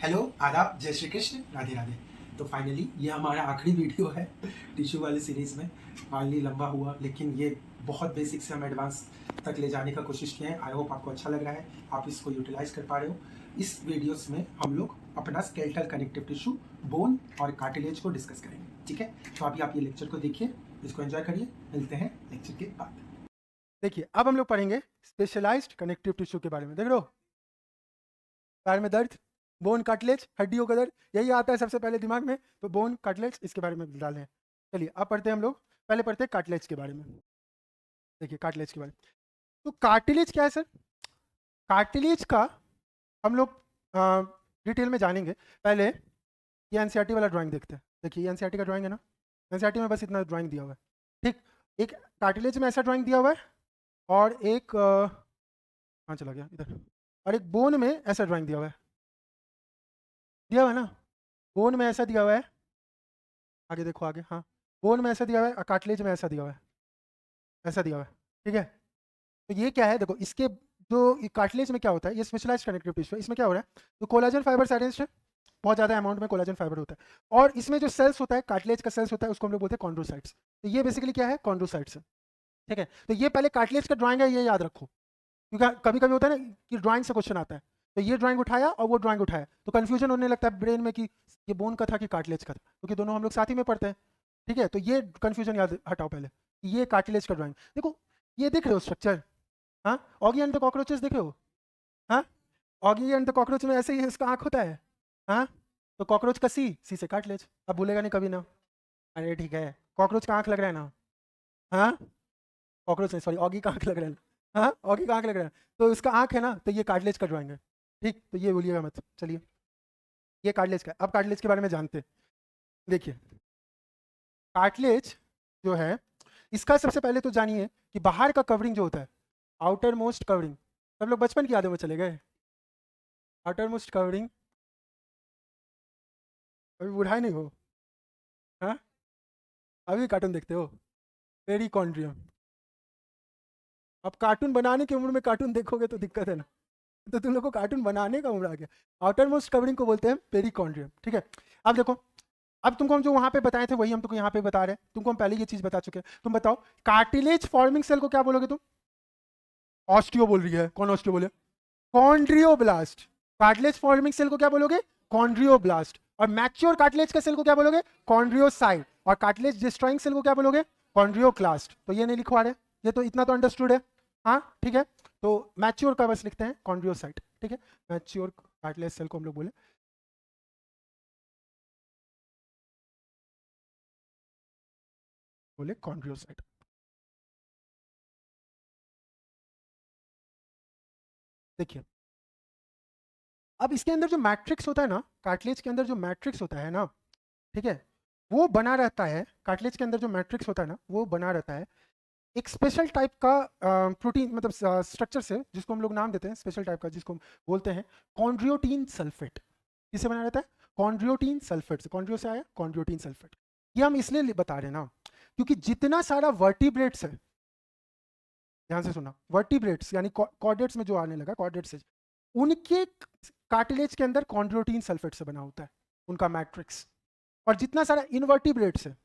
Hello, आदाब, जय श्री कृष्ण, राधे राधे। तो फाइनली ये हमारा आखिरी वीडियो है टिश्यू वाली सीरीज़ में। फाइनली लंबा हुआ, लेकिन ये बहुत बेसिक से हम एडवांस तक ले जाने का कोशिश किए हैं। आई होप आपको अच्छा लग रहा है, आप इसको यूटिलाइज कर पा रहे हो। इस वीडियोस में हम लोग अपना स्केलेटल कनेक्टिव टिश्यू, बोन और कार्टिलेज को डिस्कस करेंगे। ठीक है, तो अभी आप ये लेक्चर को देखिए, इसको एंजॉय करिए। मिलते हैं लेक्चर के बाद। देखिए, अब हम लोग पढ़ेंगे स्पेशलाइज्ड कनेक्टिव टिश्यू के बारे में। देख लो, पैर में दर्द, बोन कार्टिलेज, हड्डियों का दर्द, यही आता है सबसे पहले दिमाग में। तो बोन कार्टिलेज, इसके बारे में डालें। चलिए अब पढ़ते हैं हम लोग। पहले पढ़ते हैं कार्टिलेज के बारे में। देखिए कार्टिलेज के बारे में, तो कार्टिलेज क्या है सर? कार्टिलेज का हम लोग डिटेल में जानेंगे। पहले ये एनसीईआरटी वाला ड्राइंग देखते हैं। देखिए ये एनसीईआरटी का ड्राइंग है ना, एनसीईआरटी में बस इतना ड्राइंग दिया हुआ है। ठीक, एक कार्टिलेज में ऐसा ड्राइंग दिया हुआ है, और एक कहाँ चला गया इधर, और एक बोन में ऐसा ड्राइंग दिया हुआ है। दिया हुआ है ना, बोन में ऐसा दिया हुआ है। आगे देखो आगे, हाँ, बोन में ऐसा दिया हुआ है और कार्टिलेज में ऐसा दिया हुआ है, ऐसा दिया हुआ है। ठीक है, तो ये क्या है, देखो इसके जो कार्टिलेज में क्या होता है, ये स्पेशलाइज्ड कनेक्टिव टिश्यू है। इसमें क्या हो रहा है, तो कोलाजन फाइबर अरेंज्ड है, बहुत ज़्यादा अमाउंट में कोलाजन फाइबर होता है। और इसमें जो सेल्स होता है, कार्टिलेज का सेल्स होता है, उसको हम लोग बोलते हैं कॉन्ड्रोसाइट्स। तो ये बेसिकली क्या है, कॉन्ड्रोसाइट्स है। ठीक है, तो ये पहले कार्टिलेज का ड्राइंग है, ये याद रखो, क्योंकि कभी कभी होता है ना कि ड्राइंग से क्वेश्चन आता है। तो ये ड्राइंग उठाया और वो ड्राइंग उठाया, तो कंफ्यूजन होने लगता है ब्रेन में कि ये बोन का था कि कार्टिलेज का था, क्योंकि दोनों हम लोग साथ ही में पढ़ते हैं। ठीक है, तो ये कंफ्यूजन याद हटाओ पहले कि ये कार्टिलेज का ड्राइंग। देखो ये दिख रहे हो स्ट्रक्चर, हाँ, ऑगी एंड द कॉकरोचेस देखे हो, हाँ, ऑगी एंड द कॉकरोच में ऐसे ही इसका आँख होता है, हाँ, तो कॉकरोच का सी से कार्टिलेज, अब भूलेगा नहीं कभी ना। अरे ठीक है, कॉकरोच का आँख लग रहा है ना, हाँ, कॉकरोच नहीं, सॉरी, ऑगी का आँख लग रहा है ना, हाँ, ऑगी का आँख लग रहा है, तो इसका आँख है ना, तो ये कार्टिलेज का ड्राइंग है। ठीक, तो ये बोलिएगा मत, चलिए ये कार्टिलेज का। अब कार्टिलेज के बारे में जानते हैं। देखिए कार्टिलेज जो है, इसका सबसे पहले तो जानिए कि बाहर का कवरिंग जो होता है, आउटर मोस्ट कवरिंग, सब लोग बचपन की यादों में चले गए। आउटर मोस्ट कवरिंग, अभी बुढ़ाई नहीं हो, हाँ, अभी कार्टून देखते हो, पेरिकॉन्ड्रियम। अब कार्टून बनाने की उम्र में कार्टून देखोगे तो दिक्कत है ना, तो तुम लोग को कार्टून बनाने का उम्र आ गया। आउटर मोस्ट कवरिंग को बोलते हैं पेरिकॉन्ड्रियम। ठीक है, अब देखो, अब तुमको हम जो वहां पे बताए थे वही हम तुमको यहाँ पे बता रहे हैं। तुमको हम पहले ये चीज बता चुके हैं। तुम बताओ कार्टिलेज फॉर्मिंग सेल को क्या बोलोगे तुम? ऑस्टियो बोल रही है, कौन ऑस्टियो बोले? कॉन्ड्रियोब्लास्ट। कार्टिलेज फॉर्मिंग सेल को क्या बोलोगे? कॉन्ड्रियोब्लास्ट। और मैच्योर कार्टिलेज के सेल को क्या बोलोगे? कॉन्ड्रियोसाइट। और कार्टिलेज डिस्ट्रॉइंग सेल को क्या बोलोगे? कॉन्ड्रियोक्लास्ट। तो ये नहीं लिखवा रहे, ये तो इतना तो अंडरस्टूड है, हाँ ठीक है। तो मैच्योर का बस लिखते हैं कॉन्ड्रियोसाइट। ठीक है, मैच्योर कार्टिलेज सेल को हम लोग बोले कॉन्ड्रियोसाइट। देखिए, अब इसके अंदर जो मैट्रिक्स होता है ना, कार्टिलेज के अंदर जो मैट्रिक्स होता है ना, ठीक है, वो बना रहता है। कार्टिलेज के अंदर जो मैट्रिक्स होता है ना, वो बना रहता है एक स्पेशल टाइप का प्रोटीन, मतलब स्ट्रक्चर से, जिसको हम लोग नाम देते हैं स्पेशल टाइप का, जिसको हम बोलते हैं कॉन्ड्रियोटिन सल्फेट। किससे बना रहता है? कॉन्ड्रियोटिन सल्फेट से। कॉन्ड्रियो से आया कॉन्ड्रियोटिन सल्फेट। ये हम इसलिए बता रहे हैं ना, क्योंकि जितना सारा वर्टिब्रेट्स है, ध्यान से सुना, वर्टिब्रेट्स यानी कॉर्डेट्स में जो आने लगा, कॉर्डेट्स से, उनके कार्टिलेज के अंदर कॉन्ड्रियोटिन सल्फेट से बना होता है उनका मैट्रिक्स। और जितना सारा इनवर्टिब्रेट्स है,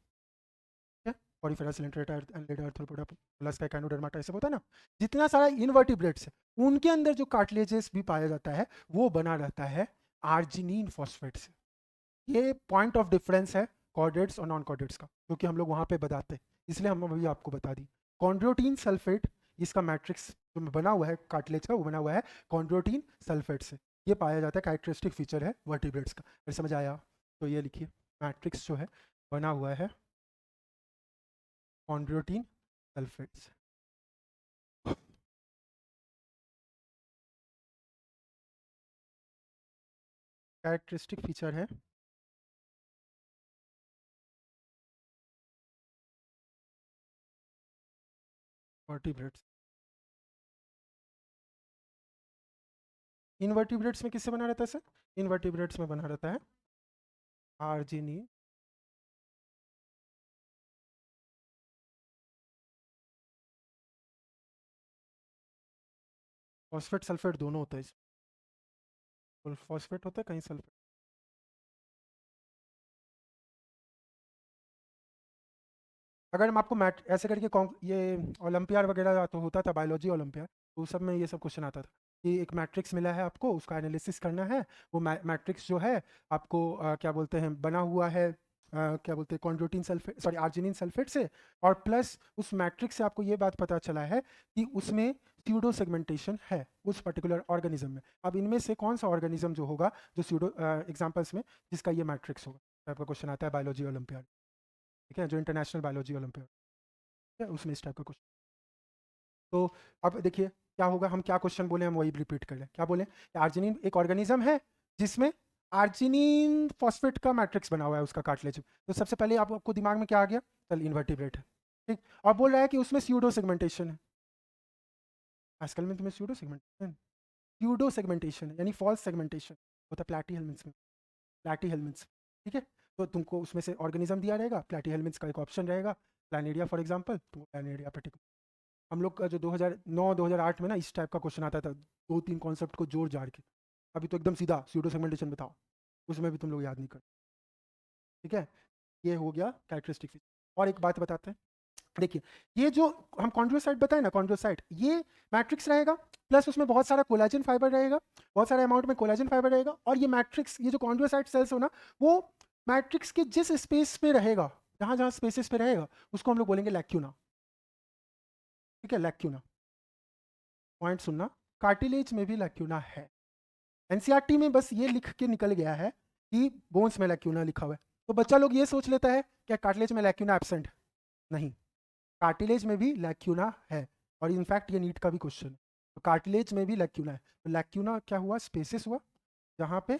पॉलीफेरस एंड आर्थ्रोपोडा प्लस काइनोडर्माटा सब होता है ना, जितना सारा इनवर्टिब्रेट्स है, उनके अंदर जो कार्टिलेजेस भी पाया जाता है, वो बना रहता है आर्जिनिन फॉस्फेट से। ये पॉइंट ऑफ डिफरेंस है कॉर्डेट्स और नॉन कॉर्डेट्स का, क्योंकि हम लोग वहाँ पे बताते हैं, इसलिए हम अभी आपको बता दी। कॉन्ड्रोटीन सल्फेट, इसका मैट्रिक्स जो बना हुआ है कार्टिलेज का, वो बना हुआ है कॉन्ड्रोटीन सल्फेट से। ये पाया जाता है, कैरेक्टरिस्टिक फीचर है वर्टिब्रेट्स का। अगर समझ आया तो ये लिखिए, मैट्रिक्स जो है बना हुआ है कॉन्ड्रोटीन सल्फेट से। कैरेक्टरिस्टिक फीचर है वर्टिब्रेट्स। इनवर्टिब्रेट्स में किससे बना रहता है सर? इनवर्टिब्रेट्स में बना रहता है आर्जिनिन फॉस्फेट सल्फेट, दोनों होता है इसमें, फॉस्फेट होता है कहीं सल्फेट। अगर हम आपको मैट ऐसे करके ये ओलंपियाड वगैरह तो होता था, बायोलॉजी ओलंपियाड, तो उस सब में ये सब क्वेश्चन आता था कि एक मैट्रिक्स मिला है आपको, उसका एनालिसिस करना है। वो मैट्रिक्स जो है आपको क्या बोलते हैं बना हुआ है क्या बोलते हैं chondroitin sulphate, sorry arginine sulphate से, और प्लस उस मैट्रिक्स से आपको ये बात पता चला है कि उसमें स्यूडो सेगमेंटेशन है उस पर्टिकुलर ऑर्गेनिज्म में। अब इनमें से कौन सा ऑर्गेनिज्म जो होगा जो स्यूडो एग्जांपल्स में जिसका ये मैट्रिक्स होगा, टाइप का क्वेश्चन आता है बायोलॉजी ओलंपियाड, ठीक है, जो इंटरनेशनल बायोलॉजी ओलंपियाड है उसमें इस टाइप का क्वेश्चन। तो अब देखिए क्या होगा, हम क्या क्वेश्चन बोले हम वही रिपीट कर लें। क्या बोले, आर्जिनिन एक ऑर्गेनिज्म है जिसमें आर्जिनिन फॉस्फेट का मैट्रिक्स बना हुआ है उसका कार्टिलेज। तो सबसे पहले आपको दिमाग में क्या आ गया, चल इन्वर्टिब्रेट है, ठीक। और बोल रहा है कि उसमें स्यूडो सेगमेंटेशन है, आजकल में तुम्हें स्यूडो सेगमेंटेशन यानी फॉल्स सेगमेंटेशन होता है प्लैटी हेलमिन्थ्स में, प्लैटी हेलमिन्थ्स, ठीक है। तो तुमको उसमें से ऑर्गेनिज्म दिया रहेगा, प्लैटी हेलमिन्थ्स का एक ऑप्शन रहेगा, प्लानेरिया फॉर एग्जांपल, तो प्लानेरिया पर्टिकुलर। हम लोग का जो 2009-2008 में ना इस टाइप का क्वेश्चन आता था, 2-3 कॉन्सेप्ट को जोड़ जाड़ के। अभी तो एकदम सीधा स्यूडो सेगमेंटेशन बताओ, उसमें भी तुम लोग याद नहीं कर, ठीक है। ये हो गया कैरेक्टरिस्टिक फीचर। और एक बात बताते हैं, देखिए ये जो हम कॉन्ड्रोसाइट बताए ना, कॉन्ड्रोसाइट ये मैट्रिक्स रहेगा, प्लस उसमें बहुत सारा कोलाजन फाइबर रहेगा, बहुत सारे अमाउंट में कोलाजन फाइबर रहेगा, और ये मैट्रिक्स, ये जो कॉन्ड्रोसाइट सेल्स हो ना, वो मैट्रिक्स के जिस स्पेस पे रहेगा, जहाँ जहाँ स्पेसिस पे रहेगा, उसको हम लोग बोलेंगे लैक्यूना, ठीक है, लैक्यूना। पॉइंट सुनना, कार्टिलेज में भी लैक्यूना है। एनसीईआरटी में बस ये लिख के निकल गया है कि बोन्स में लैक्यूना लिखा हुआ है, तो बच्चा लोग ये सोच लेता है क्या कार्टिलेज में लैक्यूना एब्सेंट है, नहीं, कार्टिलेज में भी लैक्यूना है। और इनफैक्ट ये नीट का भी क्वेश्चन है, तो कार्टिलेज में भी लैक्यूना है। तो लैक्यूना क्या हुआ, स्पेसिस हुआ जहाँ पे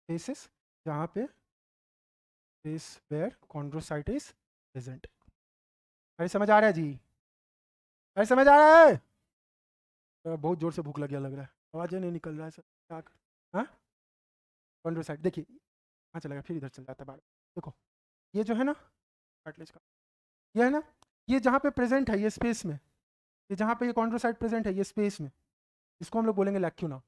स्पेसिस जहाँ पे space where chondrocyte is present. अरे समझ आ रहा है जी, अरे समझ आ रहा है। बहुत जोर से भूख लग गया लग रहा है, आवाज़ नहीं निकल रहा है सर, क्या कर, हाँ कॉन्ड्रोसाइट देखिए कहाँ चला गया, फिर इधर चल जाता है बार। देखो ये जो है ना कार्टिलेज का, ये है ना, ये जहाँ पे प्रेजेंट है ये स्पेस में, ये जहाँ पे ये कॉन्ड्रोसाइट प्रेजेंट है ये स्पेस में, इसको हम लोग बोलेंगे लैक्यूना,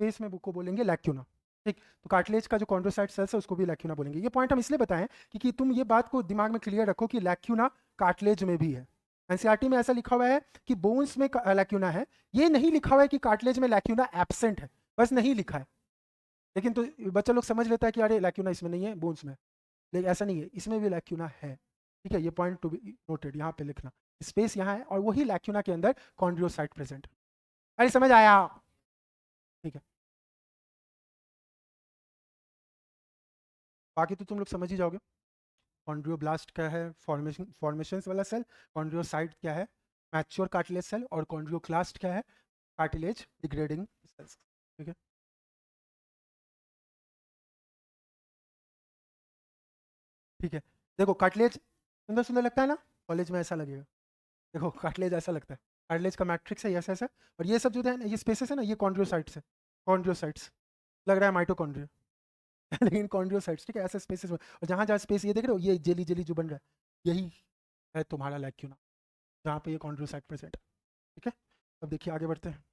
स्पेस में बुक को बोलेंगे लैक्यूना, ठीक। तो कार्टिलेज का जो कॉन्ड्रोसाइट सेल्स है उसको भी लैक्यूना बोलेंगे। ये पॉइंट हम इसलिए बताएं कि तुम ये बात को दिमाग में क्लियर रखो कि लैक्यूना कार्टिलेज में भी है। एनसीईआरटी में ऐसा लिखा हुआ है कि बोन्स में लैक्यूना है, ये नहीं लिखा हुआ है कि कार्टिलेज में लैक्यूना एब्सेंट है, बस नहीं लिखा है। लेकिन तो बच्चा लोग समझ लेता है कि अरे लैक्यूना इसमें नहीं है बोन्स में, लेकिन ऐसा नहीं है, इसमें भी लैक्यूना है, ठीक है। ये पॉइंट टू बी नोटेड, यहाँ पे लिखना, स्पेस यहाँ है और वही लैक्यूना के अंदर कॉन्ड्रोसाइट प्रेजेंट। अरे समझ आया, ठीक है। बाकी तो तुम लोग समझ ही जाओगे। कॉन्ड्रियोब्लास्ट क्या है, फॉर्मेशंस वाला सेल, कॉन्ड्रियोसाइट क्या है, मैच्योर कार्टिलेज सेल, और कॉन्ड्रियोक्लास्ट क्या है, कार्टिलेज डिग्रेडिंग सेल्स, ठीक है। ठीक है, देखो कार्टिलेज सुंदर सुंदर लगता है ना, कॉलेज में ऐसा लगेगा, देखो कार्टिलेज ऐसा लगता है, कार्टिलेज का मैट्रिक्स है ऐसा ऐसा, और ये सब जो है ना ये स्पेसेस है ना ये कॉन्ड्रियोसाइट्स है, कॉन्ड्रियोसाइट्स लग रहा है माइटोकॉन्ड्रिया लेकिन कॉन्ड्रियोसाइट्स, ठीक है, ऐसे स्पेसेस में, और जहाँ जहाँ स्पेस ये देख रहे हो ये जेली जेली जो बन रहा है यही है तुम्हारा लैक्यूना, जहाँ पे ये कॉन्ड्रियोसाइट प्रेजेंट है, ठीक है। अब देखिए आगे बढ़ते हैं।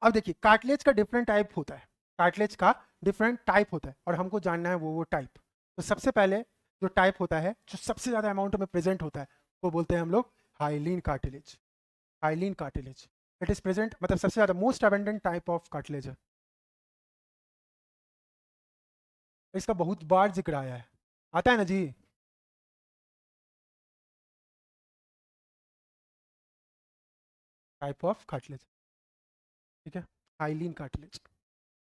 अब देखिए कार्टिलेज का डिफरेंट टाइप होता है, कार्टिलेज का डिफरेंट टाइप होता है और हमको जानना है वो टाइप। तो सबसे पहले जो टाइप होता है जो सबसे ज़्यादा अमाउंट में प्रेजेंट होता है वो बोलते हैं हम लोग hyaline cartilage, hyaline cartilage. It is present, मतलब सबसे ज़्यादा most abundant type of cartilage है, इसका बहुत बार जिक्र आया है, आता है ना जी। टाइप ऑफ कार्टिलेज, ठीक है, हाइलीन कार्टिलेज।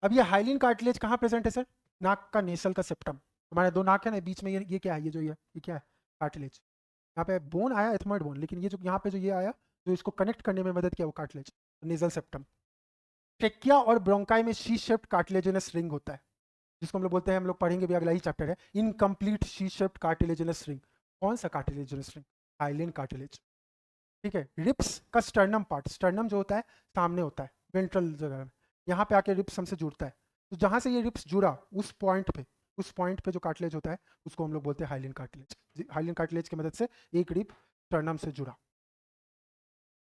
अब ये हाइलीन कार्टिलेज कहाँ प्रेजेंट है सर, नाक का नेसल का सेप्टम, हमारे दो नाक है ना बीच में, ये क्या है, ये जो ये क्या है, कार्टिलेज। यहाँ पे बोन आया एथमॉइड बोन, लेकिन ये जो यहाँ पे जो ये आया जो इसको कनेक्ट करने में मदद किया वो कार्टिलेज, नेजल सेप्टम। ट्रेकिया और ब्रोंकाई में शी शेप्ड कार्टिलेजिनस रिंग होता है, जिसको हम लोग बोलते हैं, हम लोग पढ़ेंगे भी अगला ही चैप्टर है, incomplete she shaped cartilaginous ring. कौन सा कार्टिलेजिनस रिंग, हाइलीन कार्टिलेज, ठीक है। रिप्स का स्टर्नम पार्ट, स्टर्नम जो होता है सामने होता है वेंट्रल जगह में, यहाँ पे आके रिप्स हमसे जुड़ता है, तो जहाँ से ये रिप्स जुड़ा उस पॉइंट पे जो कार्टिलेज होता है उसको हम लोग बोलते हैं हाइलीन कार्टिलेज। हाइलीन कार्टिलेज की मदद से एक रिप स्टर्नम से जुड़ा,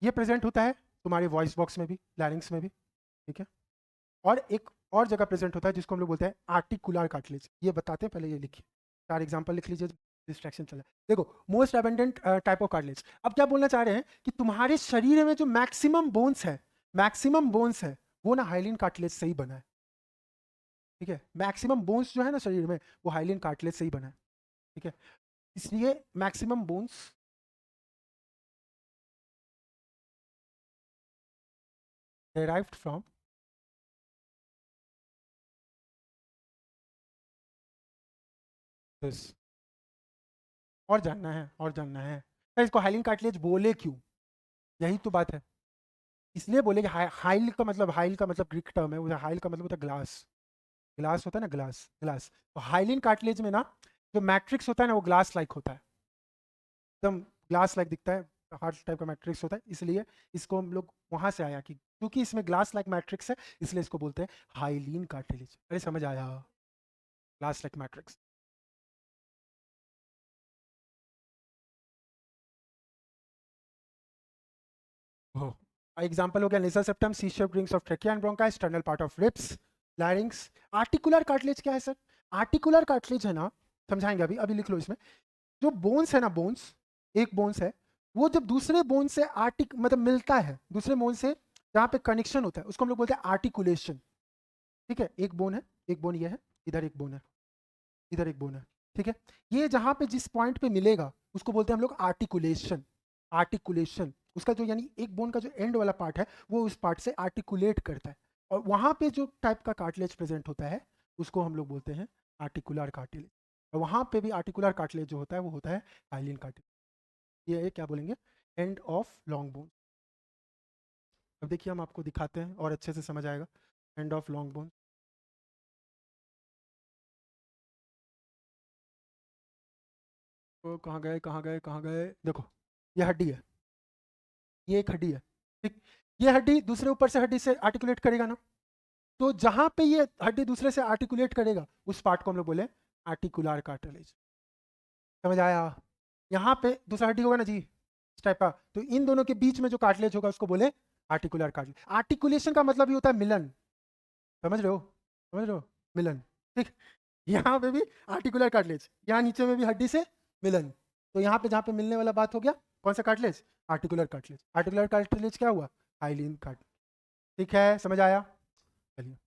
ये प्रेजेंट होता है तुम्हारे वॉइस बॉक्स में भी, लैरिंग्स में भी, ठीक है। और एक और जगह प्रेजेंट होता है जिसको हम लोग बोलते हैं आर्टिकुलर कार्टिलेज। ये बताते हैं, पहले ये लिखिए, 4 एग्जांपल लिख लीजिए, डिस्ट्रैक्शन चला है। देखो, most abundant type of cartilage. अब क्या बोलना चाह रहे हैं कि तुम्हारे शरीर में जो मैक्सिमम बोन्स है वो ना हाइलिन कार्टिलेज से ही बना है। ठीक है, मैक्सिमम बोन्स जो है ना शरीर में वो हाइलिन कार्टिलेज से ही बना है। ठीक है, इसलिए maximum bones derived from this। और जानना है, और जानना है सर, इसको हाइलिन कार्टिलेज बोले क्यों? यही तो बात है। इसलिए बोले कि हाइल का मतलब, हाइल का मतलब ग्रीक टर्म है, हाइल का मतलब होता है ग्लास। ग्लास होता है ना, ग्लास ग्लास। तो हाइलिन कार्टिलेज में ना जो मैट्रिक्स होता है ना वो ग्लास लाइक होता है, एकदम ग्लास लाइक दिखता है, हर टाइप का मैट्रिक्स होता है। इसलिए इसको हम लोग वहां से आया कि क्योंकि इसमें ग्लास लाइक मैट्रिक्स है इसलिए इसको बोलते हैं हाइलिन कार्टिलेज। अरे समझ आया, ग्लास लाइक मैट्रिक्स। एग्जाम्पल हो गया nasal septum, C shaped rings of trachea and bronchi, external part of ribs, larynx. Articular cartilage क्या है सर? आर्टिकुलर कार्टिलेज है ना, समझाएंगे अभी, अभी लिख लो इसमें। जो बोन्स है ना, बोन्स, एक बोन्स है, वो जब दूसरे बोन से मतलब मिलता है, दूसरे बोन से जहाँ पे कनेक्शन होता है उसको हम लोग बोलते हैं आर्टिकुलेशन। ठीक है, एक बोन है, एक बोन ये है, इधर एक बोन है, इधर एक बोन है। ठीक है, ये जहाँ पे जिस पॉइंट पे मिलेगा उसको बोलते हैं हम लोग आर्टिकुलेशन। आर्टिकुलेशन उसका जो, यानी एक बोन का जो एंड वाला पार्ट है वो उस पार्ट से आर्टिकुलेट करता है, और वहाँ पे जो टाइप का कार्टिलेज प्रेजेंट होता है उसको हम लोग बोलते हैं आर्टिकुलर कार्टिलेज। और वहाँ पे भी आर्टिकुलर कार्टिलेज जो होता है वो होता है हाइलिन कार्टिलेज। ये क्या बोलेंगे, एंड ऑफ लॉन्ग बोन। अब देखिए हम आपको दिखाते हैं और अच्छे से समझ आएगा। एंड ऑफ लॉन्ग बोन, तो कहाँ गए, कहाँ गए, कहाँ गए? देखो, ये हड्डी है, ये एक हड्डी है। ठीक, ये हड्डी दूसरे ऊपर से हड्डी से आर्टिकुलेट करेगा ना, तो जहां पे ये हड्डी दूसरे से आर्टिकुलेट करेगा उस पार्ट को हम लोग बोले आर्टिकुलर कार्टिलेज। समझ आया? यहाँ पे दूसरा हड्डी होगा ना जी, इस टाइप का, तो इन दोनों के बीच में जो कार्टिलेज होगा उसको बोले आर्टिकुलर कार्टिलेज। आर्टिकुलेशन का मतलब ही होता है मिलन। समझ रहे हो? समझ रहे हो? मिलन। ठीक, यहाँ पे भी आर्टिकुलर कार्टिलेज, यहाँ नीचे में भी हड्डी से मिलन। तो यहाँ पे जहाँ पे मिलने वाला बात हो गया, कौन सा cartilage? Articular cartilage. Articular cartilage क्या हुआ? Hyaline cartilage. ठीक है, समझ आया? चलिए,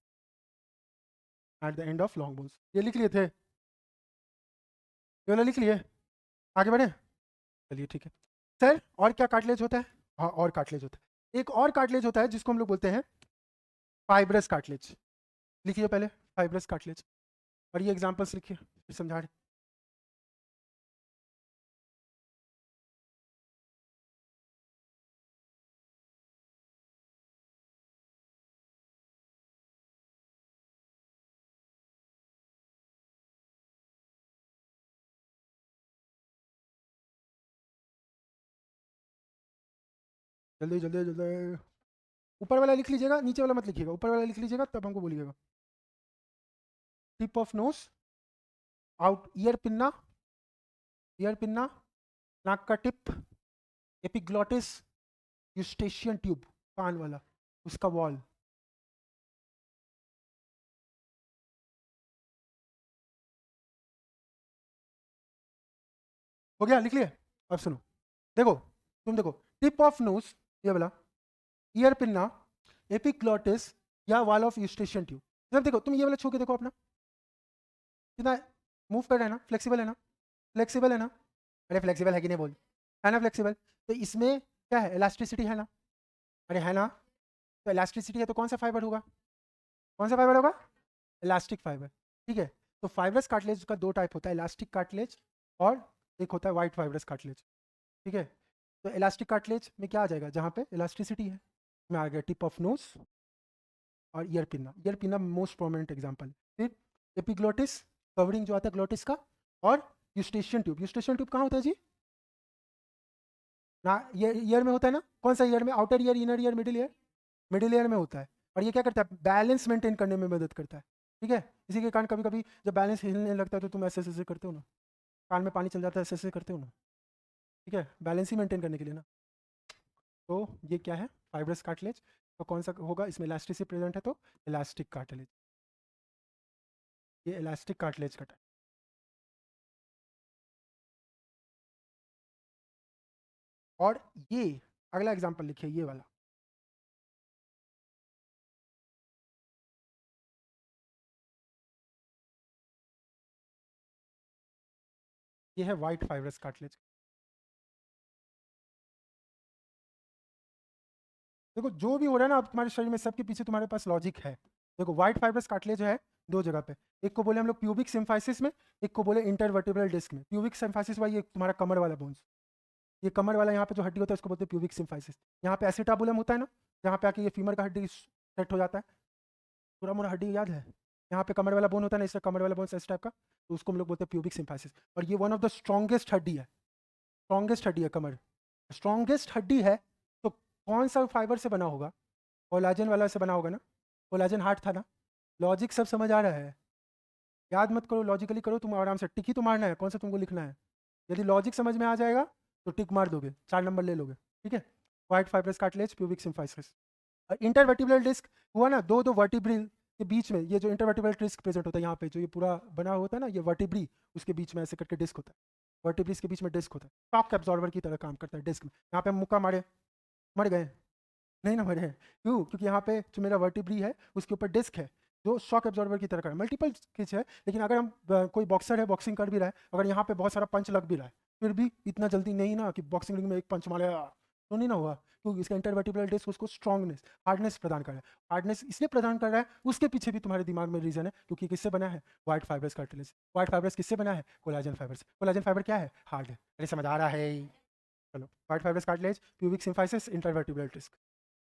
at the end of long bones, ये लिख लिए थे, ये वाला लिख लिए, आगे बढ़े? चलिए ठीक है सर, और क्या कार्टिलेज होता है? हाँ, और कार्टिलेज होता है, एक और कार्टिलेज होता है जिसको हम लोग बोलते हैं फाइब्रस कार्टिलेज। लिखिए पहले, फाइब्रस कार्टिलेज, और ये एग्जांपल्स लिखिए, फिर समझा रहे। जल्दी जल्दी जल्दी, ऊपर वाला लिख लीजिएगा, नीचे वाला मत लिखिएगा, ऊपर वाला लिख लीजिएगा तब हमको बोलिएगा। Tip of nose, out ear pinna, ear pinna, नाक का टिप, एपिग्लॉटिस, यूस्टेशियन ट्यूब, कान वाला, उसका वॉल। हो गया, लिख लिए? अब सुनो, देखो, तुम देखो, टिप ऑफ नोज ये वाला, ईयर पिन्ना, एपिग्लॉटिस, या वॉल ऑफ यूस्टेशियन ट्यूब। जब देखो तुम ये वाला छू के देखो अपना, कितना मूव कर रहा है ना, फ्लेक्सिबल है ना, फ्लेक्सिबल है ना? अरे फ्लेक्सिबल है कि नहीं बोल, है ना फ्लेक्सिबल? तो इसमें क्या है, इलास्टिसिटी है ना? अरे है ना? तो इलास्टिसिटी है तो कौन सा फाइबर होगा, कौन सा फाइबर होगा? Elastic fibre. ठीक है, तो फाइब्रस कार्टिलेज का दो टाइप होता है, इलास्टिक कार्टिलेज और एक होता है वाइट फाइब्रस कार्टिलेज। ठीक है, तो इलास्टिक कार्टिलेज में क्या आ जाएगा, जहाँ पे इलास्टिसिटी है, में आ गया टिप ऑफ नोज और ear pinna. Ear pinna most prominent example. फिर एपिग्लोटिस, कवरिंग जो आता है ग्लोटिस का, और यूस्टेशियन ट्यूब। यूस्टेशियन ट्यूब कहाँ होता है जी? ना, ये ईयर में होता है ना, कौन सा ईयर में? Outer ear, inner ear, middle ear? Middle ear में होता है। और ये क्या करता है, बैलेंस मेंटेन करने में मदद करता है। ठीक है, इसी के कारण कभी कभी जब बैलेंस हिलने लगता है तो तुम ऐसे ऐसे करते हो ना, कान में पानी चल जाता है, ऐसे ऐसे करते हो ना। ठीक है, बैलेंस ही मेंटेन करने के लिए ना। तो ये क्या है, फाइब्रस कार्टिलेज। तो कौन सा होगा इसमें, इलास्टिसिटी प्रेजेंट है तो इलास्टिक कार्टिलेज। ये इलास्टिक कार्टिलेज का टाइप। और ये अगला एग्जांपल लिखिए, ये वाला। ये है व्हाइट फाइब्रस कार्टिलेज। देखो जो भी हो रहा है ना अब तुम्हारे शरीर में, सबके पीछे तुम्हारे पास लॉजिक है। देखो व्हाइट फाइब्रस कार्टिलेज है दो जगह पे, एक को बोले हम लोग प्यूबिक सिम्फाइसिस में, एक को बोले इंटरवर्टिब्रल डिस्क में। प्यूबिक सिम्फाइसिस भाई ये तुम्हारा कमर वाला बोन्स, ये कमर वाला यहाँ पे जो हड्डी होता है उसको बोलते हैं प्यूबिक सिम्फाइसिस। यहाँ पे एसिटाबुलम होता है ना, जहाँ पे आके ये फीमर का हड्डी सेट हो जाता है, पूरा मोरा हड्डी याद है। यहाँ पे कमर वाला बोन होता है ना, इससे कमर वाला बोन इस टाइप का, तो उसको हम लोग बोलते हैं प्यूबिक सिम्फाइसिस। और ये वन ऑफ द स्ट्रॉन्गेस्ट हड्डी है, स्ट्रॉन्गेस्ट हड्डी है कमर, स्ट्रॉन्गेस्ट हड्डी है। तो कौन सा फाइबर से बना होगा? कोलाजन वाला से बना होगा ना, कोलाजन हार्ट था ना। लॉजिक सब समझ आ रहा है, याद मत करो, लॉजिकली करो, तुम आराम से टिक ही तो मारना है, कौन सा तुमको लिखना है। यदि लॉजिक समझ में आ जाएगा तो टिक मार दोगे, 4 नंबर ले लोगे, ठीक है। White fibrous cartilage, pubic symphysis. Intervertebral disc हुआ ना, दो वर्टिब्रिल के बीच में ये जो इंटरवर्टिब्रल डिस्क प्रेजेंट होता है, यहाँ पे जो ये पूरा बना होता है ना, ये वर्टिब्री, उसके बीच में ऐसे करके डिस्क होता है, वर्टिब्रीज के बीच में डिस्क होता है, शॉक एब्जॉर्बर की तरह काम करता है डिस्क में। यहाँ पे हम मुक्का मारे, मर गए? नहीं ना मरे हैं, क्यों? क्योंकि यहाँ पे जो मेरा वर्टिब्री है उसके ऊपर डिस्क है जो शॉक एब्जॉर्बर की तरह का है, मल्टीपल किच है। लेकिन अगर हम कोई बॉक्सर है, बॉक्सिंग कर भी रहा है, अगर यहाँ पे बहुत सारा पंच लग भी रहा है, फिर भी इतना जल्दी नहीं ना कि बॉक्सिंग रिंग में एक पंच मारे तो नहीं ना हुआ, क्योंकि इसका इंटरवर्टिब्रल डिस्क उसको स्ट्रॉन्गनेस, हार्डनेस प्रदान कर रहा है। हार्डनेस इसलिए प्रदान कर रहा है, उसके पीछे भी तुम्हारे दिमाग में रीजन है, क्योंकि किससे बना है? White fibrous cartilage. White fibrous किससे बना है? कोलाजन फाइबर से। कोलाजन फाइबर क्या है? हार्ड है। अरे समझ आ रहा है? चलो, white fibrous cartilage, pubic symphysis, intervertebral disc.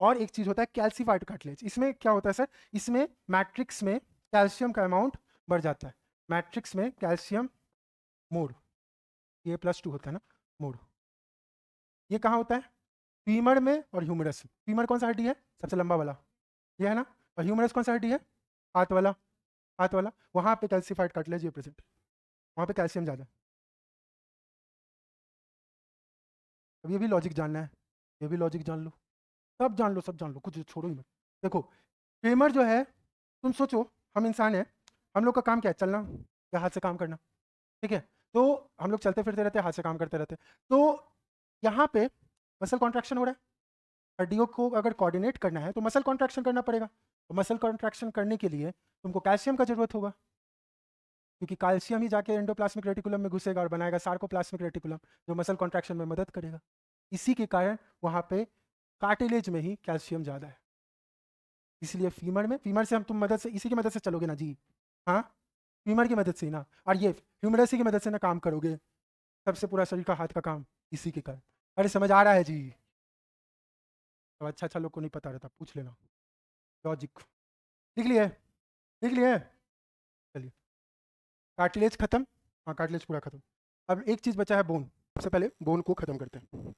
और एक चीज होता है कैल्सीफाइड कार्टिलेज। इसमें क्या होता है सर? इसमें मैट्रिक्स में कैल्शियम का अमाउंट बढ़ जाता है, मैट्रिक्स में कैल्शियम मोड, ये +2 होता है ना मोड। ये कहाँ होता है? फीमर में और ह्यूमरस। फीमर कौन सा हड्डी है? सबसे लंबा वाला, ये है ना। और ह्यूमरस कौन सा हड्डी है? हाथ वाला, हाथ वाला। वहाँ पे कैल्सीफाइड कार्टिलेज ये प्रेजेंट, वहाँ पे कैल्शियम ज़्यादा है। अब ये भी लॉजिक जानना है, ये भी लॉजिक जान लो, सब जान लो, सब जान लो, कुछ छोड़ो ही मत। देखो फीमर जो है, तुम सोचो हम इंसान हैं, हम लोग का काम क्या है? चलना या हाथ से काम करना, ठीक है। तो हम लोग चलते फिरते रहते हैं, हाथ से काम करते रहते हैं। तो यहाँ पे मसल कॉन्ट्रैक्शन हो रहा है, हड्डियों को अगर कोऑर्डिनेट करना है तो मसल कॉन्ट्रैक्शन करना पड़ेगा। तो मसल कॉन्ट्रैक्शन करने के लिए तुमको कैल्शियम का जरूरत होगा, क्योंकि कैल्शियम ही जाके एंडोप्लाज्मिक रेटिकुलम में घुसेगा और बनाएगा सार्कोप्लाज्मिक रेटिकुलम, जो मसल कॉन्ट्रैक्शन में मदद करेगा। इसी के कारण वहाँ पे कार्टिलेज में ही कैल्शियम ज़्यादा है, इसलिए फीमर में, फीमर से हम तुम मदद से, इसी की मदद से चलोगे ना जी, हाँ फीमर की मदद से ही ना। और ये ह्यूमरस की मदद से ना काम करोगे, सबसे पूरा शरीर का हाथ का काम इसी के कारण। अरे समझ आ रहा है जी? तो अच्छा अच्छा, लोग को नहीं पता रहता, पूछ लेना। लॉजिक लिख लिए? लिख लिए? चलिए, कार्टिलेज खत्म, हाँ कार्टिलेज पूरा खत्म। अब एक चीज़ बचा है, बोन। सबसे पहले बोन को खत्म करते हैं।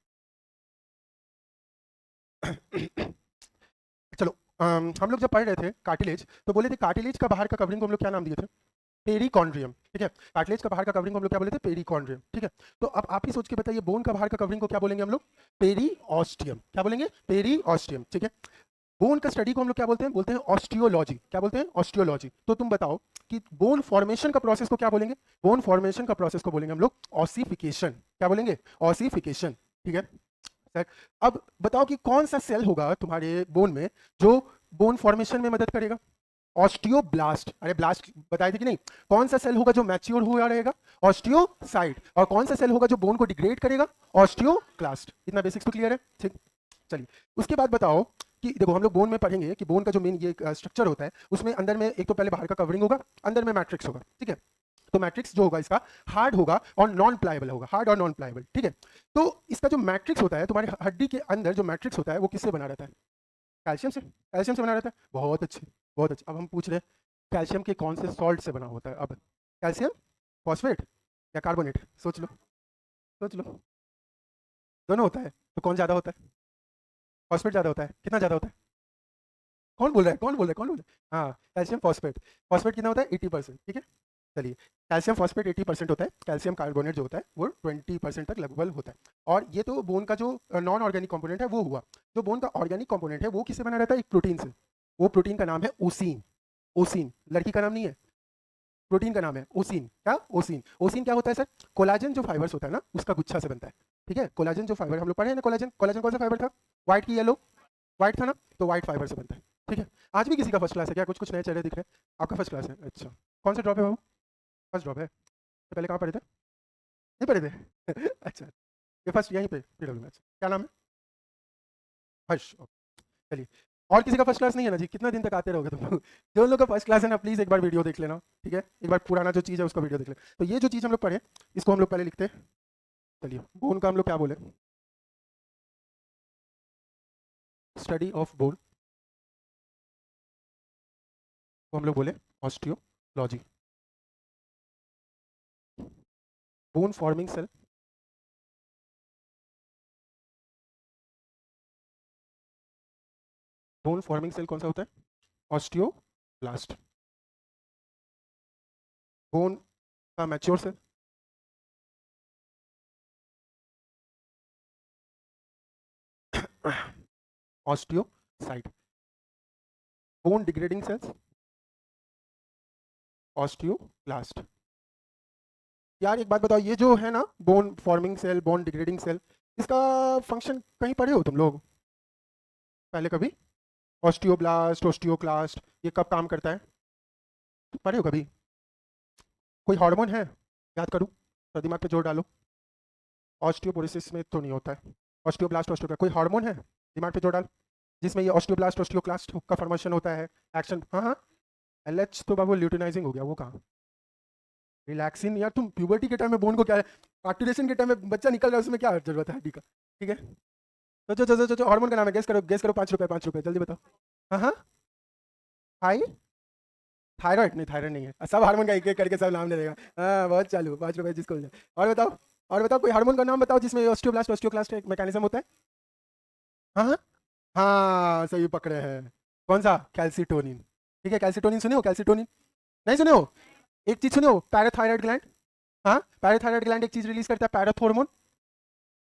चलो, हम लोग जब पढ़ रहे थे कार्टिलेज तो बोले थे कार्टिलेज का बाहर का कवरिंग को हम लोग क्या नाम दिए थे? पेरिकॉन्ड्रियम, ठीक है। कार्टिलेज का बाहर का कवरिंग को हम लोग क्या बोले थे? पेरिकॉन्ड्रियम, ठीक है। तो अब आप ही सोच के बताइए, बोन का बाहर का कवरिंग को क्या बोलेंगे हम लोग? पेरीऑस्टियम। क्या बोलेंगे? पेरीऑस्टियम, ठीक है। बोन का स्टडी को हम लोग क्या बोलते हैं? बोलते हैं ऑस्टियोलॉजी। क्या बोलते हैं? ऑस्टियोलॉजी। तो तुम बताओ कि बोन फॉर्मेशन का प्रोसेस को क्या बोलेंगे? बोन फॉर्मेशन का प्रोसेस को बोलेंगे हम लोग ऑसिफिकेशन। क्या बोलेंगे? ऑसिफिकेशन, ठीक है सर। अब बताओ कि कौन सा सेल होगा तुम्हारे बोन में जो बोन फॉर्मेशन में मदद करेगा? ऑस्टियोब्लास्ट। अरे ब्लास्ट बताए थे कि नहीं? कौन सा सेल होगा जो मैच्योर हुआ रहेगा? ऑस्टियोसाइट। और कौन सा सेल होगा जो बोन को डिग्रेड करेगा? ऑस्टियोक्लास्ट। इतना बेसिक्स तो क्लियर है, ठीक। चलिए, उसके बाद बताओ कि देखो हम लोग बोन में पढ़ेंगे कि बोन का जो मेन ये स्ट्रक्चर होता है, उसमें अंदर में एक तो पहले बाहर का कवरिंग होगा, अंदर में मैट्रिक्स होगा, ठीक है। तो मैट्रिक्स जो होगा इसका हार्ड होगा और नॉन प्लायबल होगा, हार्ड और नॉन प्लायबल, ठीक है। तो इसका जो मैट्रिक्स होता है, तुम्हारी हड्डी के अंदर जो मैट्रिक्स होता है वो किससे बना रहता है? कैल्शियम से। कैल्शियम से बना रहता है, बहुत अच्छे, बहुत अच्छे। अब हम पूछ रहे हैं कैल्शियम के कौन से सॉल्ट से बना होता है? अब कैल्शियम फॉस्फेट या कार्बोनेट? सोच लो, सोच लो, दोनों होता है, तो कौन ज़्यादा होता है? फॉस्फेट ज़्यादा होता है। कितना ज़्यादा होता है? कौन बोल रहा है? कौन बोल रहा है? कौन बोल रहा है? हाँ, कैल्शियम फॉस्फेट। फॉस्फेट कितना होता है? 80%, ठीक है। चलिए, कैल्शियम फॉस्फेट 80% होता है, कैल्शियम कार्बोनेट जो होता है वो 20% तक लगभग होता है। और ये तो बोन का जो नॉन ऑर्गेनिक कंपोनेंट है वो हुआ। जो बोन का ऑर्गेनिक कंपोनेंट है वो किससे बना रहता है? एक प्रोटीन से। वो प्रोटीन का नाम है ओसीन। ओसीन लड़की का नाम नहीं है, प्रोटीन का नाम है ओसिन। क्या? ओसिन। ओसिन क्या होता है सर? कोलाजन जो फाइबर्स होता है ना, उसका गुच्छा से बनता है। ठीक है, कोलाजन जो फाइबर हम लोग पढ़े हैं ना, कोलाजन। कोलाजन कौन सा फाइबर था? व्हाइट की येलो? व्हाइट था ना, तो व्हाइट फाइबर से बनता है। ठीक है, आज भी किसी का फर्स्ट क्लास है क्या? कुछ कुछ नए चेहरे दिख रहे हैं। आपका फर्स्ट क्लास है, अच्छा। कौन सा ड्रॉप है बाबू? फर्स्ट ड्रॉप है। तो पहले कहाँ पढ़े थे? नहीं पढ़े थे अच्छा, ये फर्स्ट यहीं पे पीडब्ल्यू में। अच्छा, क्या नाम है? हर्ष। चलिए, और किसी का फर्स्ट क्लास नहीं है ना जी? कितना दिन तक आते रहोगे तुम लोग? जो लोग का फर्स्ट क्लास है ना, प्लीज एक बार वीडियो देख लेना। ठीक है, एक बार पुराना जो चीज़ है उसका वीडियो देख लेना। तो ये जो चीज़ हम लोग पढ़े, इसको हम लोग पहले लिखते हैं। चलिए, बोन का हम लोग क्या बोले? स्टडी ऑफ बोन को हम लोग बोले osteology. Bone forming cell, bone forming cell कौन सा होता है? ऑस्टियोब्लास्ट। बोन का mature cell, osteocyte. Bone degrading cells, osteoblast. यार एक बात बताओ, ये जो है ना bone forming cell, bone degrading cell, इसका फंक्शन कहीं पढ़े हो तुम लोग पहले कभी? ऑस्टियोब्लास्ट, ऑस्टियोक्लास्ट, ये कब काम करता है? पढ़े हो कभी? कोई हार्मोन है? याद करूं, तो दिमाग पे जोर डालो। ऑस्टियोपोरोसिस में तो नहीं होता है। ऑस्टियोब्लास्ट, ऑस्टियो, कोई हार्मोन है? दिमाग पे जोर डाल, जिसमें ये ऑस्टियोब्लास्ट, ऑस्टियोक्लास्ट का फॉर्मेशन होता है, एक्शन। हाँ हाँ, एलएच तो बाबू ल्यूटिनाइजिंग हो गया, वो कहाँ? रिलैक्सिन। यार तुम प्यूबर्टी के टाइम में बोन को क्या है, पार्टुलेशन के टाइम में बच्चा निकल रहा है, उसमें क्या जरूरत है हड्डी का? ठीक है, तो हार्मोन का नाम है, गेस करो, 5 रुपए, 5 रुपए, जल्दी बताओ। हाँ हाँ, हाई थायराइड? नहीं, थायराइड नहीं है। सब हार्मोन का एक एक करके सब नाम ले लेगा। हाँ, बहुत चालू, 5 रुपए जिसको मिले। और बताओ, और बताओ, कोई हार्मोन का नाम बताओ जिसमें ऑस्टियोब्लास्ट, ऑस्टियोक्लास्ट एक मैकेनिज्म होता है। हाँ हाँ हाँ, सही पकड़े हैं। कौन सा? कैल्सिटोनिन। ठीक है, कैल्सिटोनिन सुने हो? कैल्सिटोनिन नहीं सुने हो? एक चीज सुने हो, पैराथायराइड ग्लैंड। हाँ, पैराथायराइड ग्लैंड एक चीज रिलीज करता है, पैराथॉर्मोन।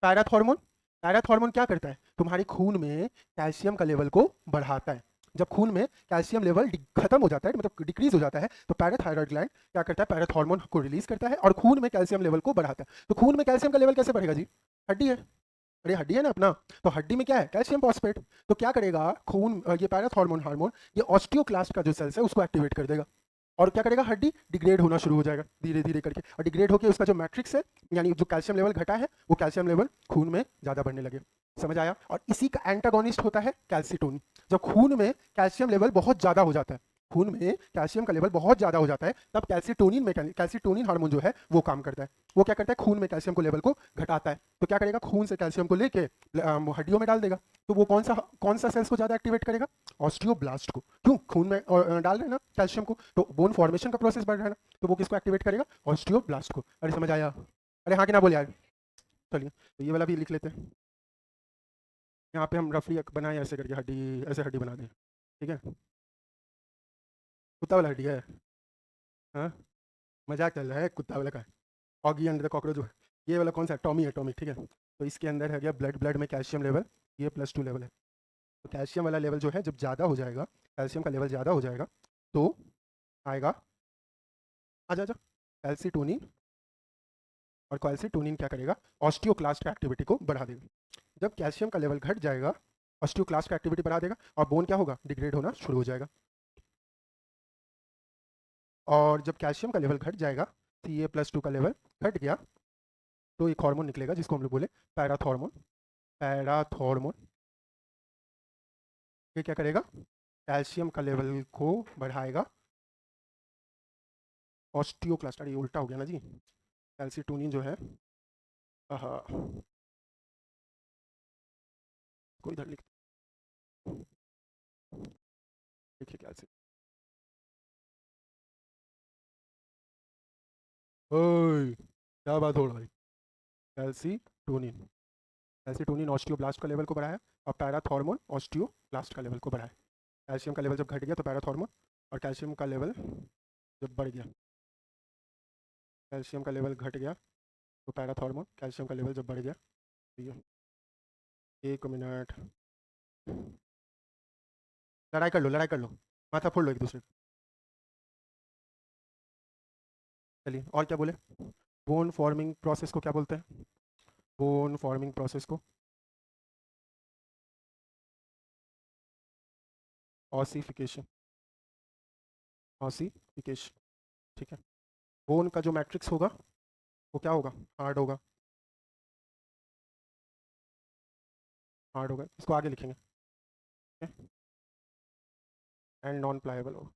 पैराथॉर्मोन, पैराथॉर्मोन क्या करता है? तुम्हारे खून में कैल्शियम का लेवल को बढ़ाता है। जब खून में कैल्शियम लेवल खत्म हो जाता है, मतलब डिक्रीज हो जाता है, तो पैराथायराइड ग्लैंड क्या करता है? पैराथॉर्मोन को रिलीज करता है और खून में कैल्शियम लेवल को बढ़ाता है। तो खून में कैल्शियम का लेवल कैसे बढ़ेगा जी? हड्डी है, अरे हड्डी है ना अपना, तो हड्डी में क्या है? Calcium phosphate. तो क्या करेगा खून, ये पैराथॉर्मोन हार्मोन, ये ऑस्टियोक्लास्ट का जो सेल्स है उसको एक्टिवेट कर देगा। और क्या करेगा? हड्डी डिग्रेड होना शुरू हो जाएगा धीरे धीरे करके, और डिग्रेड होकर उसका जो मैट्रिक्स है, यानी जो कैल्शियम लेवल घटा है, वो कैल्शियम लेवल खून में ज़्यादा बढ़ने लगे। समझ आया? और इसी का एंटागोनिस्ट होता है कैल्सिटोनिन। जब खून में कैल्शियम लेवल बहुत ज़्यादा हो जाता है, खून में कैल्शियम का लेवल बहुत ज़्यादा हो जाता है, तब कैल्सिटोनिन हार्मोन जो है वो काम करता है। वो क्या करता है? खून में कैल्शियम को लेवल को घटाता है। तो क्या करेगा? खून से कैल्शियम को लेके हड्डियों में डाल देगा। तो वो कौन सा सेल्स को ज़्यादा एक्टिवेट करेगा? ऑस्टियोब्लास्ट को। क्यों? खून में डाल रहे हैं ना कैल्शियम को, तो बोन फॉर्मेशन का प्रोसेस बढ़ रहा है ना, तो वो किसको एक्टिवेट करेगा? ऑस्टियोब्लास्ट को। अरे समझ आया? अरे हाँ कि ना बोले यार? चलिए, तो ये वाला भी लिख लेते हैं। यहाँ पे हम रफली बनाए ऐसे करके, हड्डी, ऐसे हड्डी बना दें। ठीक है, कुत्ता वाला हड्डी है। हाँ, मजाक चल रहा है, कुत्ता वाला का है। Oggy and the cockroach. ये वाला कौन सा? टॉमी है, टॉमी। ठीक है, तो इसके अंदर है गया ब्लड, ब्लड में कैल्शियम लेवल, ये +2 लेवल है। तो कैल्शियम वाला लेवल जो है जब ज़्यादा हो जाएगा, कैल्शियम का लेवल ज़्यादा हो जाएगा, तो आएगा, आजा आजा, कैल्सिटोनिन। और कैल्सिटोनिन क्या करेगा? ऑस्टियोक्लास्ट की एक्टिविटी को बढ़ा देगा। जब कैल्शियम का लेवल घट जाएगा, ऑस्टियोक्लास्ट का एक्टिविटी बढ़ा देगा, और बोन क्या होगा? डिग्रेड होना शुरू हो जाएगा। और जब कैल्शियम का लेवल घट जाएगा, Ca+2 का लेवल घट गया, तो एक हार्मोन निकलेगा जिसको हम लोग बोले पैराथॉर्मोन। पैराथॉर्मोन ये क्या करेगा? कैल्शियम का लेवल को बढ़ाएगा। ऑस्टियोक्लास्ट, अरे ये उल्टा हो गया ना जी, कैल्सिटोनिन जो है, हाँ, कोई इधर लिख, देखिए कैल्शियम, ओए क्या बात हो रहा है? कैल्सिटोनिन, कैल्सिटोनिन ऑस्टियोब्लास्ट का लेवल को बढ़ाया, और पैराथॉर्मोन ऑस्टियोब्लास्ट का लेवल को बढ़ाया। कैल्शियम का लेवल जब घट गया तो पैराथॉर्मोन, और कैल्शियम का लेवल जब बढ़ गया, कैल्शियम का लेवल घट गया तो पैराथॉर्मोन, कैल्शियम का लेवल जब बढ़ गया, ठीक है, 1 मिनट, लड़ाई कर लो, लड़ाई कर लो, माथा फोड़ लो एक दूसरे को। चलिए और क्या बोले, बोन फॉर्मिंग प्रोसेस को क्या बोलते हैं, बोन फॉर्मिंग प्रोसेस को ऑसिफिकेशन, ऑसिफिकेशन, ठीक है। बोन का जो मैट्रिक्स होगा वो क्या होगा, हार्ड होगा, हार्ड होगा, इसको आगे लिखेंगे एंड नॉन प्लायबल होगा।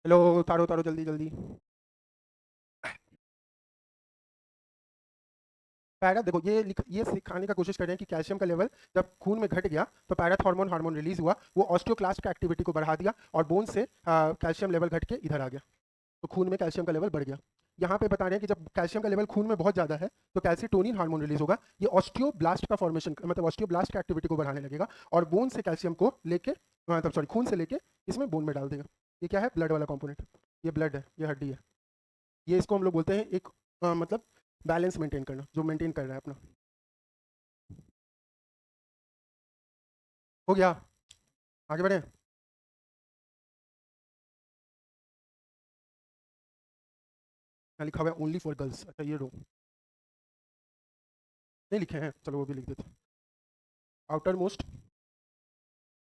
हेलो उतारो उतारो जल्दी जल्दी। पैरा देखो ये सिखाने का कोशिश कर रहे हैं कि कैल्शियम का लेवल जब खून में घट गया तो पैराथॉर्मोन हार्मोन रिलीज हुआ, वो ऑस्टियोक्लास्ट की एक्टिविटी को बढ़ा दिया और बोन से कैल्शियम लेवल घट के इधर आ गया, तो खून में कैल्शियम का लेवल बढ़ गया। यहाँ पे बता रहे हैं कि जब कैल्शियम का लेवल खून में बहुत ज़्यादा है तो कैल्सिटोनिन हार्मोन रिलीज होगा, ये ऑस्टियोब्लास्ट का फॉर्मेशन मतलब ऑस्टियोब्लास्ट की एक्टिविटी को बढ़ाने लगेगा और बोन से कैल्शियम को लेके मतलब सॉरी खून से लेके इसमें बोन में डाल देगा। ये क्या है, ब्लड वाला कॉम्पोनेंट, ये ब्लड है, ये हड्डी है, ये इसको हम लोग बोलते हैं एक मतलब बैलेंस मेंटेन करना, जो मेंटेन कर रहा है अपना। हो गया, आगे बढ़े। यहाँ लिखा हुआ है ओनली फॉर गर्ल्स, अच्छा ये रो नहीं लिखे हैं, चलो वो भी लिख देते हैं। आउटर मोस्ट,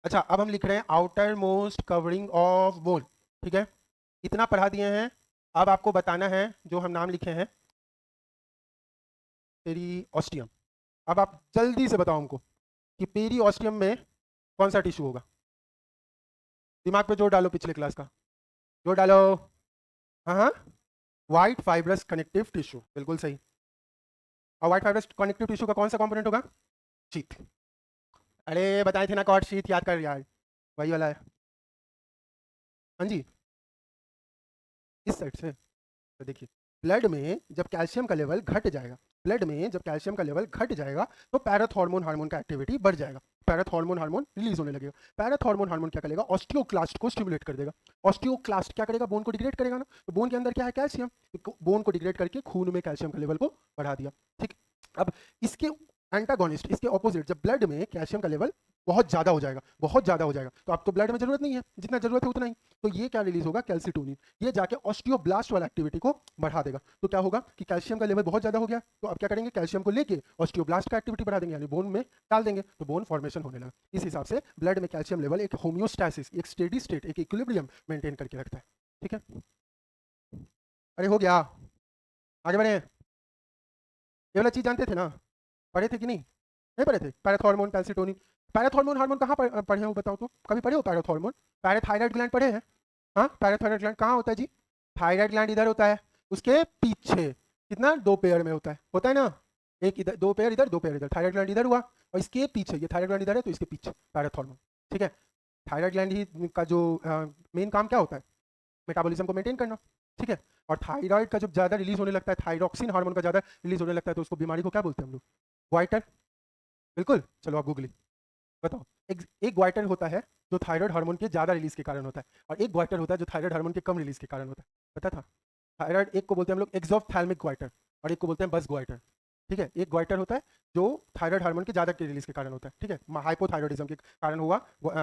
अच्छा अब हम लिख रहे हैं outer most covering of bone, ठीक है, इतना पढ़ा दिए हैं। अब आपको बताना है जो हम नाम लिखे हैं पेरिओस्टियम। अब आप जल्दी से बताओ हमको कि पेरिओस्टियम में कौन सा टिश्यू होगा, दिमाग पे जोर डालो पिछले क्लास का, जोर डालो। हाँ हाँ, व्हाइट फाइब्रस कनेक्टिव टिश्यू, बिल्कुल सही। और व्हाइट फाइब्रस कनेक्टिव टिश्यू का कौन सा कंपोनेंट होगा, शीथ। अरे बताए थे ना कॉर्ड शीथ, याद कर यार, वही वाला है। हाँ जी, इस साइड से तो देखिए, ब्लड में जब कैल्शियम का लेवल घट जाएगा, ब्लड में जब कैल्शियम का लेवल घट जाएगा तो पैराथॉर्मोन हार्मोन का एक्टिविटी बढ़ जाएगा, पैराथॉर्मोन हार्मोन रिलीज होने लगेगा। पैराथॉर्मोन हार्मोन क्या करेगा, ऑस्टियोक्लास्ट को स्टिमुलेट कर देगा। ऑस्टियोक्लास्ट क्या करेगा, बोन को डिग्रेड करेगा ना, तो बोन के अंदर क्या है, कैल्शियम, तो बोन को डिग्रेड करके खून में कैल्शियम के लेवल को बढ़ा दिया, ठीक। अब इसके एंटागोनिस्ट, इसके ऑपोजिट, जब ब्लड में कैल्शियम का लेवल बहुत ज़्यादा हो जाएगा, बहुत ज़्यादा हो जाएगा, तो अब तो ब्लड में जरूरत नहीं है, जितना जरूरत है उतना ही, तो ये क्या रिलीज होगा, कैल्सिटोनिन, ये जाके ऑस्टियोब्लास्ट वाला एक्टिविटी को बढ़ा देगा। तो क्या होगा कि कैल्शियम का लेवल बहुत ज़्यादा हो गया, तो अब क्या करेंगे, कैल्शियम को लेके ऑस्टियोब्लास्ट का एक्टिविटी बढ़ा देंगे, यानी बोन में डाल देंगे, तो बोन फॉर्मेशन होने लगा। इस हिसाब से ब्लड में कैल्शियम लेवल एक होम्योस्टैसिस, एक स्टेडी स्टेट, एक इक्विलिब्रियम मेंटेन करके रखता है, ठीक है। अरे हो गया, आगे बढ़े। ये वाला चीज़ जानते थे ना, पढ़े थे कि नहीं पढ़े थे, पैराथॉर्मोन कैल्सिटोनिन। पैराथॉर्मोन हार्मोन कहाँ पढ़े हो बताओ तो, कभी पढ़े हो पैराथॉर्मोन, पैराथायराइड ग्लैंड पढ़े हैं, हाँ पैराथायराइड ग्लैंड कहाँ होता है जी, थायराइड ग्लैंड इधर होता है, उसके पीछे कितना, दो पेयर में होता है ना, एक इधर दो पेयर इधर, दो पेयर इधर, थायराइड ग्लैंड इधर हुआ और इसके पीछे, ये थायराइड ग्लैंड इधर है तो इसके पीछे पैराथॉर्मोन, ठीक है। थायराइड ग्लैंड ही का जो मेन काम क्या होता है, मेटाबॉलिज्म को मेंटेन करना, ठीक है। और थायराइड का जब ज़्यादा रिलीज होने लगता है, थायरॉक्सिन हार्मोन का ज़्यादा रिलीज होने लगता है, तो उसको बीमारी को क्या बोलते हैं हम लोग, ग्वाइटर, बिल्कुल। चलो आप गूगली बताओ, एक ग्वाइटर होता है जो थायराइड हार्मोन के ज़्यादा रिलीज के कारण होता है, और एक ग्वाइटर होता है जो थायराइड हार्मोन के कम रिलीज के कारण होता है, पता था। थायराइड एक को बोलते हैं हम लोग एक्सोप्थैल्मिक ग्वाइटर और एक को बोलते हैं बस ग्वाइटर, ठीक है। एक ग्वाइटर होता है जो थायराइड हार्मोन के ज़्यादा के रिलीज के कारण होता है, ठीक है, हाइपोथायरॉइडिज्म के कारण हुआ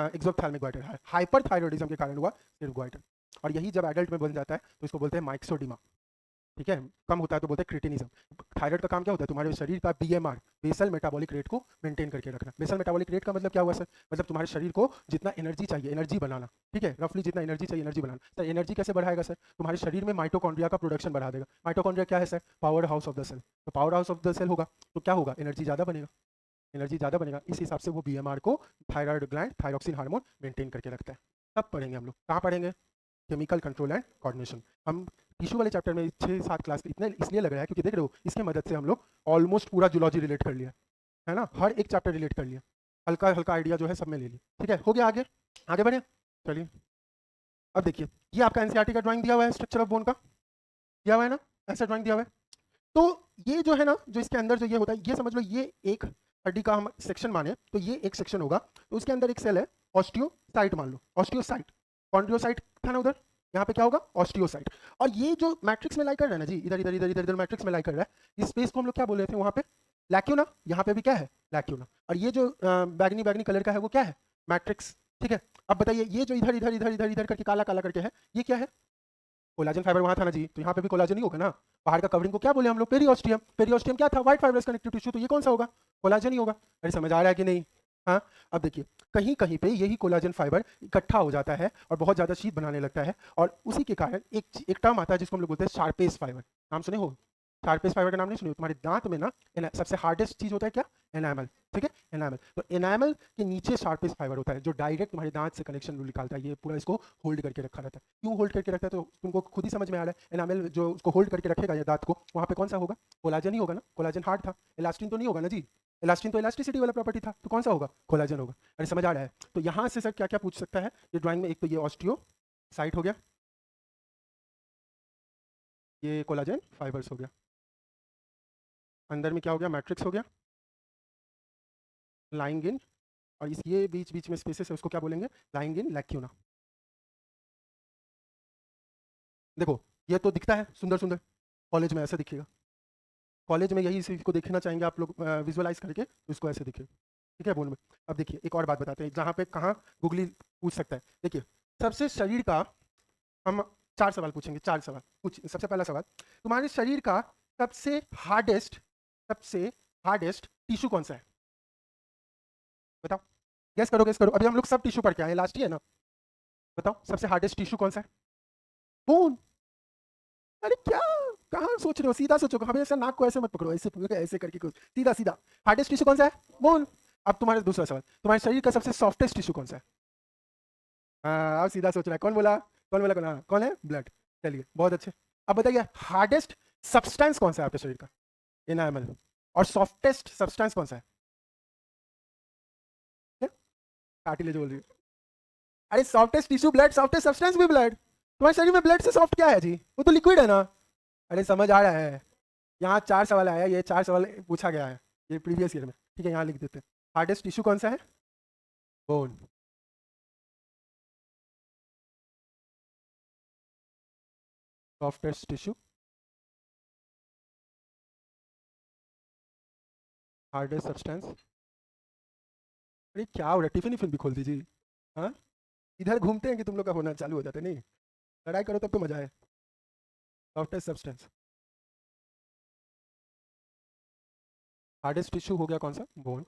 एक्सोप्थैल्मिक ग्वाइटर, हाइपरथायरॉइडिज्म के कारण हुआ सिर्फ ग्वाइटर। और यही जब एडल्ट में बन जाता है तो इसको बोलते हैं माइक्सोडिमा, ठीक है, कम होता है तो बोलते हैं क्रिटिनिज्म। थायराइड का काम क्या होता है, तुम्हारे शरीर का बीएमआर, बेसल मेटाबॉलिक रेट को मेंटेन करके रखना। बेसल मेटाबॉलिक रेट का मतलब क्या हुआ सर, मतलब तुम्हारे शरीर को जितना एनर्जी चाहिए, एनर्जी बनाना, ठीक है, रफली जितना एनर्जी चाहिए एनर्जी बनाना। सर एनर्जी कैसे बढ़ाएगा सर, तुम्हारे शरीर में माइटोकॉन्ड्रिया का प्रोडक्शन बढ़ा देगा। माइटोकॉन्ड्रिया क्या है sir, powerhouse of the cell, तो powerhouse of the cell होगा तो क्या होगा, एनर्जी ज़्यादा बनेगा, एनर्जी ज़्यादा बनेगा, इस हिसाब से वो बीएमआर को, thyroid gland thyroxine hormone maintain करके रखता है। तब पढ़ेंगे हम लोग, कहाँ पढ़ेंगे, केमिकल कंट्रोल एंड कोऑर्डिनेशन। हम टिश्यू वाले चैप्टर में 6-7 क्लास इतने इसलिए लग रहा है क्योंकि देख रहे हो इसकी मदद से हम लोग ऑलमोस्ट पूरा जूलॉजी रिलेट कर लिया है ना, हर एक चैप्टर रिलेट कर लिया, हल्का हल्का आइडिया जो है सब में ले लिया, ठीक है। हो गया, आगे आगे बढ़े, चलिए। अब देखिए ये आपका एनसीईआरटी का ड्राइंग दिया हुआ है, स्ट्रक्चर ऑफ बोन का दिया हुआ है ना, ऐसा ड्राइंग दिया हुआ है। तो ये जो है ना, जो इसके अंदर जो ये होता है, ये समझ लो ये एक हड्डी का हम सेक्शन माने तो ये एक सेक्शन होगा, तो उसके अंदर एक सेल है ऑस्टियोसाइट, मान लो ऑस्टियोसाइट, कॉन्ड्रियोसाइट था ना उधर, यहाँ पे क्या होगा ऑस्टियोसाइट। और ये जो मैट्रिक्स में लाई कर रहा है ना जी, इधर इधर इधर इधर इधर मैट्रिक्स में लाई कर रहा है, इस स्पेस को हम लोग क्या बोल रहे थे वहाँ पे, लैक्यूना, यहाँ पे भी क्या है लैक्यूना। और ये जो बैगनी बैगनी कलर का है वो क्या है, मैट्रिक्स, ठीक है। अब बताइए ये जो इधर इधर इधर इधर इधर करके काला काला करके है, ये क्या है? कोलाजन फाइबर वहां था ना जी, तो यहाँ पे भी कोलाजन ही होगा ना। बाहर का कवरिंग को क्या बोले हम लोग? पेरियोस्टियम। पेरियोस्टियम क्या था? व्हाइट फाइब्रस कनेक्टिव टिश्यू, तो ये कौन सा होगा? कोलाजन ही होगा। अरे समझ आ रहा है कि नहीं? हाँ। अब देखिए कहीं कहीं पे यही कोलाजन फाइबर इकट्ठा हो जाता है और बहुत ज्यादा शीत बनाने लगता है, और उसी के कारण एक टर्म आता है जिसको हम लोग बोलते हैं शार्पेस फाइबर। नाम सुने हो? शार्पेस फाइबर का नाम नहीं सुने हो? तुम्हारे दांत में ना सबसे हार्डेस्ट चीज होता है क्या? एनामल। ठीक है, एनामल। तो एनामल के नीचे शार्पेस फाइबर होता है जो डायरेक्ट तुम्हारे दांत से कनेक्शन निकालता है। ये पूरा इसको होल्ड करके रखा रहता है। क्यों होल्ड करके रखता है? तो तुमको खुद ही समझ में आ रहा है। एनामल जो उसको होल्ड करके रखेगा ये दांत को, वहाँ पे कौन सा होगा? कोलाजन ही होगा ना। कोलाजन हार्ड था, इलास्टिन तो नहीं होगा ना जी। इलास्टिन तो इलास्टिसिटी वाला प्रॉपर्टी था, तो कौन सा होगा? कोलाजन होगा। अरे समझ आ रहा है? तो यहाँ से सर क्या क्या पूछ सकता है ये ड्राइंग में? एक तो ये ऑस्टियो साइट हो गया, ये कोलाजन फाइबर्स हो गया, अंदर में क्या हो गया? मैट्रिक्स हो गया, लाइंग इन, और इस ये बीच बीच में स्पेसेस है उसको क्या बोलेंगे? Lying in lacuna. देखो ये तो दिखता है सुंदर सुंदर, कॉलेज में ऐसे दिखेगा। कॉलेज में यही चीज को देखना चाहेंगे आप लोग विजुअलाइज करके, तो इसको ऐसे दिखेगा। ठीक है बोर्ड में। अब देखिए एक और बात बताते हैं जहाँ पे कहाँ गूगली पूछ सकता है। देखिए सबसे शरीर का हम 4 सवाल पूछेंगे, 4 सवाल पूछ। सबसे पहला सवाल, तुम्हारे शरीर का सबसे हार्डेस्ट टिश्यू कौन सा है? बताओ, गेस करो गेस करो। अभी हम लोग सब टिश्यू पढ़ के आए, लास्ट ही है ना। बताओ सबसे हार्डेस्ट टिश्यू कौन सा है? बोन। अरे क्या, कहाँ सोच रहे हो? सीधा सोचो, हमेशा नाक को ऐसे मत पकड़ो, ऐसे ऐसे करके कुछ सीधा सीधा। हार्डेस्ट टिश्यू कौन सा है? बोन। अब तुम्हारे दूसरा सवाल, तुम्हारे शरीर का सबसे सॉफ्टेस्ट टिश्यू कौन सा है? हाँ अब सीधा सोच रहा है। कौन बोला? कौन बोला? कौन? हाँ कौन है? ब्लड। चलिए बहुत अच्छे। अब बताइए हार्डेस्ट सब्सटेंस कौन सा है आपके शरीर का? एनामल। और सॉफ्टेस्ट सब्सटेंस कौन सा है? कार्टिलेज बोल रही है। अरे softest tissue blood, softest substance भी ब्लड। तुम्हारे शरीर में ब्लड से सॉफ्ट क्या है जी? वो तो लिक्विड है ना। अरे समझ आ रहा है? यहाँ 4 सवाल आया, ये 4 सवाल पूछा गया है ये प्रीवियस ईयर में। ठीक है यहाँ लिख देते हैं। हार्डेस्ट टिश्यू कौन सा है? Bone. Softest tissue, hardest substance. अरे क्या हो रहा है? टिफिन भी खोल दीजिए। हाँ इधर घूमते हैं कि तुम लोग का होना चालू हो जाता है? नहीं, लड़ाई करो तब तो मजा है। सॉफ्टेस्ट सब्सटेंस, हार्डेस्ट टिश्यू हो गया कौन सा? बोन।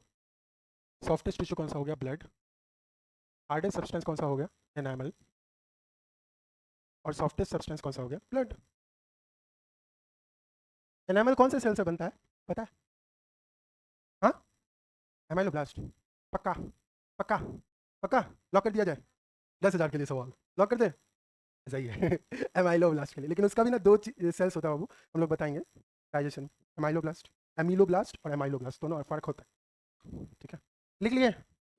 सॉफ्टेस्ट टिश्यू कौन सा हो गया? ब्लड। हार्डेस्ट सब्सटेंस कौन सा हो गया? एनामल। और सॉफ्टेस्ट सब्सटेंस कौन सा हो गया? ब्लड। एनामल कौन से सेल से बनता है पता है? हाँ एमाइलोब्लास्ट। पक्का? पक्का? पक्का? लॉक कर दिया जाए? 10,000 के लिए सवाल लॉक कर दे? सही है एमाइलोब्लास्ट के लिए। लेकिन उसका भी ना 2 सेल्स होता है बाबू, हम लोग बताएंगे डाइजेशन। एमाइलोब्लास्ट, एमिलोब्लास्ट और एमाइलोब्लास्ट दोनों फर्क होता है। ठीक है लिख लिए?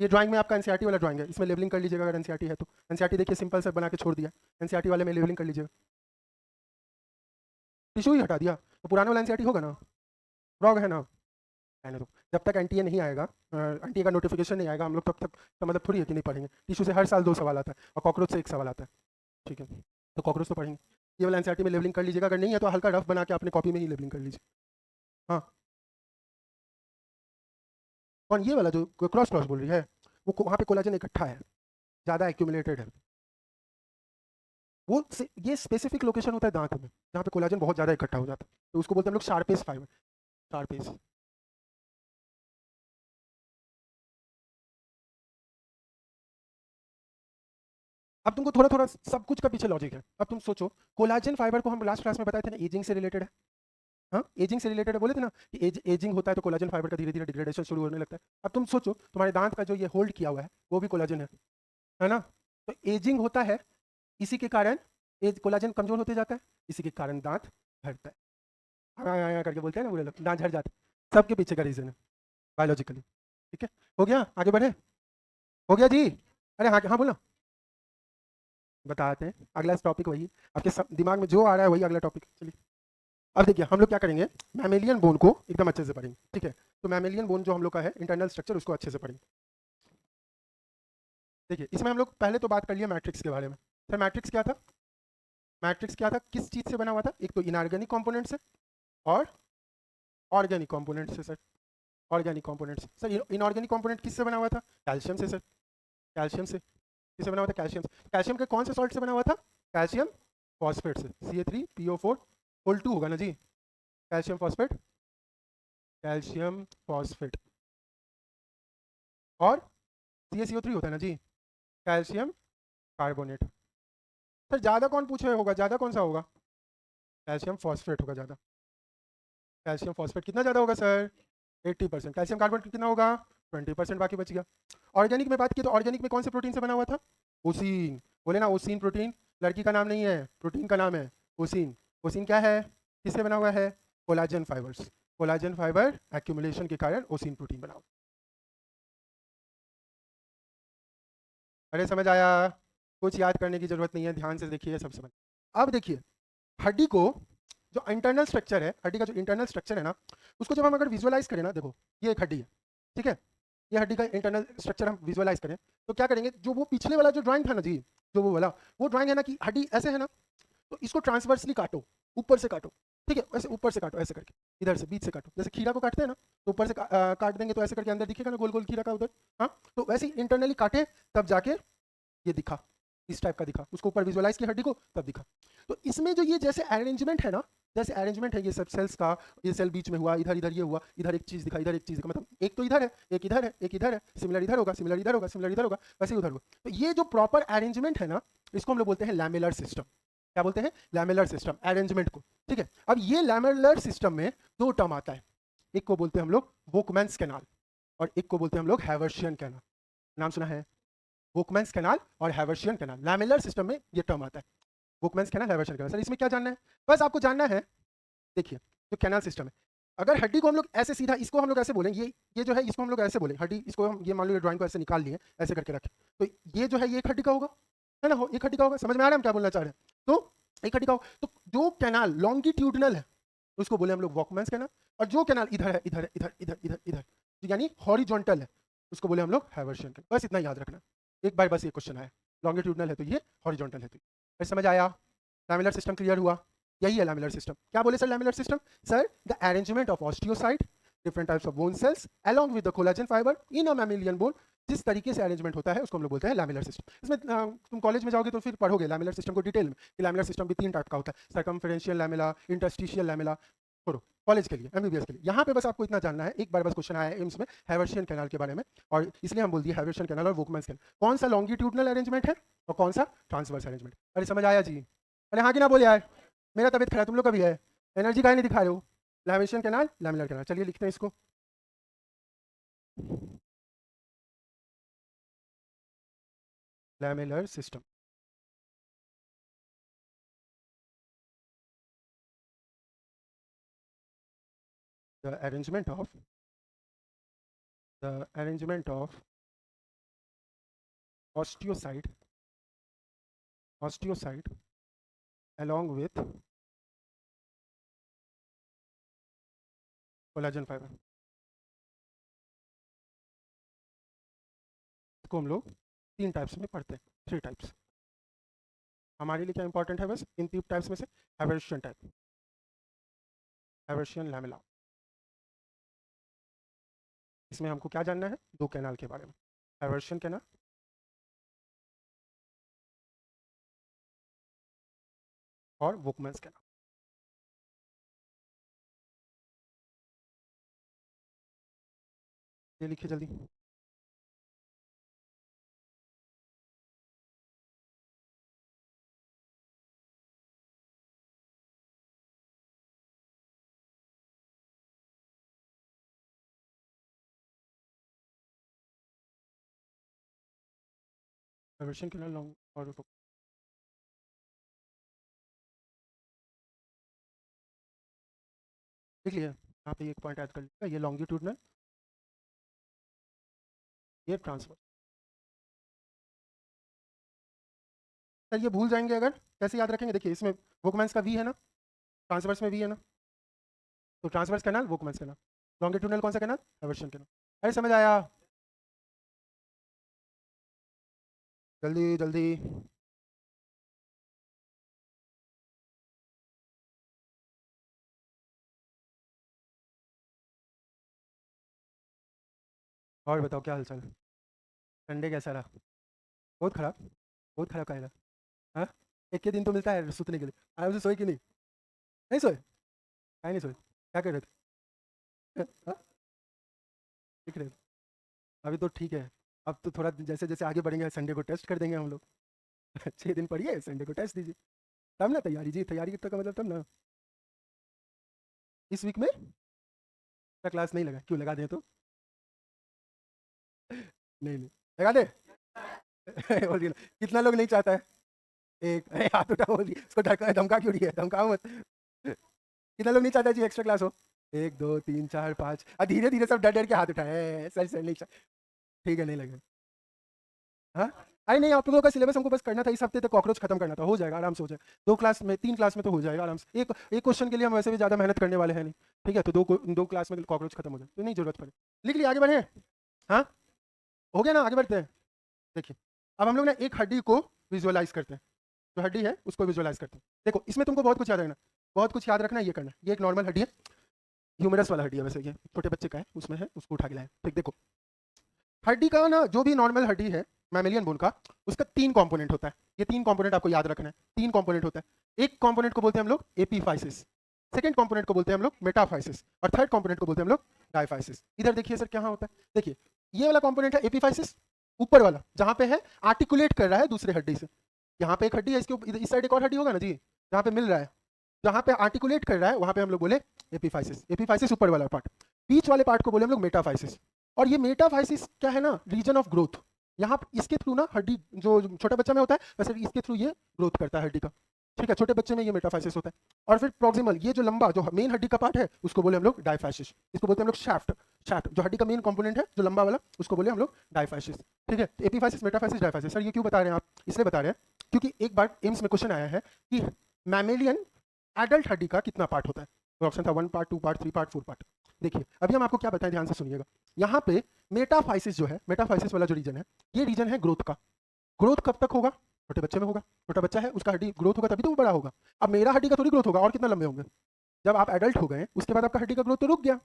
ये ड्राइंग में आपका एनसीईआरटी वाला ड्राइंग है, इसमें लेबलिंग कर लीजिएगा अगर एनसीईआरटी है तो। एनसीईआरटी देखिए सिंपल से बना के छोड़ दिया, एनसीईआरटी वाले में लेबलिंग कर लीजिएगा। टिश्यू ही हटा दिया तो पुराना वाला एनसीईआरटी होगा ना? रॉग है ना? रहने दो, जब तक एनटीए नहीं आएगा, एनटीए का नोटिफिकेशन नहीं आएगा, हम लोग तब तक तो मतलब थोड़ी है कि नहीं पढ़ेंगे। टिश्यू से हर साल 2 सवाल आता है और कॉकरोच से 1 सवाल आता है। ठीक है तो कॉकरोच तो पढ़ेंगे। ये वाला एनसीईआरटी में लेबलिंग कर लीजिएगा, अगर नहीं है तो हल्का रफ बना के अपने कॉपी में ही लेबलिंग कर लीजिए। हाँ कौन? ये वाला जो क्रॉस क्रॉस बोल रही है, वो वहाँ पे कोलाजन इकट्ठा है, ज़्यादा एक्यूमुलेटेड है। वो ये स्पेसिफिक लोकेशन होता है दांत में जहाँ पे कोलाजन बहुत ज़्यादा इकट्ठा हो जाता है, तो उसको बोलते हैं हम लोग शार्पेस फाइबर। शार्पेस। अब तुमको थोड़ा थोड़ा सब कुछ का पीछे लॉजिक है। अब तुम सोचो, कोलाजन फाइबर को हम लास्ट क्लास में बताए थे ना, एजिंग से रिलेटेड है। हाँ एजिंग से रिलेटेड है, बोले थे ना कि एजिंग होता है तो कोलाजन फाइबर का धीरे धीरे डिग्रेडेशन शुरू होने लगता है। अब तुम सोचो तुम्हारे दांत का जो ये होल्ड किया हुआ है वो भी कोलाजन है ना? तो एजिंग होता है, इसी के कारण एज कोलाजन कमजोर होते जाता है, इसी के कारण दांत झड़ता है। हाँ करके बोलते हैं ना बुरे लोग, दांत झड़ जाते हैं। सबके पीछे का रीजन है बायोलॉजिकली। ठीक है हो गया, आगे बढ़े? हो गया जी? अरे हाँ हाँ बोलो, बताते हैं। अगला टॉपिक वही, आपके दिमाग में जो आ रहा है वही अगला टॉपिक। चलिए अब देखिए हम लोग क्या करेंगे, मैमेलियन बोन को एकदम अच्छे से पढ़ेंगे। ठीक है तो मैमेलियन बोन जो हम लोग का है इंटरनल स्ट्रक्चर, उसको अच्छे से पढ़ेंगे। देखिए इसमें हम लोग पहले तो बात कर लिया मैट्रिक्स के बारे में। सर मैट्रिक्स क्या था? मैट्रिक्स क्या था, किस चीज़ से बना हुआ था? एक तो इनऑर्गेनिक कंपोनेंट से और ऑर्गेनिक कंपोनेंट से। सर ऑर्गेनिक कंपोनेंट से। सर इनऑर्गेनिक कंपोनेंट किससे बना हुआ था? कैल्शियम से सर, कैल्शियम से। किससे बना हुआ था? कैल्शियम। कैल्शियम के कौन से सॉल्ट से बना हुआ था? कैल्शियम फॉस्फेट से, CA3PO4 होगा ना जी, कैल्शियम फॉस्फेट, कैल्शियम फॉस्फेट। और CaCO3 होता है ना जी, कैल्शियम कार्बोनेट। सर ज़्यादा कौन पूछे होगा, ज़्यादा कौन सा होगा? कैल्शियम फॉस्फेट होगा ज़्यादा। कैल्शियम फॉस्फेट कितना ज़्यादा होगा सर? 80%। कैल्शियम कार्बोनेट कितना होगा? 20%, बाकी बच गया। ऑर्गेनिक में बात की तो ऑर्गेनिक में कौन से प्रोटीन से बना हुआ था? ओसीन। बोले ना ओसीन प्रोटीन, लड़की का नाम नहीं है, प्रोटीन का नाम है ओसीन। ओसीन क्या है? किससे बना हुआ है? Collagen fibres. Collagen fibre accumulation के कारण ओसीन प्रोटीन बना हुआ। अरे समझ आया? कुछ याद करने की जरूरत नहीं है, ध्यान से देखिए सब समझ। अब देखिए, हड्डी को जो इंटरनल स्ट्रक्चर है, हड्डी का जो इंटरनल स्ट्रक्चर है ना, उसको जब हम अगर विजुअलाइज करें ना, देखो ये एक हड्डी है, ठीक है, ये हड्डी का इंटरनल स्ट्रक्चर हम विजुअलाइज करें तो क्या करेंगे? जो वो पिछले वाला जो ड्राइंग था ना जी, जो वो वाला, वो ड्राइंग है ना कि हड्डी ऐसे है ना, तो इसको ट्रांसवर्सली काटो, ऊपर से काटो, ठीक है, वैसे ऊपर से काटो, ऐसे करके इधर से बीच से काटो, जैसे खीरा को काटते हैं ना, तो ऊपर से काट देंगे तो ऐसे करके अंदर दिखेगा ना गोल गोल खीरा का उधर। हाँ, तो वैसे ही इंटरनली काटे, तब जाके ये दिखा, इस टाइप का दिखा, उसको ऊपर विजुअलाइज किया हड्डी को, तब दिखा। तो इसमें जो ये जैसे अरेंजमेंट है ना, जैसे अरेंजमेंट है ये सब सेल्स का, ये सेल बीच में हुआ, इधर इधर ये हुआ, इधर एक चीज दिखा, इधर एक चीज दिखा, मतलब एक तो इधर है, एक इधर है, एक इधर है, सिमिलर इधर होगा, सिमिलर इधर होगा, सिमिलर इधर होगा, वैसे ही उधर होगा। तो ये जो प्रॉपर अरेंजमेंट है ना, इसको हम लोग बोलते हैं लैमेलर सिस्टम। क्या बोलते हैं? लैमेलर सिस्टम, अरेंजमेंट को। ठीक है, अब ये लैमेलर सिस्टम में दो टर्म आता है, एक को बोलते हैं हम लोग वोकमैन्स कैनाल, और एक को बोलते हैं हम लोग हैवर्शियन कैनाल। नाम सुना है? वोकमैन्स कैनाल और हैवर्शियन कैनाल, लैमेलर सिस्टम में ये टर्म आता है, वोकमैन्स कैनाल, हैवर्शियन कैनाल। सर इसमें क्या जानना है? बस आपको जानना है, देखिए जो कैनाल सिस्टम है, अगर हड्डी को हम लोग ऐसे सीधा, इसको हम लोग ऐसे बोलें, ये जो है इसको हम लोग ऐसे बोलें, हड्डी इसको हम, ये मान लो ड्राइंग को ऐसे निकाल लिए, ऐसे करके रखें, तो ये जो है ये एक हड्डी का होगा, है ना, एक हड्डी का होगा। समझ में आ रहा है हम क्या बोलना चाह रहे हैं? तो एक हड्डी का होगा, तो जो कैनाल लॉन्गिट्यूडनल है उसको बोले हम लोग वॉकमैन्स कैनाल, और जो कैनाल इधर है, इधर है, इधर इधर इधर इधर, यानी हॉरिजॉन्टल है, उसको बोले हम लोग हैवर्शियन कैनाल। बस इतना याद रखना, एक बार बस ये क्वेश्चन आया, लॉन्गिट्यूडनल है तो ये, हॉरिजॉन्टल है तो ये। फिर समझ आया? लैमिलर सिस्टम क्लियर हुआ? यही है लैमिलर सिस्टम। क्या बोले sir lamellar system? Sir the arrangement of osteocyte, different types of bone cells along with the collagen fibre in a mammalian bone, जिस तरीके से अरेंजमेंट होता है उसको हम लोग बोलते हैं लैमिलर सिस्टम। इसमें तुम कॉलेज में जाओगे तो फिर पढ़ोगे लैमिलर सिस्टम को डिटेल में, कि लैमिलर सिस्टम भी 3 टाइप का होता है, सर्कमफेरेंशियल लैमेला, इंटरस्टिशियल लैमेला। छोड़ो, कॉलेज के लिए, एमबीबीएस के लिए, यहाँ पे बस आपको इतना जानना है, एक बार बस क्वेश्चन आया है एम्स में हैवर्शियन कैनाल के बारे में, और इसलिए हम बोल दिए हैवर्शियन कैनाल और वोकमैन्स कैनाल, कौन सा लॉन्गिट्यूडनल अरेंजमेंट है और कौन सा ट्रांसवर्स अरेंजमेंट। अरे समझ आया जी? अरे हाँ कि ना बोले यार, मेरा तबीयत खराब, तुम लोग का भी है, एनर्जी काहे नहीं दिखा रहे हो? लैमिनेशन कैनाल, लैमिनर कैनाल, चलिए लिखते हैं इसको। Lamellar system, the arrangement of osteocyte, osteocyte along with collagen fibre. इसको हम लोग 3 टाइप्स में पढ़ते हैं, 3 टाइप्स। हमारे लिए क्या इंपॉर्टेंट है? बस इन 3 टाइप्स में से हैवर्शियन टाइप, हैवर्शियन लैमेला। इसमें हमको क्या जानना है? 2 कैनाल के बारे में, हैवर्शियन कैनाल और वोकमैन्स कैनाल। ये लिखिए जल्दी। हैवर्शियन कैनाल लॉन्ग और लिख लिया, यहाँ पे एक पॉइंट ऐड कर लिया, ये लॉन्गिट्यूडनल, ये ट्रांसफर। सर ये भूल जाएंगे अगर, कैसे याद रखेंगे? देखिए इसमें वोकमैन्स का वी है ना, ट्रांसवर्स में वी है ना, तो ट्रांसवर्स कैनाल, वोकमैन्स कैनाल। लॉन्गिट्यूडनल कौन सा कैनाल? Haversian canal. अरे समझ आया? जल्दी जल्दी। और बताओ क्या हालचाल, संडे कैसा रहा? बहुत खराब, बहुत खराब कायदा। हाँ, एक के दिन तो मिलता है सुतने के लिए। आराम से सोए कि नहीं? नहीं सोए? काहे नहीं सोए? क्या कर रहे थे? हाँ, लिख रहे थे? अभी तो ठीक है। अब तो थोड़ा जैसे जैसे आगे बढ़ेंगे संडे को टेस्ट कर देंगे हम लोग। 6 दिन पढ़िए, संडे को टेस्ट दीजिए, तब ना तैयारी जी, तैयारी का मतलब तब ना। इस वीक में क्लास नहीं लगा, क्यों लगा दें तो? नहीं नहीं, लगा दे। बोल दिया ना। कितना लोग नहीं चाहता है? एक, अरे हाथ उठा, बोल दिया उसको, धमका क्यों रही है? धमकाओ मत। कितना लोग नहीं चाहता जी एक्स्ट्रा क्लास हो? 1 2 3 4 5, धीरे धीरे सब डर डर के हाथ उठाए, सर सर नहीं ठीक है, नहीं लगे। हाँ, अरे नहीं, आप लोगों का सिलेबस हमको बस करना था, इस हफ्ते तक कॉकरोच खत्म करना था, हो जाएगा आराम से, हो जाएगा 2 क्लास में, 3 क्लास में तो हो जाएगा आराम से। एक एक क्वेश्चन के लिए हम वैसे भी ज़्यादा मेहनत करने वाले हैं नहीं, ठीक है? तो 2 क्लास में कॉकरोच खत्म हो जाए तो नहीं जरूरत पड़े। लिख लिया, आगे बढ़े। हाँ, हो गया ना, आगे बढ़ते हैं। देखिए, अब हम लोग ना एक हड्डी को विजुअलाइज करते हैं, जो हड्डी है उसको विजुअलाइज करते हैं। देखो, इसमें तुमको बहुत कुछ याद रखना, बहुत कुछ याद रखना, ये करना। ये एक नॉर्मल हड्डी है, ह्यूमरस वाला हड्डी है, वैसे ये छोटे बच्चे का है, उसमें है, उसको उठा के लाए। ठीक, देखो हड्डी का ना, जो भी नॉर्मल हड्डी है मैमेलियन बोन का, उसका 3 कंपोनेंट होता है। ये 3 कंपोनेंट आपको याद रखना है। 3 कंपोनेंट होता है। एक कंपोनेंट को बोलते हैं हम लोग एपीफाइसिस, सेकंड कंपोनेंट को बोलते हैं हम लोग मेटाफाइसिस, और थर्ड कंपोनेंट को बोलते हैं हम लोग डायफाइसिस। इधर देखिए सर, क्या होता है, देखिए ये वाला कंपोनेंट है एपीफाइसिस, ऊपर वाला जहां पे है आर्टिकुलेट कर रहा है दूसरे हड्डी से। यहाँ पे एक हड्डी है, इसके इस साइड एक और हड्डी होगा ना जी, जहाँ पे मिल रहा है, जहाँ पे आर्टिकुलेट कर रहा है, वहां पे हम लोग बोले एपीफाइसिस। एपीफाइसिस ऊपर वाला पार्ट, बीच वाले पार्ट को बोले हम लोग मेटाफाइसिस। और ये मेटाफाइसिस क्या है ना, रीजन ऑफ ग्रोथ। यहाँ इसके थ्रू ना हड्डी, जो छोटा बच्चा में होता है वैसे इसके थ्रू ये ग्रोथ करता है हड्डी का, ठीक है? छोटे बच्चे में ये मेटाफाइसिस होता है। और फिर प्रोक्सिमल, ये जो लंबा जो मेन हड्डी का पार्ट है उसको बोले हम लोग डायफाइसिस। इसको बोलते हैं हम लोग शाफ्ट। शाफ्ट जो हड्डी का मेन कंपोनेंट है, जो लंबा वाला, उसको बोले हम लोग डायफाइसिस, ठीक है? Epiphysis, metaphysis, diaphysis. सर ये क्यों बता रहे हैं आप? इसलिए बता रहे हैं क्योंकि एक बार एम्स में क्वेश्चन आया है कि मैमेलियन एडल्ट हड्डी का कितना पार्ट होता है। तो ऑप्शन था 1 पार्ट, 2 पार्ट, 3 पार्ट, 4 पार्ट। देखिए अभी हम आपको क्या बताएं, ध्यान से सुनिएगा। यहाँ पे मेटाफाइसिस जो है, मेटाफाइसिस वाला जो रीजन है, ये रीजन है ग्रोथ का। ग्रोथ कब तक होगा? छोटे बच्चे में होगा। छोटा बच्चा है, उसका हड्डी ग्रोथ होगा तभी तो वो बड़ा होगा। अब मेरा हड्डी का थोड़ी ग्रोथ होगा, और कितना लंबे होंगे? जब आप एडल्ट हो गए उसके बाद आपका हड्डी का ग्रोथ तो रुक गया।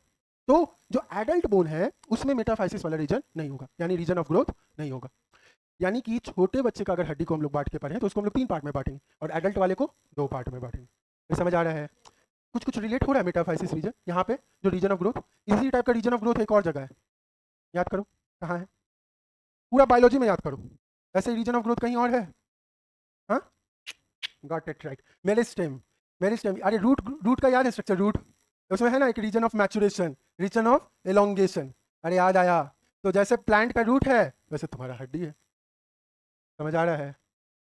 तो जो एडल्ट बोन है उसमें मेटाफाइसिस वाला रीजन नहीं होगा, यानी रीजन ऑफ ग्रोथ नहीं होगा। यानी कि छोटे बच्चे का अगर हड्डी को हम लोग बांट के पढ़े तो उसको हम लोग 3 पार्ट में बांटेंगे, और एडल्ट वाले को 2 पार्ट में बांटेंगे। ये समझ आ रहा है? कुछ कुछ रिलेट हो रहा है मेटाफाइसिस रीजन यहाँ पे, जो रीजन ऑफ ग्रोथ। इसी टाइप का रीजन ऑफ ग्रोथ एक और जगह है, याद करो कहाँ है, पूरा बायोलॉजी में याद करो। ऐसे रीजन ऑफ ग्रोथ कहीं और है? हाँ, got it right, meristem. Meristem, अरे रूट, रूट का याद है स्ट्रक्चर, रूट उसमें है ना एक region of maturation, region of elongation. अरे याद आया। तो जैसे प्लांट का रूट है वैसे तुम्हारा हड्डी है। समझ आ रहा है?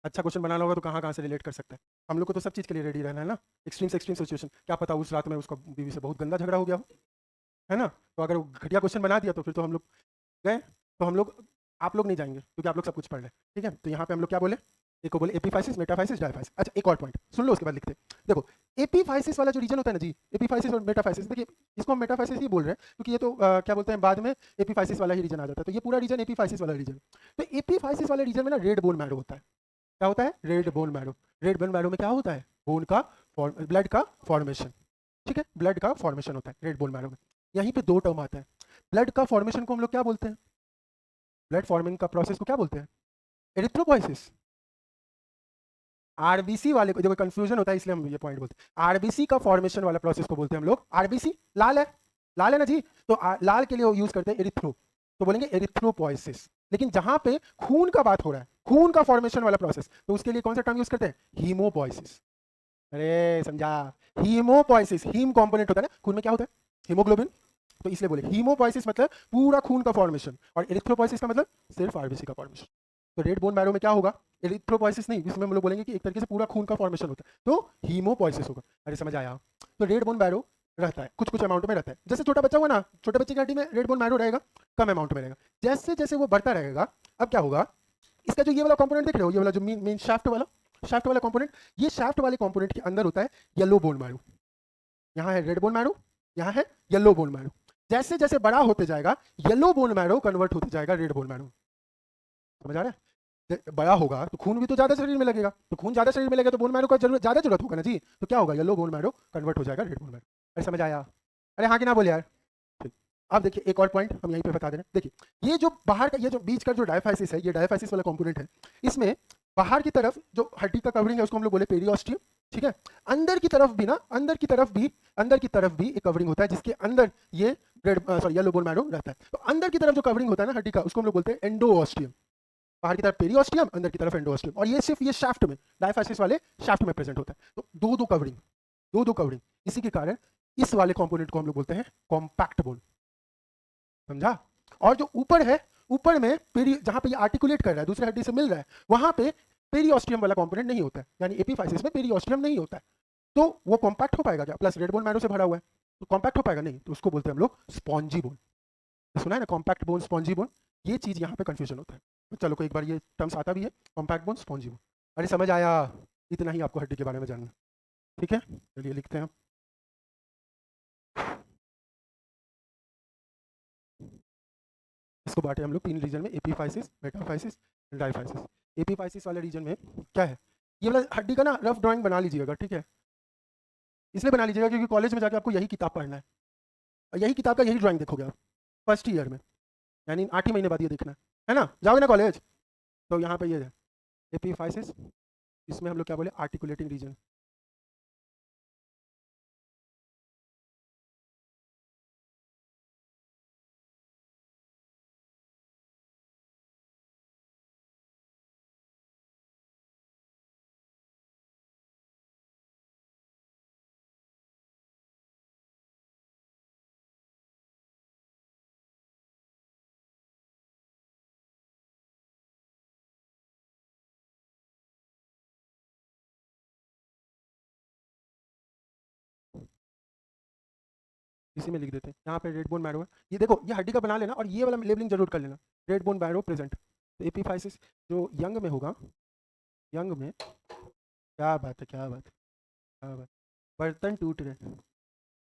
अच्छा क्वेश्चन बनाना होगा तो कहाँ कहाँ से रिलेट कर सकता है। हम लोग को तो सब चीज़ के लिए रेडी रहना है ना। एक्सट्रीम से एक्सट्रीम सिचुएशन, क्या पता उस रात में उसका बीवी से बहुत गंदा झगड़ा हो गया हो, है ना? तो अगर वो घटिया क्वेश्चन बना दिया तो फिर तो हम लोग गए। तो हम लोग, आप लोग नहीं जाएंगे क्योंकि आप लोग सब कुछ पढ़ रहे हैं, ठीक है? तो यहाँ पे हम लोग क्या बोले, एक को बोले एपीफाइसिस, मेटाफाइसिस, डायफाइसिस। अच्छा एक और पॉइंट सुन लो, उसके बाद लिखते हैं। देखो एपीफाइसिस वाला जो रीजन होता है ना जी, एपीफाइसिस और मेटाफाइसिस, देखिए इसको हम मेटाफाइसिस ही बोल रहे हैं क्योंकि ये तो क्या बोलते हैं, बाद में एपीफाइसिस वाला ही रीजन आ जाता है। तो ये पूरा रीजन एपीफाइसिस वाला रीजन। तो एपीफाइसिस वाले रीजन में ना रेड बोन मैरो होता है। क्या होता है? Red bone marrow. Red bone marrow में क्या होता है? बोन का, ब्लड का फॉर्मेशन, ठीक है? ब्लड का फॉर्मेशन होता है रेड बोन मैरो में। यहीं पे 2 टर्म आता है। ब्लड का फॉर्मेशन को हम लोग क्या बोलते हैं? ब्लड फॉर्मिंग का प्रोसेस को क्या बोलते हैं? एरिथ्रोपोइसिस। आरबीसी वाले को देखो कंफ्यूजन होता है, इसलिए हम ये पॉइंट बोलते हैं। आरबीसी का फॉर्मेशन वाला प्रोसेस को बोलते हैं हम लोग, आरबीसी लाल है, लाल है ना जी, तो लाल के लिए यूज करते हैं एरिथ्रो, तो बोलेंगे एरिथ्रोपोइसिस। लेकिन जहां पे खून का बात हो रहा है, खून का फॉर्मेशन वाला प्रोसेस, तो उसके लिए कौन सा टर्म यूज करते हैं? हीमोपोइसिस। अरे समझा, हीमोपोइसिस, हीम कंपोनेंट होता है ना खून में, क्या होता है? हीमोग्लोबिन। तो इसलिए बोले हीमोपोइसिस मतलब पूरा खून का फॉर्मेशन, और एरिथ्रोपोइसिस का मतलब सिर्फ आरबीसी का फॉर्मेशन। तो रेड बोन मैरो में क्या होगा? एरिथ्रोपोइसिस नहीं, इसमें हम लोग बोलेंगे कि एक तरीके से पूरा खून का फॉर्मेशन होता है, तो हीमोपोइसिस होगा। अरे समझ आया? तो रेड बोन मैरो रहता है, कुछ कुछ अमाउंट में रहता है। जैसे छोटा बच्चा हुआ ना, छोटे बच्चे की हड्डी में रेड बोन मैरो रहेगा, कम अमाउंट में रहेगा। जैसे जैसे वो बढ़ता रहेगा, अब क्या होगा, इसका जो ये वाला कंपोनेंट देख रहे हो, ये वाला जो मेन शाफ्ट वाला, शाफ्ट वाला कंपोनेंट, ये शाफ्ट वाले कंपोनेंट के अंदर होता है येलो बोन मैरो। यहाँ है रेड बोन मैरो, यहाँ है येलो बोन मैरो। जैसे जैसे बड़ा होते जाएगा येलो बोन मैरो कन्वर्ट होते जाएगा रेड बोन मैरो। समझ आ रहा है? बड़ा होगा तो खून भी तो ज्यादा शरीर में लगेगा, तो खून ज्यादा शरीर में लगेगा तो बोन मैरो का ज्यादा जरूरत होगा ना जी, तो क्या होगा? येलो बोन मैरो कन्वर्ट हो जाएगा रेड बोन मैरो। अरे समझ आया? अरे हाँ कि ना बोले यार? ठीक। अब देखिए एक और पॉइंट हम यहीं पे बता दे रहे हैं। देखिए ये जो बाहर का, ये जो बीच का जो डायफाइसिस है, ये डायफाइसिस वाला कंपोनेंट है, इसमें बाहर की तरफ जो हड्डी का कवरिंग है उसको हम लोग बोले पेरियोस्टियम, ठीक है। अंदर की तरफ भी ना, अंदर की तरफ भी एक कवरिंग होता है जिसके अंदर ये येलो बोन मैरो रहता है। तो अंदर की तरफ जो कवरिंग होता है ना हड्डी का, उसको हम लोग बोलते हैं एंडोऑस्टियम। बाहर की तरफ पेरियोस्टियम, अंदर की तरफ एंडोऑस्टियम। और ये सिर्फ ये शाफ्ट में, डायफाइसिस वाले शाफ्ट में प्रेजेंट होता है। तो दो कवरिंग, इसी के कारण इस वाले कंपोनेंट को हम लोग बोलते हैं कॉम्पैक्ट बोन, समझा। और जो ऊपर है, ऊपर में जहां पे ये आर्टिकुलेट कर रहा है, दूसरे हड्डी से मिल रहा है, वहां पे पेरियोस्टियम वाला कंपोनेंट नहीं होता है, यानी एपिफाइसिस में पेरियोस्टियम नहीं होता है। तो वो कॉम्पैक्ट हो पाएगा क्या? प्लस रेड बोन मैरो से भरा हुआ है, तो कॉम्पैक्ट हो पाएगा नहीं, तो उसको बोलते हैं हम लोग स्पॉन्जी बोन। सुना है ना, कॉम्पैक्ट बोन, स्पॉन्जी बोन, ये चीज यहाँ पे कंफ्यूजन होता है। तो चलो को एक बार ये टर्म्स आता भी है, कॉम्पैक्ट बोन, स्पॉन्जी बोन। अरे समझ आया, इतना ही आपको हड्डी के बारे में जानना, ठीक है। चलिए लिखते हैं। इसको बांटे हम लोग 3 रीजन में, एपीफाइसिस, मेटाफाइसिस, डायफाइसिस। एपीफाइसिस वाले रीजन में क्या है, ये वाला हड्डी का ना रफ ड्राइंग बना लीजिएगा, ठीक है। इसलिए बना लीजिएगा क्योंकि कॉलेज में जाके आपको यही किताब पढ़ना है, और यही किताब का यही ड्राइंग देखोगे आप फर्स्ट ईयर में, यानी 8 ही महीने बाद ये देखना है ना, जाओगे ना कॉलेज। तो यहाँ पे ये है एपीफाइसिस, इसमें हम लोग क्या बोले, आर्टिकुलेटिंग रीजन। इसी में लिख देते हैं, यहाँ पे रेड बोन मैरो है, ये देखो ये हड्डी का बना लेना, और ये वाला लेबलिंग जरूर कर लेना, रेड बोन मैरो प्रेजेंट। तो एपीफाइसिस जो यंग में होगा, यंग में, क्या बात है, क्या बात है, क्या बात, बर्तन टूट रहे,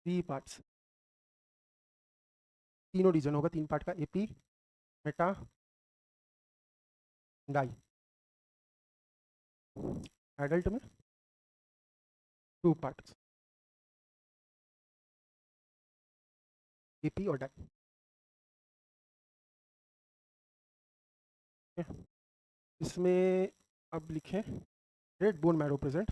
3 पार्ट्स, तीनों रीजन होगा 3 पार्ट का, एपी, मेटा, डाई। एडल्ट में 2 पार्ट्स, एपी और डाई। इसमें अब लिखें रेड बोन मैरो प्रेजेंट,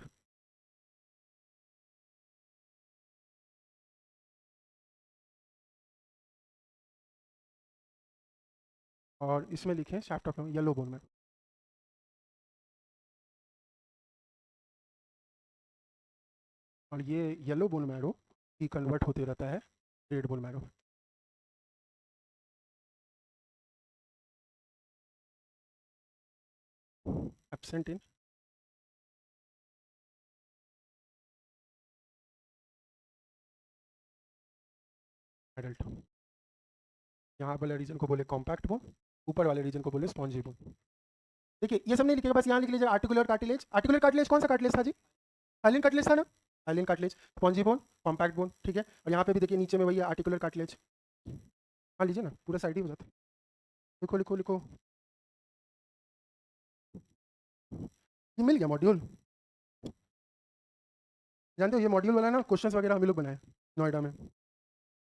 और इसमें लिखें shaft of yellow bone marrow. और ये येलो बोन मैरो की कन्वर्ट होते रहता है red bone marrow. Absent in adult. यहाँ वाले रीजन को बोले कॉम्पैक्ट बोन, ऊपर वाले रीजन को बोले स्पॉन्जी बोन। देखिए ये सब नहीं लिखेगा, बस यहाँ लिख लीजिएगा आर्टिकुलर कार्टिलेज। आर्टिकुलर कार्टिलेज कौन सा कार्टिलेज था जी? हाइलिन कार्टिलेज था ना, hyaline cartilage, spongy bone, compact bone, ठीक है। और यहाँ पे भी देखिए नीचे में वही आर्टिकुलर कार्टिलेज। हाँ लीजिए ना, पूरा साइड ही हो जाता है। लिखो लिखो लिखो, ये मिल गया मॉड्यूल। जानते हो ये मॉड्यूल वाला ना क्वेश्चंस वगैरह हम लोग बनाए नोएडा में,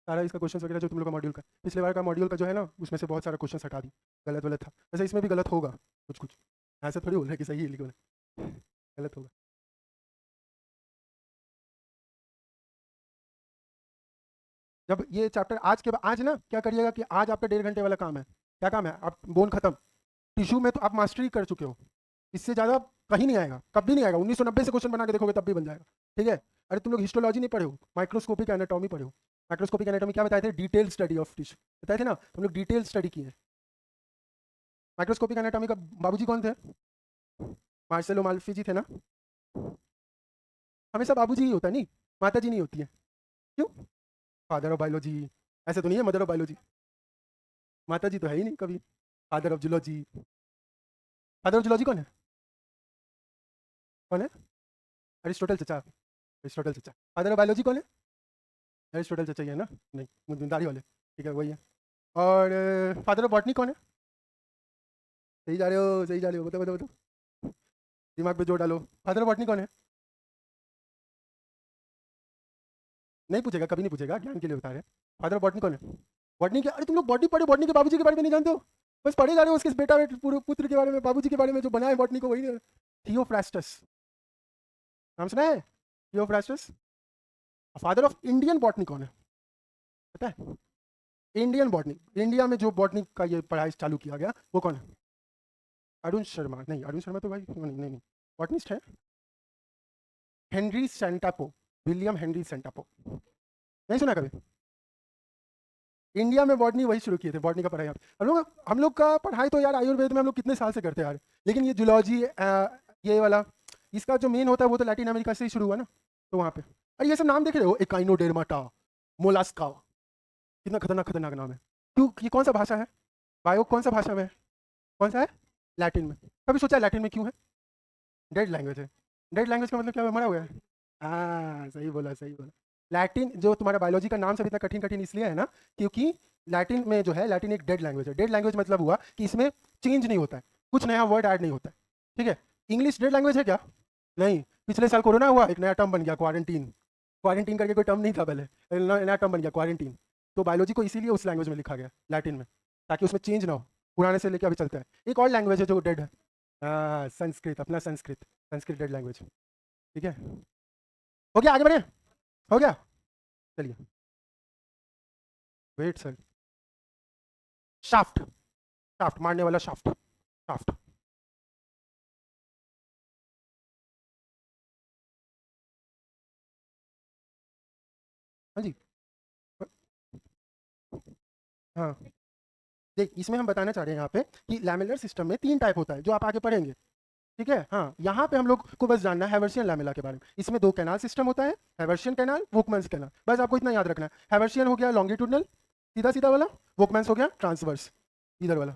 सारा इसका क्वेश्चंस वगैरह जो तुम लोग का मॉड्यूल का, पिछले बार का मॉड्यूल का जो है ना, उसमें से बहुत सारा क्वेश्चन हटा दी, गलत गलत था। वैसे इसमें भी गलत होगा कुछ कुछ, ऐसा थोड़ी बोल रहे कि सही है लिखो ना, गलत होगा। जब ये चैप्टर आज के आज ना क्या करिएगा कि आज आपका 1.5 घंटे वाला काम है। क्या काम है? आप बोन खत्म, टिश्यू में तो आप मास्टरी कर चुके हो, इससे ज़्यादा कहीं नहीं आएगा, कभी नहीं आएगा। 1990 से क्वेश्चन बना के देखोगे तब भी बन जाएगा, ठीक है। अरे तुम लोग हिस्टोलॉजी नहीं पढ़े हो, माइक्रोस्कोपिक एनाटॉमी पढ़े हो। माइक्रोस्कोपिक एनाटॉमी क्या बताए थे? डिटेल स्टडी ऑफ टिश्यू बताए थे ना, तुम लोग डिटेल स्टडी किए। माइक्रोस्कोपिक एनाटॉमी का बाबूजी कौन थे? मार्सेलो माल्फी जी थे ना। हमेशा बाबूजी ही होता है, नहीं माता जी नहीं होती है, क्यों? फादर ऑफ बायोलॉजी, ऐसे तो नहीं है मदर ऑफ बायोलॉजी, माता जी तो है ही नहीं कभी। Father of zoology, father of zoology कौन है? कौन है? अरिस्टोटल चचा, अरिस्टोटल चचा। फादर ऑफ बायोलॉजी कौन है? अरिस्टोटल चचा ही है ना, नहीं मुझदारी वाले, ठीक है वही है। और फादर ऑफ बॉटनी कौन है? सही जा रहे हो, सही जा रहे हो, बताओ बताओ बताओ, दिमाग पे जोर डालो। फादर ऑफ बॉटनी कौन है? नहीं पूछेगा, कभी नहीं पूछेगा, ज्ञान के लिए बता रहे हैं। फादर ऑफ बॉटनी कौन है? बॉटनी के, अरे तुम लोग बॉटनी पढ़े, बॉटनी के बाबूजी के बारे में नहीं जानते हो? बस पढ़े जा रहे हो उसके बेटा पूरे पुत्र के बारे में, बाबूजी के बारे में, जो बनाए बॉटनी को वही। थियोफ्रास्टस नाम सुना है? Theophrastus father of Indian botany कौन है पता है? इंडियन बॉटनी, इंडिया में जो बॉटनी का ये पढ़ाई चालू किया गया वो कौन है? अरुण शर्मा नहीं, अरुण शर्मा तो भाई नहीं बॉटनिस्ट है। हेनरी सेंटापो, विलियम हेनरी सेंटापो, नहीं सुना कभी? इंडिया में बॉटनी वही शुरू किए थे, बॉटनी का पढ़ाई। हम लोग का पढ़ाई तो यार आयुर्वेद में हम लोग कितने साल से करते हैं यार, लेकिन ये जूलॉजी ये वाला इसका जो मेन होता है वो तो लैटिन अमेरिका से ही शुरू हुआ ना, तो वहाँ पे। अरे ये सब नाम देख रहे हो, एकाइनोडेर्माटा, मोलास्का, कितना खतरनाक खतरनाक नाम है। क्यों, ये कौन सा भाषा है? बायो कौन सा भाषा में है? कौन सा है? लैटिन में। कभी सोचा लैटिन में क्यों है? डेड लैंग्वेज है। डेड लैंग्वेज का मतलब क्या, मरा हुआ है? हाँ सही बोला, सही बोला। लैटिन जो तुम्हारा बायोलॉजी का नाम सब इतना कठिन कठिन इसलिए है ना, क्योंकि लैटिन में जो है, लैटिन एक डेड लैंग्वेज है। डेड लैंग्वेज मतलब हुआ कि इसमें चेंज नहीं होता है, कुछ नया वर्ड ऐड नहीं होता है, ठीक है। इंग्लिश डेड लैंग्वेज है क्या? नहीं। पिछले साल कोरोना हुआ, एक नया टर्म बन गया क्वारंटीन। क्वारंटीन करके कोई टर्म नहीं था पहले, नया टर्म बन गया क्वारंटीन। तो बायोलॉजी को इसीलिए उस लैंग्वेज में लिखा गया, लैटिन में, ताकि उसमें चेंज ना हो, पुराने से लेके अभी चलता है। एक और लैंग्वेज है जो डेड है, संस्कृत, अपना संस्कृत, संस्कृत डेड लैंग्वेज, ठीक है। हो गया, आगे बढ़े, हो गया, चलिए। वेट सर, शाफ्ट, शाफ्ट मारने वाला शाफ्ट, शाफ्ट। हाँ जी, हाँ देख, इसमें हम बताना चाह रहे हैं यहाँ पे कि लैमेलर सिस्टम में 3 टाइप होता है, जो आप आगे पढ़ेंगे, ठीक है। हाँ, यहाँ पे हम लोग को बस जानना है हैवर्शियन लैमेला के बारे में। इसमें 2 कैनाल सिस्टम होता है, हैवर्शियन कैनाल, वोकमैन्स कैनाल, बस आपको इतना याद रखना है। हैवर्शियन हो गया लॉन्गिट्यूडनल, सीधा सीधा वाला, वोकमैन्स हो गया ट्रांसवर्स, इधर वाला।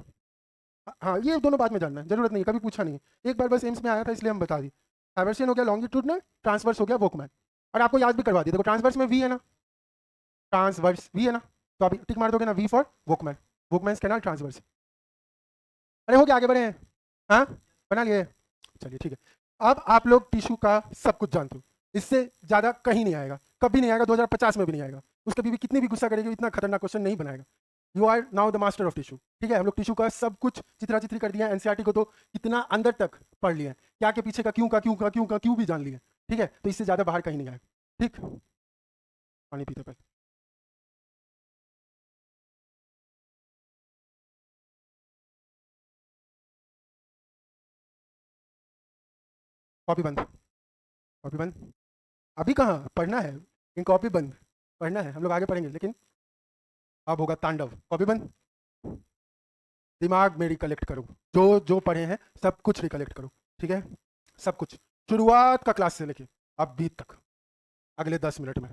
हाँ, ये दोनों बाद में जानना है, जरूरत नहीं, कभी पूछा नहीं, एक बार बस एम्स में आया था इसलिए हम बता दी। हैवर्शियन हो गया लॉन्गिट्यूडनल, ट्रांसवर्स हो गया वोकमैन। और आपको याद भी करवा दिया, देखो ट्रांसवर्स में वी है ना, ट्रांसवर्स वी है ना, तो आप टिक मार दोगे ना, वी फॉर वोकमैन, वोकमैन्स कैनाल ट्रांसवर्स। अरे हो गया, आगे बढ़े हैं, हाँ बना लिए, चलिए ठीक है। अब आप लोग टिश्यू का सब कुछ जानते हो, इससे ज़्यादा कहीं नहीं आएगा, कभी नहीं आएगा, 2050 में भी नहीं आएगा। उसके बीवी कितनी भी गुस्सा करेगी, इतना खतरनाक क्वेश्चन नहीं बनाएगा। You are now the master of tissue, ठीक है। हम लोग टिश्यू का सब कुछ चित्रा चित्री कर दिया, एनसीईआरटी को तो कितना अंदर तक पढ़ लिया है, क्या के पीछे का क्यों का क्यों का क्यों का क्यों भी जान लिया, ठीक है। तो इससे ज़्यादा बाहर कहीं नहीं आएगा, ठीक। पानी पीते पहले, कॉपी बंद, कॉपी बंद। अभी कहाँ पढ़ना है, इन कॉपी बंद, पढ़ना है, हम लोग आगे पढ़ेंगे, लेकिन अब होगा तांडव। कॉपी बंद, दिमाग में रिकलेक्ट करो, जो जो पढ़े हैं सब कुछ रिकलेक्ट करो, ठीक है, सब कुछ, शुरुआत का क्लास से लेके अभी तक, अगले 10 मिनट में,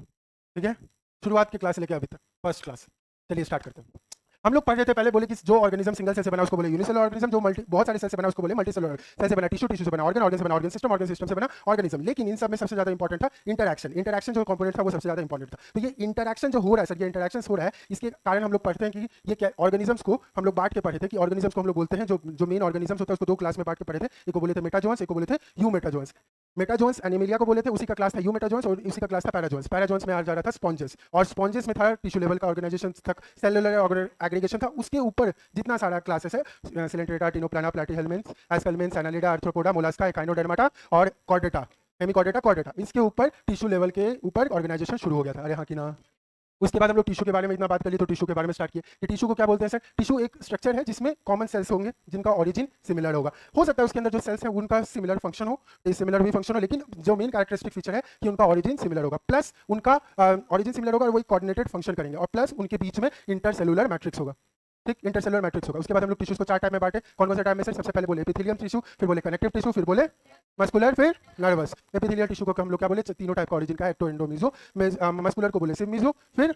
ठीक है। शुरुआत की क्लास से लेके अभी तक, फर्स्ट क्लास। चलिए स्टार्ट करते हैं। हम लोग पढ़ रहे थे पहले, बोले कि जो ऑर्गेनिज्म सिंगल सेल से बना उसको बोले यूनिसेलुलर ऑर्गेनिज्म, जो बहुत सारे सेल से बना उसको बोले मल्टीसेलुलर। सेल से बना टिश्यू, टिश्यू से बना ऑर्गन, ऑर्गन से बना ऑर्गन सिस्टम से बना ऑर्गेनिज्म। लेकिन इन सब में सबसे ज्यादा इंपॉर्टेंट था इंटरैक्शन। इंटरैक्शन जो कंपोनेंट था वो सबसे ज्यादा इंपॉर्टेंट था। तो ये इंटरैक्शन जो हो रहा है सर, ये इंटरैक्शन हो रहा है, इसके कारण हम लोग पढ़ते हैं कि ये क्या ऑर्गेनिजम्स को हम लोग बांट के पढ़े थे कि ऑर्गेनिजम्स को हम लोग बोलते हैं, जो मेन ऑर्गेनिजम्स होता है उसको 2 क्लास में बांट के पढ़े थे। एक को बोले थे मेटाजोन्स, एक को बोले थे यूमेटाजोन्स। मेटाजोन्स एनीमिलिया को बोले थे, उसी का क्लास था यूमेटाजोन्स, और उसी का क्लास था पैराजोन्स। पैराजोन्स में आ जा रहा था स्पॉन्जेस, और स्पॉन्जेस में था टिश्यू लेवल का ऑर्गेनाइजेशन तक, सेलुलर एग्रीगेशन था। उसके ऊपर जितना सारा क्लासेस है, Coelenterata, Ctenophora, Platyhelminthes, Aschelminthes, Annelida, Arthropoda, Mollusca, Echinodermata और कॉर्डेटा, हेमिकॉर्डेटा, कॉर्डेटा, इसके ऊपर टिश्यू लेवल के ऊपर ऑर्गेनाइजेशन शुरू हो गया था। अरे हाँ कि ना। उसके बाद हम लोग टिश्यू के बारे में इतना बात कर ली, तो टिश्यू के बारे में स्टार्ट किए कि टिश्यू को क्या बोलते हैं सर। टिश्यू एक स्ट्रक्चर है जिसमें कॉमन सेल्स होंगे जिनका ऑरिजिन सिमिलर होगा। हो सकता है उसके अंदर जो सेल्स हैं उनका सिमिलर फंक्शन हो, सिमिलर भी फंक्शन हो, लेकिन जो मेन कैरेक्टरिस्टिक फीचर है कि उनका ऑरिजिन सिमिलर होगा, प्लस उनका ऑरिजिन सिमिलर होगा और वही कोऑर्डिनेटेड फंक्शन करेंगे, और प्लस उनके बीच में इंटरसेलुलर मैट्रिक्स होगा, ठीक, इंटरसेलुलर मैट्रिक्स होगा। उसके बाद हम लोग टिश्यूज को 4 टाइप में बांटे। कौन कौन से टाइप में सर? सबसे पहले बोले एपिथेलियम टिश्यू, फिर बोले कनेक्टिव टिश्यू, फिर बोले मस्कुलर, फिर नर्वस। एपिथेलियल टिश्यू को हम लोग क्या बोले? तीनों टाइप का ऑरिजिन का, एक्टो, एंडो, मीजो। मस्कुलर को बोले सिम मीजो, फिर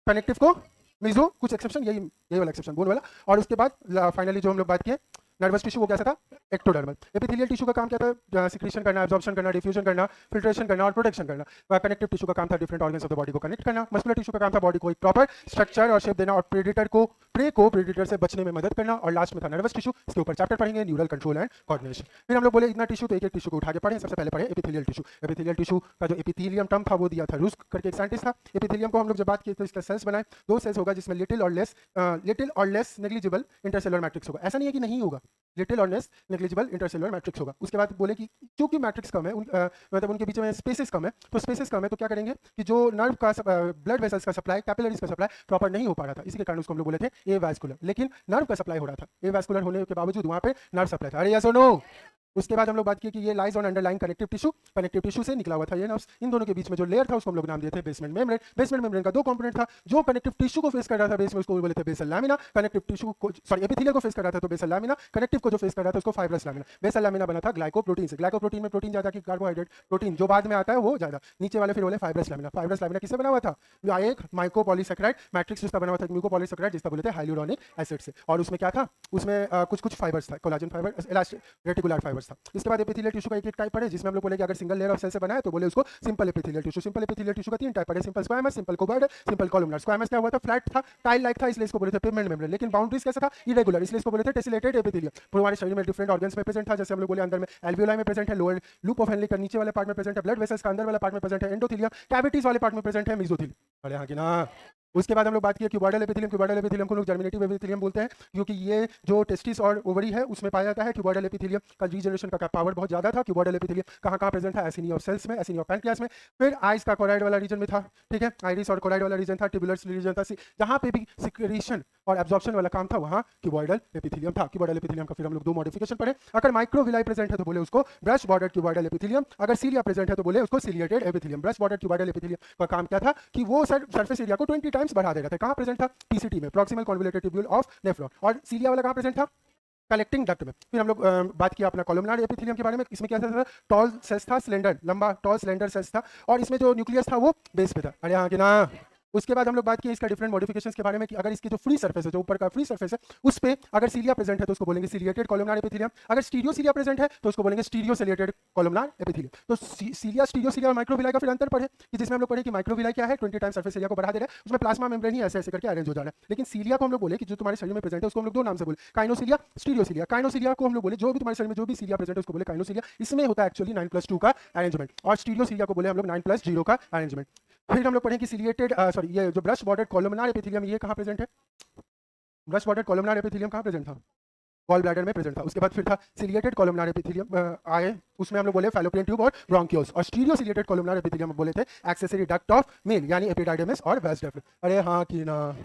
कनेक्टिव को मीजो, कुछ एक्सेप्शन, यही वाला एक्सेप्शन बोन वाला। और उसके बाद फाइनली जो हम लोग बात किए नर्वस टिश्यू वो कैसा था, एक्टोडर्मल। एपिथेलियल टिश्यू का काम क्या था, सिक्रीशन करना, एब्जॉर्प्शन करना, डिफ्यूजन करना, फिल्ट्रेशन करना और प्रोटेक्शन करना। कनेक्टिव टिश्यू का काम था different organs of the body को कनेक्ट करना। मस्कुलर टिश्यू का काम था बॉडी को एक प्रॉपर स्ट्रक्चर और शेप देना और प्रे को प्रेडिटर से बचने में मदद करना। और लास्ट में था नर्वस टिश्यू, इसके ऊपर चैप्टर पढ़ेंगे न्यूरल कंट्रोल एंड कोऑर्डिनेशन। फिर हम लोग बोले इतना टिश्यू, तो एक एक टिश्यू को उठा के पढ़े। सबसे पहले पढ़े एपिथेलियल टिश्यू। एपिथेलियल टिश्यू का जो एपिथेलियम टर्म था वो दिया था रूस करके एक साइंटिस्ट था। एपिथेलियम को हम लोग जब बात की तो इसका सेल्स बनाए, दो सेल्स होगा जिसमें लिटिल और लेस नेग्लिजिबल इंटरसेलुलर मैट्रिक्स होगा। ऐसा नहीं है कि नहीं होगा, लिटिल और लेस नेग्लिजिबल इंटरसेलुलर मैट्रिक्स होगा। उसके बाद बोले कि क्योंकि मैट्रिक्स कम है, मतलब उनके बीच में स्पेसेस कम है, तो स्पेसेस कम है तो क्या करेंगे कि जो नर्व का ब्लड वेसल्स का सप्लाई, कैपिलरीज का सप्लाई प्रॉपर नहीं हो पा रहा था, इसी के कारण उसको हम लोग बोले थे ए वैस्कुलर। लेकिन नर्व का सप्लाई हो रहा था, ए वैस्कुलर होने के बावजूद वहां पे नर्व सप्लाई था। अरे यस और नो। उसके बाद हम लोग बात की कि ये lies on underline connective tissue, connective tissue से निकला हुआ था ये नर्व्स। इन दोनों के बीच में जो लेयर था उसको हम लोग नाम दिए थे बेसमेंट मेम्ब्रेन। बेसमेंट मेम्ब्रेन का दो कंपोनेंट था, जो कनेक्टिव टिश्यू को फेस कर रहा था बेस में उसको बोले थे बेसल लैमिना, कनेक्टिव टिश्यू को एपिथेलियल को फेस कर रहा था तो बेसल लैमिना, कनेक्टिव को जो फेस कर रहा था उसको फाइब्रस लैमिना। बेसल लैमिना बना था ग्लाइकोप्रोटीन से। ग्लाइकोप्रोटीन में प्रोटीन ज्यादा कि कार्बोहाइड्रेट, प्रोटीन जो बाद में आता है वो ज्यादा। नीचे वाले फिर बोले फाइब्रस लैमिना। फाइब्रस लैमिना किससे बना हुआ था, एक माइकोपॉलीसेकेराइड मैट्रिक्स जिसका बना हुआ था, म्यूकोपॉलीसेकेराइड जिसका बोले थे हाइलुरोनिक एसिड से। और उसमें क्या था, उसमें कुछ फाइबर्स था, collagen fibre, elastic reticular fibres था। इसके बाद एपिथेलियल टिश्यू का एक टाइप पढ़े जिसमें हम लोग बोले कि अगर सिंगल लेयर ऑफ सेल से बना है तो बोले उसको simple epithelial tissue. Simple epithelial tissue का तीन टाइप पढ़े, simple squamous, simple cuboidal, simple columnar. Squamous क्या हुआ था, फ्लैट था, टाइल लाइक था, इसलिए इसको बोले थे पिगमेंट मेम्ब्रेन। लेकिन बाउंड्रीज कैसा था, इरेगुलर, इसलिए इसको बोले थे टेसिलेटेड एपिथेलियम। पूरे हमारे शरीर में डिफरेंट ऑर्गन्स में प्रेजेंट था, जैसे हम लोग बोले अंदर में एल्वियोलाई में प्रेजेंट है, लोअर लूप ऑफ हेनली का नीचे वाले पार्ट में प्रेजेंट है, ब्लड वेसल्स का अंदर वाला पार्ट में प्रेजेंट है एंडोथेलियम, कैविटीज वाले पार्ट में प्रेजेंट है मेसोथेलियम। अरे हाँ कि ना। उसके बाद हम लोग बात किए क्यूबॉइडल एपिथेलियम। क्यूबॉइडल एपिथेलियम को लोग जर्मिनेटिव एपिथेलियम बोलते हैं क्योंकि ये जो टेस्टिस और ओवरी है उसमें पाया जाता है। क्यूबॉइडल एपिथेलियम का रीजनरेशन का पावर बहुत ज्यादा था। क्यूबॉइडल एपिथेलियम कहाँ कहाँ प्रेजेंट था, एसिनी ऑफ सेल्स में, एसिनी ऑफ पैनक्रियास में। फिर आइस का कोराइड वाला रीजन में था, ठीक है, आइरिस और कोराइड वाला रीजन था, ट्यूबुलर रीजन था। जहाँ पे भी सिक्रीशन और एब्जॉर्प्शन वाला काम था वहाँ क्यूबॉइडल एपिथेलियम था। क्यूबॉइडल एपिथेलियम का फिर हम लोग दो मॉडिफिकेशन पढ़े। अगर माइक्रोविलाई प्रेजेंट है तो बोले उसको ब्रश बॉर्डर क्यूबॉइडल एपिथेलियम, अगर सीलिया प्रेजेंट है तो बोले उसको ciliated epithelium. Brush border cuboidal epithelium का काम क्या था कि वो सरफेस एरिया को 20 टाइम्स बढ़ा दे रहा था। कहाँ प्रेजेंट था, पीसीटी में, proximal convoluted tubule of nephron. और सीलिया वाला कहाँ प्रेजेंट था, कलेक्टिंग डक्ट में। फिर हम लोग बात किया अपना कॉलमनार एपिथेलियम के बारे में। इसमें क्या था, टॉल सेल्स था, सिलेंडर, लंबा टॉल सिलेंडर सेल्स था, और इसमें जो न्यूक्लियस था वो बेस पे था। अरे हाँ कि ना। उसके बाद हम लोग बात की इसका डिफरेंट मॉडिफिकेशंस के बारे में कि अगर इसकी जो फ्री सरफेस है, जो ऊपर का फ्री सरफेस है, उस पे अगर सीलिया प्रेजेंट है तो उसको बोलेंगे सीलिएटेड कॉलमनार एपिथेलियम। अगर स्टीरियो सीलिया प्रेजेंट है तो उसको बोलेंगे स्टीरियो सीलिएटेड कॉलमनार एपिथेलियम। तो सीलिया, स्टीरियो सीलिया और माइक्रोविलाई का फिर अंतर पढ़े कि जिसमें हम लोग पढ़े कि माइक्रोविलाई क्या है, 20 टाइम सरफेस एरिया को बढ़ा दे रहा है, उसमें प्लाज्मा मेम्ब्रेन ही ऐसे ऐसे करके अरेंज हो जा रहा है। लेकिन सीलिया को हम लोग बोले कि जो तुम्हारे शरीर में प्रेजेंट है उसको हम लोग दो नाम से बोले, काइनोसीलिया, स्टीरियोसीलिया। काइनोसीलिया को हम लोग बोले जो भी तुम्हारे शरीर में जो भी सीलिया प्रेजेंट है उसको बोले काइनोसीलिया। इसमें होता है एक्चुअली 9+2 का अरेंजमेंट, और स्टीरियोसीलिया को बोले हम लोग 9+0 का अरेंजमेंट। फिर हम लोग पढ़े कि सीलिएटेड ये जो ब्रश बॉर्डर कॉलमनार एपिथेलियम ये कहाँ प्रेजेंट है, ब्रश बॉर्डर कॉलमनार एपिथेलियम कहाँ प्रेजेंट था, गॉल ब्लैडर में प्रेजेंट था। उसके बाद फिर था सीलिएटेड कॉलमनार एपिथेलियम आए, उसमें हम लोग बोले फैलोपियन ट्यूब और ब्रोंकियोल्स। और स्टीरियो सीलिएटेड कॉलमनार एपिथेलियम बोले थे एक्सेसरी डक्ट ऑफ मेल यानी एपिडाइडमिस और वास डेफ्ट। अरे हाँ कि ना।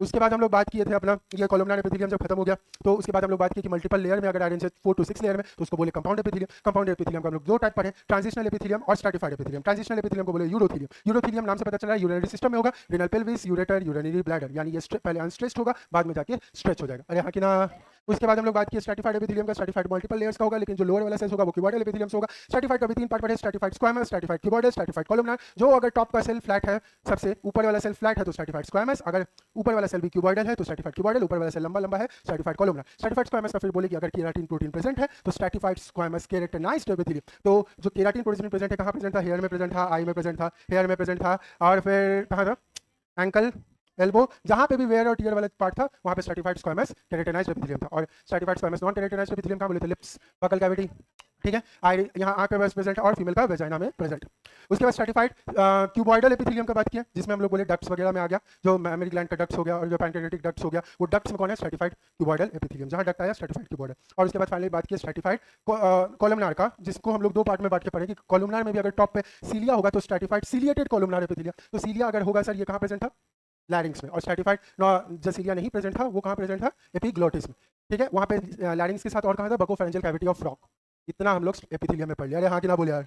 उसके बाद हम लोग बात किए थे अपना ये कॉलमनार एपिथेलियम जब खत्म हो गया तो उसके बाद हम लोग बात की कि मल्टीपल लेयर में अगर अरेंज है 4 to 6 लेयर में तो उसको बोले कंपाउंड एपिथेलियम। कंपाउंड एपिथेलियम का हम लोग दो टाइप पढ़े, ट्रांजिशनल एपिथेलियम और स्ट्रैटिफाइड एपिथेलियम। ट्रांजिशनल एपिथेलियम को बोले यूरोथेलियम। यूरोथेलियम नाम से पता चल रहा है यूरिनरी सिस्टम में होगा, renal pelvis, ureter, urinary bladder, यानी ये पहले अनस्ट्रेच्ड होगा बाद में जाके स्ट्रेच हो जाएगा। अरे हाँ कि ना। उसके बाद हम लोग बात की स्ट्रैटिफाइड एपिथेलियम का। स्ट्रैटिफाइड मल्टीपल लेयर्स का होगा, लेकिन जो लोअर वाला सेल्स होगा वो क्यूबॉइडल एपिथेलियम से होगा। स्ट्रैटिफाइड का भी तीन पार्ट पढ़े, stratified squamous, stratified cuboidal, stratified columnar. जो अगर टॉप का सेल फ्लैट है, सबसे ऊपर वाला सेल फ्लैट है तो स्ट्रैटिफाइड स्क्वायमस, अगर ऊपर वाला सेल भी क्यूबॉइडल है तो स्ट्रैटिफाइड क्यूबॉइडल, ऊपर वाला सेल लंबा लंबा है स्ट्रैटिफाइड कॉलमनार। स्ट्रैटिफाइड स्क्वायमस का फिर बोले कि अगर केराटिन प्रोटीन प्रेजेंट है तो स्ट्रैटिफाइड स्क्वायमस केराटिनाइज्ड एपिथेलियम। तो जो केराटिन प्रोटीन प्रेजेंट है कहाँ प्रेजेंट था, हेयर में प्रेजेंट था, आई में प्रेजेंट था, हेयर में प्रेजेंट था, और फिर कहाँ था, एंकल, एल्बो, जहां पे भी वेयर और टीयर वाला पार्ट था वहां पे स्ट्रैटिफाइड स्क्वायमस केराटिनाइज्ड एपिथेलियम था। और stratified squamous non keratinised epithelium कहाँ बोले थे, लिप्स, बकल कैविटी, ठीक है, आई यहाँ आंख में प्रेजेंट है और फीमेल का वेजाइना में प्रेजेंट। उसके बाद स्ट्रैटिफाइड क्यूबॉइडल एपिथेलियम का बात किया जिसमें हम लोग बोले डक्ट्स वगैरह में आ गया, जो मैमरी ग्लैंड का डक्ट्स हो गया और जो पैनक्रियाटिक डक्ट्स हो गया, वो डक्ट्स में कौन है, स्ट्रैटिफाइड क्यूबॉइडल एपिथेलियम। जहां डक्ट आया स्ट्रैटिफाइड क्यूबॉइडल। और उसके बाद फाइनली बात की स्ट्रैटिफाइड कॉलमनार का, जिसको हम लोग दो पार्ट में बांट के पढ़े कि कॉलमनार में भी अगर टॉप पे सीलिया होगा तो स्ट्रैटिफाइड सीलिएटेड कॉलमनार एपिथेलियम। तो सीलिया अगर होगा सर ये कहाँ प्रेजेंट था, लैरिंग्स में। और स्ट्रैटिफाइड जो सीलिया नहीं प्रेजेंट था वो कहाँ प्रेजेंट था, एपिग्लोटिस में, ठीक है, वहाँ पे लैरिंग्स के साथ और कहाँ था, बकोफेरेंजियल कैविटी ऑफ फ्रॉग। इतना हम लोग एपिथेलियम में पढ़ लिया। अरे हाँ कि ना बोले यार।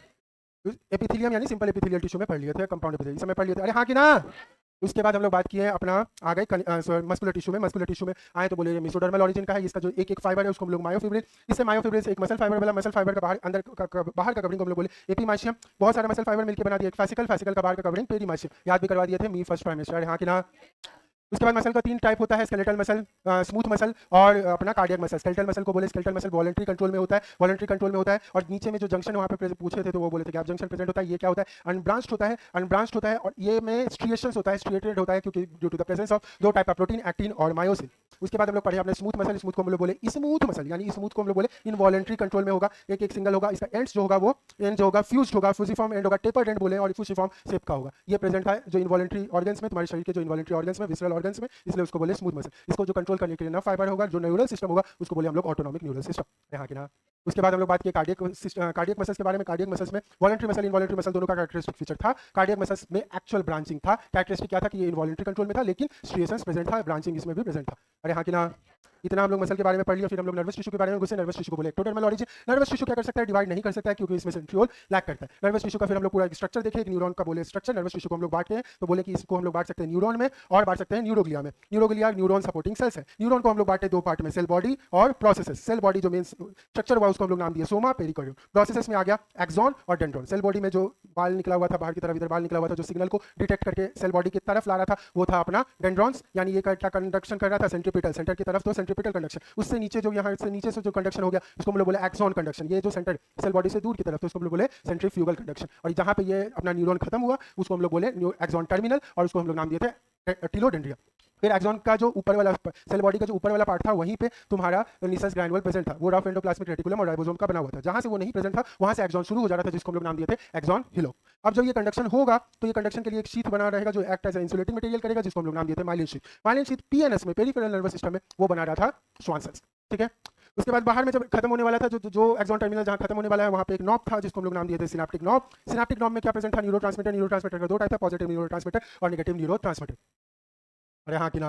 एपिथेलियम यानी सिंपल एपिथेलियल टिश्यू में पढ़ लिए थे, कंपाउंड एपिथेलियम इसमें पढ़ लिए थे। अरे हाँ कि ना। उसके बाद हम लोग बात किए अपना आ गए मस्कुलर टिश्यू में। मस्कुलर टिश्यू में आए तो बोले मेसोडर्मल ऑरिजिन का है, इसका जो एक एक फाइबर है उसको हम लोग मायोफिब्रिल, इससे मायोफिब्रिल से एक मसल फाइबर वाला, मसल फाइबर का बाहर अंदर बाहर का कवरिंग को हम लोग बोले एपीमाइशियम। बहुत सारे मसल फाइबर मिलकर बना दिया एक fascicle, fascicle का बाहर का कवरिंग पेरीमाइशियम। याद भी करवा दिए थे मी फर्स्ट प्राइम मिनिस्टर। हाँ कि ना। उसके बाद मसल का 3 टाइप होता है, स्केलेटल मसल, स्मूथ मसल और अपना कार्डियक मसल। स्केलेटल मसल को बोले स्केलेटल मसल वॉलंटरी कंट्रोल में होता है, वॉलंटरी कंट्रोल में होता है। और नीचे में जो जंक्शन वहाँ पे पूछे थे तो वो बोले थे कि आप जंक्शन प्रेजेंट होता है, ये क्या होता है, अनब्रांच्ड होता है, अनब्रांच्ड होता है और ये में स्ट्रिएशंस होता है, स्ट्रिएटेड होता है क्योंकि due to the presence of 2 type of protein, actin और मायोसिन। उसके बाद हम लोग पढ़े अपने स्मूथ मसल, स्मूथ को हम लोग बोले स्मूथ मसल, यानी स्मूथ को हम लोग बोले इनवॉलंटरी कंट्रोल में होगा, एक सिंगल होगा, इसका एंड्स जो होगा वो एंड जो होगा फ्यूज्ड होगा, फ्यूजिफॉर्म एंड होगा, टेपर्ड एंड बोले और फ्यूजिफॉर्म शेप का होगा। ये प्रेजेंट है जो इनवॉलंटरी ऑर्गन्स में, तुम्हारे शरीर के जो इनवॉलंटरी ऑर्गन्स में, विसरल ऑर्गन्स में, इसलिए उसको बोले स्मूथ मसल। इसको जो कंट्रोल करने के लिए नर्व फाइबर होगा, जो न्यूरल सिस्टम होगा, उसको बोले हम लोग ऑटोनॉमिक न्यूरल सिस्टम। यहाँ के ना उसके बाद हम लोग बात किए कार्डियक मसल्स के बारे में। कार्डियक मसल्स में वॉलंटरी मसल, इनवॉलंटरी मसल दोनों का कैरेक्टरिस्टिक फीचर था। कार्डियक मसल्स में एक्चुअल ब्रांचिंग था। कैरेक्टरिस्टिक क्या था कि ये इनवॉलंटरी कंट्रोल में था लेकिन स्ट्रिएशंस प्रेजेंट था, ब्रांचिंग इसमें भी प्रेजेंट था। अरे हाँ कि ना, इतना हम लोग मसल के बारे में पढ़ लिया। फिर हम लोग नर्वस टिश्यू के बारे में घुसे। नर्वस टिश्यू को बोले एक्टोडर्मल ऑरिजिन। नर्वस टिश्यू क्या कर सकता है, डिवाइड नहीं कर सकता है क्योंकि इसमें सेंट्रियोल लैक करता है। नर्वस टिश्यू का फिर हम लोग पूरा स्ट्रक्चर देखे, एक न्यूरॉन का बोले स्ट्रक्चर। नर्वस टिश्यू को हम लोग बांटते हैं तो बोले कि इसको हम लोग बांट सकते हैं न्यूरॉन में और बांट सकते हैं न्यूरोग्लिया में। न्यूरोग्लिया न्यूरॉन सपोर्टिंग सेल्स है। न्यूरॉन को हम लोग बांटे 2 पार्ट में, सेल बॉडी और प्रोसेसेस। सेल बॉडी जो मेन स्ट्रक्चर हुआ उसको हम लोग नाम दिया सोमा, पेरिकार्डियम। प्रोसेसेस में आ गया एक्सॉन और डेंड्रॉन। सेल बॉडी में जो बाल निकला हुआ था बाहर की तरफ, इधर बाल निकला हुआ था जो सिग्नल को डिटेक्ट करके सेल बॉडी की तरफ ला रहा था, वो था अपना डेंड्रॉन्स, यानी ये क्या कंडक्शन कर रहा था, सेंट्रीपिटल, सेंटर की तरफ तो सेंट्रीपिटल कंडक्शन। उससे नीचे जो यहाँ से नीचे से जो कंडक्शन हो गया उसको हम लोग बोले एक्सॉन कंडक्शन। ये जो सेंटर सेल बॉडी से दूर की तरफ तो उसको हम लोग बोले सेंट्रीफ्यूगल कंडक्शन। और जहाँ पे ये अपना न्यूरॉन खत्म हुआ उसको हम लोग बोले एक्सॉन टर्मिनल और उसको हम लोग नाम दिए थे टिलोडेंड्रिया। फिर एक्सॉन का जो ऊपर वाला सेल बॉडी का जो ऊपर वाला पार्ट था वहीं पे तुम्हारा निसस ग्रैनुल प्रेजेंट था, वो रफ एंडोप्लाज्मिक रेटिकुलम और राइबोसोम का बना हुआ था। जहां से वो नहीं प्रेजेंट था वहां से एक्सॉन शुरू हो जा रहा था जिसको हम लोग नाम दिए थे एक्सॉन हिलो। अब जब ये कंडक्शन होगा तो ये कंडक्शन के लिए एक शीथ बना रहेगा जो एक्ट एज इंसुलेटिंग मटेरियल करेगा जिसको हम लोग नाम दिए थे myelin sheath. Myelin sheath PNS में, पेरिफेरल नर्वस सिस्टम में, वो बना रहा था श्वान सेल्स। ठीक है, उसके बाद बाहर में जब खत्म होने वाला था जो एक्सॉन टर्मिनल जहां खत्म होने वाला है वहां पे एक नॉब था जिसको हम लोग नाम दिए थे सिनेप्टिक नॉब। सिनेप्टिक नॉब में क्या प्रेजेंट था, न्यूरोट्रांसमीटर। न्यूरोट्रांसमीटर का 2 टाइप था, पॉजिटिव न्यूरोट्रांसमीटर और नेगेटिव न्यूरोट्रांसमीटर। अरे हाँ कि ना।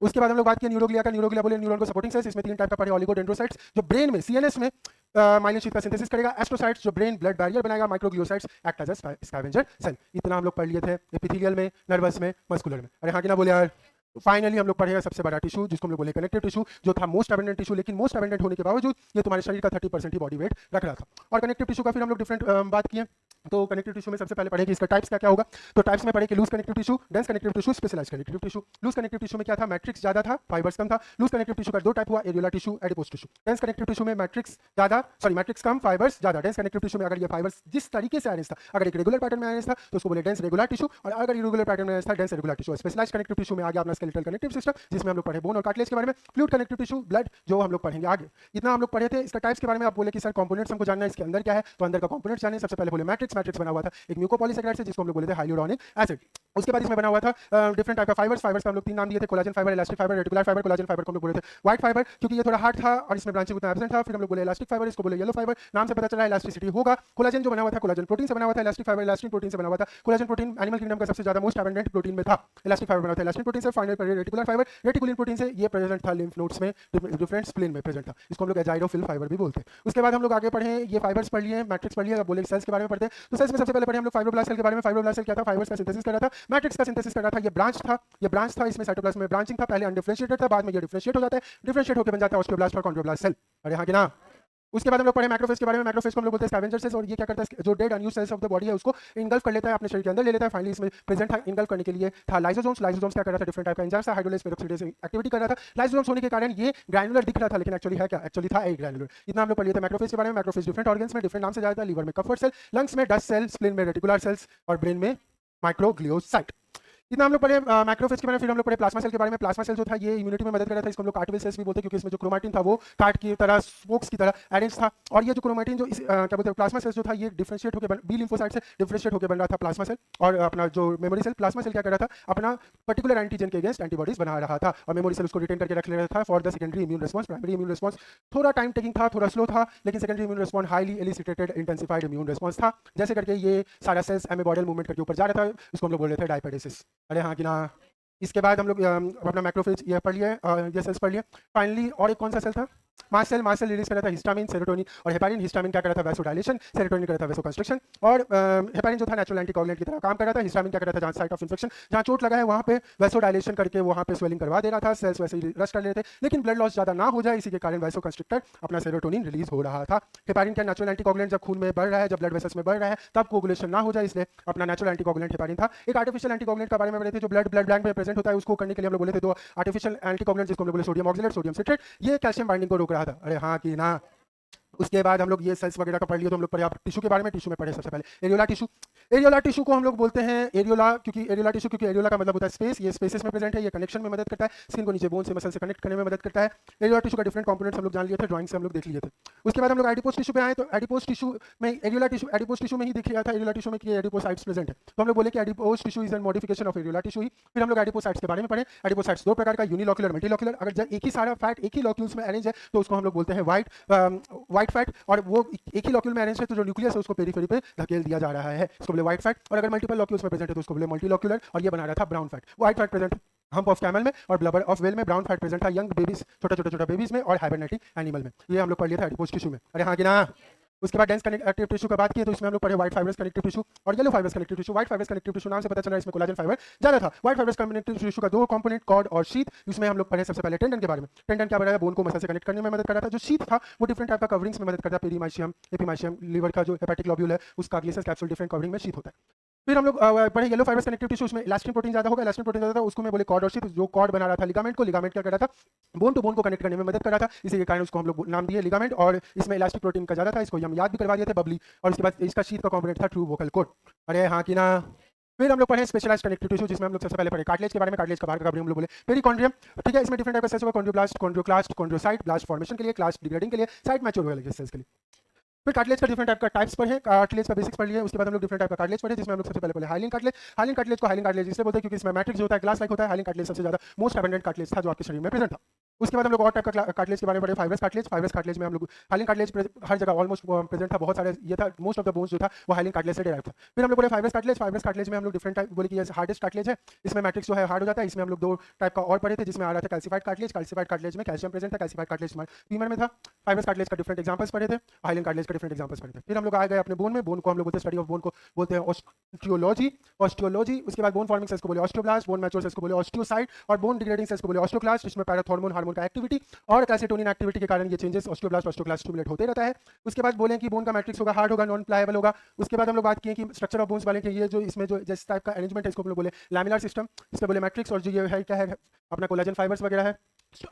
उसके बाद हम लोग बात किए न्यूरोग्लिया का। न्यूरोग्लिया बोले न्यूरॉन को सपोर्टिंग सेल्स। इसमें 3 टाइप का पढ़े, ओलिगोडेंड्रोसाइट्स जो ब्रेन में सीएनएस में माइलिन शीथ का सिंथेसिस करेगा, एस्ट्रोसाइट्स जो ब्रेन ब्लड बैरियर बनाएगा, microgliocytes act as a scavenger cell. इतना हम लोग पढ़ लिए थे एपिथेलियल में, नर्वस में, मस्कुलर में। अरे हाँ कि ना बोले यार। फाइनली हम लोग पढ़ेगा सबसे बड़ा टिश्यू जिसको हम लोग बोले कनेक्टिव टिश्यू, जो था मोस्ट अबेंडेंट टिश्यू, लेकिन मोस्ट अबेंडेंट होने के बावजूद ये तुम्हारे शरीर का 30% ही बॉडी वेट रख रहा था। और कनेक्टिव टिश्यू का फिर हम लोग डिफरेंट बात किए। तो कनेक्टिव टिश्यू में सबसे पहले पढ़े कि इसका टाइप्स क्या क्या होगा। तो टाइप्स में पढ़े कि loose connective tissue, dense connective tissue, specialised connective tissue. Loose connective tissue में क्या था, मैट्रिक्स ज्यादा था, फाइबर्स कम था। लूज कनेक्टिव टिश्यू का 2 टाइप हुआ, areola tissue, adipose tissue. Dense connective tissue में मैट्रिक्स कम, फाइबर्स ज्यादा। डेंस कनेक्टिव टिश्यू में अगर ये फाइबर्स जिस तरीके से अरेंज था, अगर एक रेगुलर पैटर्न में अरेंज था तो उसको बोले डेंस रेगुलर टिश्यू, और अगर इरेगुलर पैटर्न में अरेंज था dense regular tissue. Specialised connective tissue में आ गया अपना स्केलेटल कनेक्टिव सिस्टम जिसमें हम लोग पढ़े बोन और कार्टिलेज के बारे में। फ्लूइड कनेक्टिव टिश्यू, ब्लड, जो हम लोग पढ़ेंगे आगे। इतना हम लोग पढ़े थे। इसका टाइप्स के बारे में आप बोले कि सर कंपोनेंट्स हमको जानना है, इसके अंदर क्या है, तो अंदर का कंपोनेंट्स जाने। सबसे पहले बोले मैट्रिक्स बना हुआ था एक म्यूकोपॉलीसैकेराइड से जिसको हम लोग बोले थे हाइलुरोनिक एसिड। उसके बाद इसमें बना हुआ था डिफरेंट टाइप का फाइबर्स का हम लोग 3 नाम दिए थे, collagen fibre, elastic fibre, reticular fibre. Collagen fibre को हम लोग बोले थे व्हाइट फाइबर क्योंकि ये थोड़ा हार्ड था और इसमें ब्रांचिंग उतना एब्सेंट था। फिर हम लोग बोले इलास्टिक फाइबर, इसको बोले येलो फाइबर। नाम से पता चला इलास्टिसिटी होगा। कोलाजन जो बना हुआ था कोलाजन प्रोटीन से बना हुआ था, इलास्टिक फाइबर इलास्टिन प्रोटीन से बना हुआ था। कोलाजन प्रोटीन एनिमल किंगडम का सबसे ज्यादा मोस्ट अबेंडेंट प्रोटीन में था। इलास्टिक फाइबर बना हुआ था इलास्टिन प्रोटीन से। फाइनल पर रेटिकुलर फाइबर, रेटिकुलिन प्रोटीन से, ये प्रेजेंट था लिम्फ नोड्स में, डिफरेंट स्प्लेन में प्रेजेंट था। इसको हम लोग एजाइरोफिल फाइबर भी बोलते हैं। उसके बाद हम लोग आगे पढ़े, ये फाइबर्स पढ़ लिए, मैट्रिक्स पढ़ लिया। बोले सेल्स के बारे में पढ़ते हैं तो सेल्स में सबसे पहले पढ़े हम लोग फाइब्रोब्लास्ट सेल के बारे में। फाइब्रोब्लास्ट सेल क्या था, फाइबर्स का सिंथेसिस कर रहा था, मैट्रिक्स का सिंथेसिस कर रहा था। ये ब्रांच था, इसमें साइटोप्लाज्म में ब्रांचिंग था। पहले अनडिफरेंशिएटेड था, बाद में ये डिफरेंशिएट हो जाता है, डिफरेंशिएट होकर बन जाता है ऑस्टियोब्लास्ट और कॉन्ड्रोब्लास्ट सेल। अरे हाँ कि ना। उसके बाद हम लोग पढ़े मैक्रोफेज के बारे में। मैक्रोफेज को हम लोग बोलते हैं स्कैवेंजर सेल्स, और ये क्या करता है, जो dead unused cells of the body है उसको इनगल्फ कर लेता है, अपने शरीर के अंदर ले लेता है। फाइनली इसमें प्रेजेंट था इनगल्फ करने के लिए था लाइसोसोम्स। लाइसोसोम्स क्या कर रहा था, डिफरेंट टाइप का एंजाइम्स था, हाइड्रोलेज पेरोक्सिडेज एक्टिविटी कर रहा था। लाइसोसोम्स होने के कारण ये ग्रैनुलर दिख रहा था, लेकिन एक्चुअली है क्या, एक्चुअली था एक ग्रैनुलर। इतना हम लोग पढ़ लिए थे मैक्रोफेज के बारे में। मैक्रोफेज डिफरेंट ऑर्गन्स में डिफरेंट नाम से जाता है। लीवर में कफर सेल, लंग्स में डस्ट सेल, स्प्लीन में रेटिकुलर सेल्स और ब्रेन में माइक्रोग्लियोसाइट। इतना हम लोग पढ़े मैक्रोफेज के बारे में। फिर हम लोग पढ़े प्लाज्मा सेल के बारे में। प्लाज्मा सेल जो था ये इम्यूनिटी में मदद कर रहा था, इसको हम लोग कार्टिलेज सेल्स भी बोलते हैं क्योंकि इसमें जो क्रोमैटिन था वो कार्ड की तरह, स्पोक्स की तरह अरेंज था। और ये जो क्रोमैटिन जो क्या बोलते हैं प्लाज्मा सेल्स जो था ये डिफरेंशिएट होकर बी लिम्फोसाइट से डिफरेंशिएट होकर बन रहा था प्लाज्मा सेल। और अपना जो मेमोरी सेल, प्लाज्मा सेल क्या कर रहा था, अपना पर्टिकुलर एंटीजन के अगेंस्ट एंटीबॉडीज बना रहा था, और मेमोरी सेल उसको रिटेन करके रख ले रहा था for the secondary immune response. Primary immune response थोड़ा टाइम टेकिंग था, थोड़ा स्लो था, लेकिन secondary immune response highly elicitated intensified immune response था। जैसे करके ये सारा सेल्स एमेबॉडल मूवमेंट करके ऊपर जा रहा था, उसको हम लोग बोल रहे थे डायपेडेसिस। अरे हाँ कि ना। इसके बाद हम लोग अपना मैक्रोफेज ये पढ़ लिया, ये सेल्स पढ़ लिया। फाइनली और एक कौन सा सेल था, मास्ट सेल रिलीज कर रहा था हिस्टामिन, सेरोटोनिन और हेपारिन। हिस्टामिन क्या कर रहा था, वैसोडाइलेशन, सेरोटोनिन कर रहा था वैसोकंस्ट्रक्शन, और हेपारिन जो था नेचुरल एंटीकोगुलेंट की तरह काम कर रहा था। हिस्टामिन क्या कर रहा था, जहाँ साइट ऑफ इन्फेक्शन, जहाँ चोट लगा है वहाँ पे वैसोडाइलेशन करके वहाँ पे स्वेलिंग करवा दे रहा था, सेल्स वैसे ही रश कर रहे थे, लेकिन ब्लड लॉस ज़्यादा ना हो जाए इसी के कारण वैसोकंस्ट्रिक्टर अपना सेरोटोनिन रिलीज हो रहा था। हेपारिन क्या नेचुरल एंटीकोगुलेंट, जब खून में बढ़ रहा है, जब ब्लड वेसल्स में बढ़ रहा है, तब कोगुलेशन ना हो जाए इसलिए अपना नेचुरल एंटीकोगुलेंट हेपारिन था। एक आर्टिफिशियल एंटीकोगुलेंट के बारे में बोले थे जो ब्लड बैंक में प्रेजेंट होता है, उसको करने के लिए हम लोग बोले थे दो आर्टिफिशियल एंटीकोगुलेंट, जिसको हम लोग बोले सोडियम ऑक्सलेट, सोडियम सिट्रेट। ये कैल्शियम बाइंडिंग को रोक रहा था। अरे हाँ कि ना। उसके बाद हम लोग ये सेल्स वगैरह का पढ़ लिया, तो हम लोग पढ़े आप टिश्यू के बारे में। टिश्यू में पढ़े सबसे पहले एरियोला टिश्यू। एरियोला टिश्यू को हम लोग बोलते हैं एरियोला क्योंकि एरियोला का मतलब होता है स्पेस, ये स्पेसेस में प्रेजेंट है, ये कनेक्शन में मदद करता है, स्किन को नीचे बोन से मसल से कनेक्ट करने में मदद करता है। एरियोला टिश्यू का डिफरेंट कंपोनेंट्स हम लोग जान लिए थे, ड्राइंग से हम लोग देख लिए थे। उसके बाद हम लोग एडिपोज टिश्यू पे आए, तो एडिपोज टिश्यू में एडिपोज टिश्यू में ही दिख रहा था एरियोला टिश्यू में कि एडिपोसाइट्स प्रेजेंट है, तो हम लोग बोले कि adipose tissue is an modification of areolar tissue ही। फिर हम लोग एडिपोसाइट्स के बारे में पढ़े। एडिपोसाइट्स दो प्रकार का, यूनिलॉक्युलर, मल्टीलॉक्युलर। अगर जब एक ही सारा फैट एक ही लॉक्यूल्स में अरेंज है तो उसको हम लोग बोलते हैं व्हाइट फैट, और वो एक ही लॉक्यूल में अरेंज है तो जो न्यूक्लियस है उसको पेरिफेरी पे धकेल दिया जा रहा है, इसको बोले व्हाइट फैट। और अगर मल्टीपल लॉक्यूल्स में प्रेजेंट है तो उसको बोले मल्टीलॉक्युलर, और ये बना रहा था brown fat. White fat present hump of camel में और ब्लबर ऑफ वेल में, ब्राउन फैट प्रेजेंट था यंग बेबीज, छोटा बेबीज में और हाइबरनेटिंग एनिमल में। ये हम लोग पढ़ लिया था एडिपोज टिश्यू में। अरे हाँ कि ना। उसके बाद डेंस कनेक्टिव टिश्यू का बात की तो इसमें हम लोग पढ़े व्हाइट फाइब्रस कनेक्टिव टिश्यू और yellow fibrous connective tissue. White fibrous connective tissue नाम से पता चल रहा है इसमें कोलाजन फाइबर ज्यादा था। व्हाइट फाइब्रस कनेक्टिव टिश्यू का दो कंपोनेंट, कॉर्ड और शीथ। इसमें हम लोग पढ़े सबसे पहले टेंडन के बारे में। टेंडन क्या बनाया, बोन को मसल से कनेक्ट करने में मदद कर रहा था। जो शीथ था वो डिफरेंट टाइप का कवरिंग्स में मदद करता है, पेरीमाइशियम, एपीमाइशियम, लीवर का जो हेपेटिक लॉब्यूल है उसका ग्लिसस कैप्सूल डिफरेंट कवरिंग में शीथ होता है। फिर हम लोग पढ़े येलो फाइब्रस कनेक्टिव टिश्यू, उसमें इलास्टिन प्रोटीन ज्यादा होगा, इलास्टिन प्रोटीन ज्यादा था, उसको मैं बोले कॉर्ड और शीथ। जो कॉर्ड बना रहा था लिगामेंट को, लिगामेंट क्या कर रहा था, बोन टू बोन को कनेक्ट करने में मदद कर रहा था, इसी के कारण उसको हम लोग नाम दिए लिगामेंट। और इसमें इलास्टिक प्रोटीन का ज्यादा था, इसको हम याद भी करवा दिए थे, बबली। और उसके बाद इसका शीथ का कॉम्पोनेंट था ट्रू वोकल कॉर्ड। अरे हाँ कि ना। फिर हम लोग पढ़े स्पेशलाइज्ड कनेक्टिव टिश्यू, जिसमें हम लोग सबसे पहले पढ़े कार्टिलेज के बारे में। कार्टिलेज का बाहर का कवरिंग हम लोग बोले पेरिकॉन्ड्रियम। ठीक है, इसमें डिफरेंट टाइप का सेल्स होगा, chondroblast, chondroclast, chondrocyte, blast formation के लिए, क्लास्ट डिग्रेडिंग के लिए, साइट मैच्योर होने के सेल्स के लिए। फिर कार्टिलेज का डिफरेंट टाइप का टाइप्स पढ़े, कार्टिलेज का बेसिक्स पढ़ लिए। उसके बाद हम लोग डिफरेंट टाइप का कार्टिलेज पढ़े, जिसमें हम लोग सबसे पहले पढ़े हाइलिन कार्टिलेज। हाइलिन कार्टिलेज को हाइलिन कार्टिलेज इसलिए बोलते हैं क्योंकि इसमें मैट्रिक्स जो होता है ग्लास लाइक होता है। हाइलिन कार्टिलेज सबसे ज्यादा मोस्ट अबंडेंट कार्टिलेज था जो आपके शरीर में प्रेजेंट था। उसके बाद हम लोग और टाइप का कार्टिलेज के बारे में पढ़े, फाइब्रस कार्टिलेज। फाइब्रस कार्टिलेज में हम लोग हाइलिन कार्टिलेज हर जगह ऑलमोस्ट प्रेजेंट था, बहुत सारे ये था, मोस्ट ऑफ द बोन्स जो था वो हाइलिन कार्टिलेज से डेराइव था। फिर हम लोग बोले फाइब्रस कार्टिलेज। फाइब्रस कार्टिलेज में हम लोग डिफरेंट टाइप बोले कि हार्डेस्ट कार्टिलेज है, इसमें मैट्रिक्स जो है हार्ड हो जाता है। इसमें हम लोग दो टाइप का और पढ़े थे, जिसमें आ रहा था कैल्सिफाइड कार्टिलेज। कैल्सिफाइड कार्टिलेज में कैल्शियम प्रेजेंट था, कैल्सिफाइड कार्टिलेज फीमर में था। फाइब्रस कार्टिलेज का डिफरेंट एग्जांपल्स पढ़े थे, हाइलिन कार्टिलेज का डिफरेंट एग्जांपल्स पढ़े थे। फिर हम लोग आ गए अपने बोन में। बोन को हम लोग बोलते हैं स्टडी ऑफ बोन को बोलते हैं ऑस्टियोलॉजी। उसके बाद बोन फॉर्मिंग सेल्स को बोले ऑस्टियोब्लास्ट, बोन मैच्योर सेल्स को बोले ऑस्टियोसाइट, और बोन डिग्रेडिंग सेल्स को बोले ऑस्टियोक्लास्ट। इसमें पैराथॉर्मोन हार्मोन का एक्टिविटी और कैल्सिटोनिन एक्टिविटी के कारण ये चेंजेस ऑस्टियोक्लास्ट स्टिमुलेट होते रहता है। उसके बाद बोले कि बोन का मैट्रिक्स होगा हार्ड होगा, नॉन प्लायबल होगा। उसके बाद हम लोग बात किए कि स्ट्रक्चर ऑफ बोन्स वाले कि ये जो इसमें जो जिस टाइप का अरेंजमेंट है इसको हम लोग बोले लैमिनार सिस्टम, इसको बोले मैट्रिक्स। और जो ये है क्या है अपना कोलाजन फाइबर्स वगैरह है।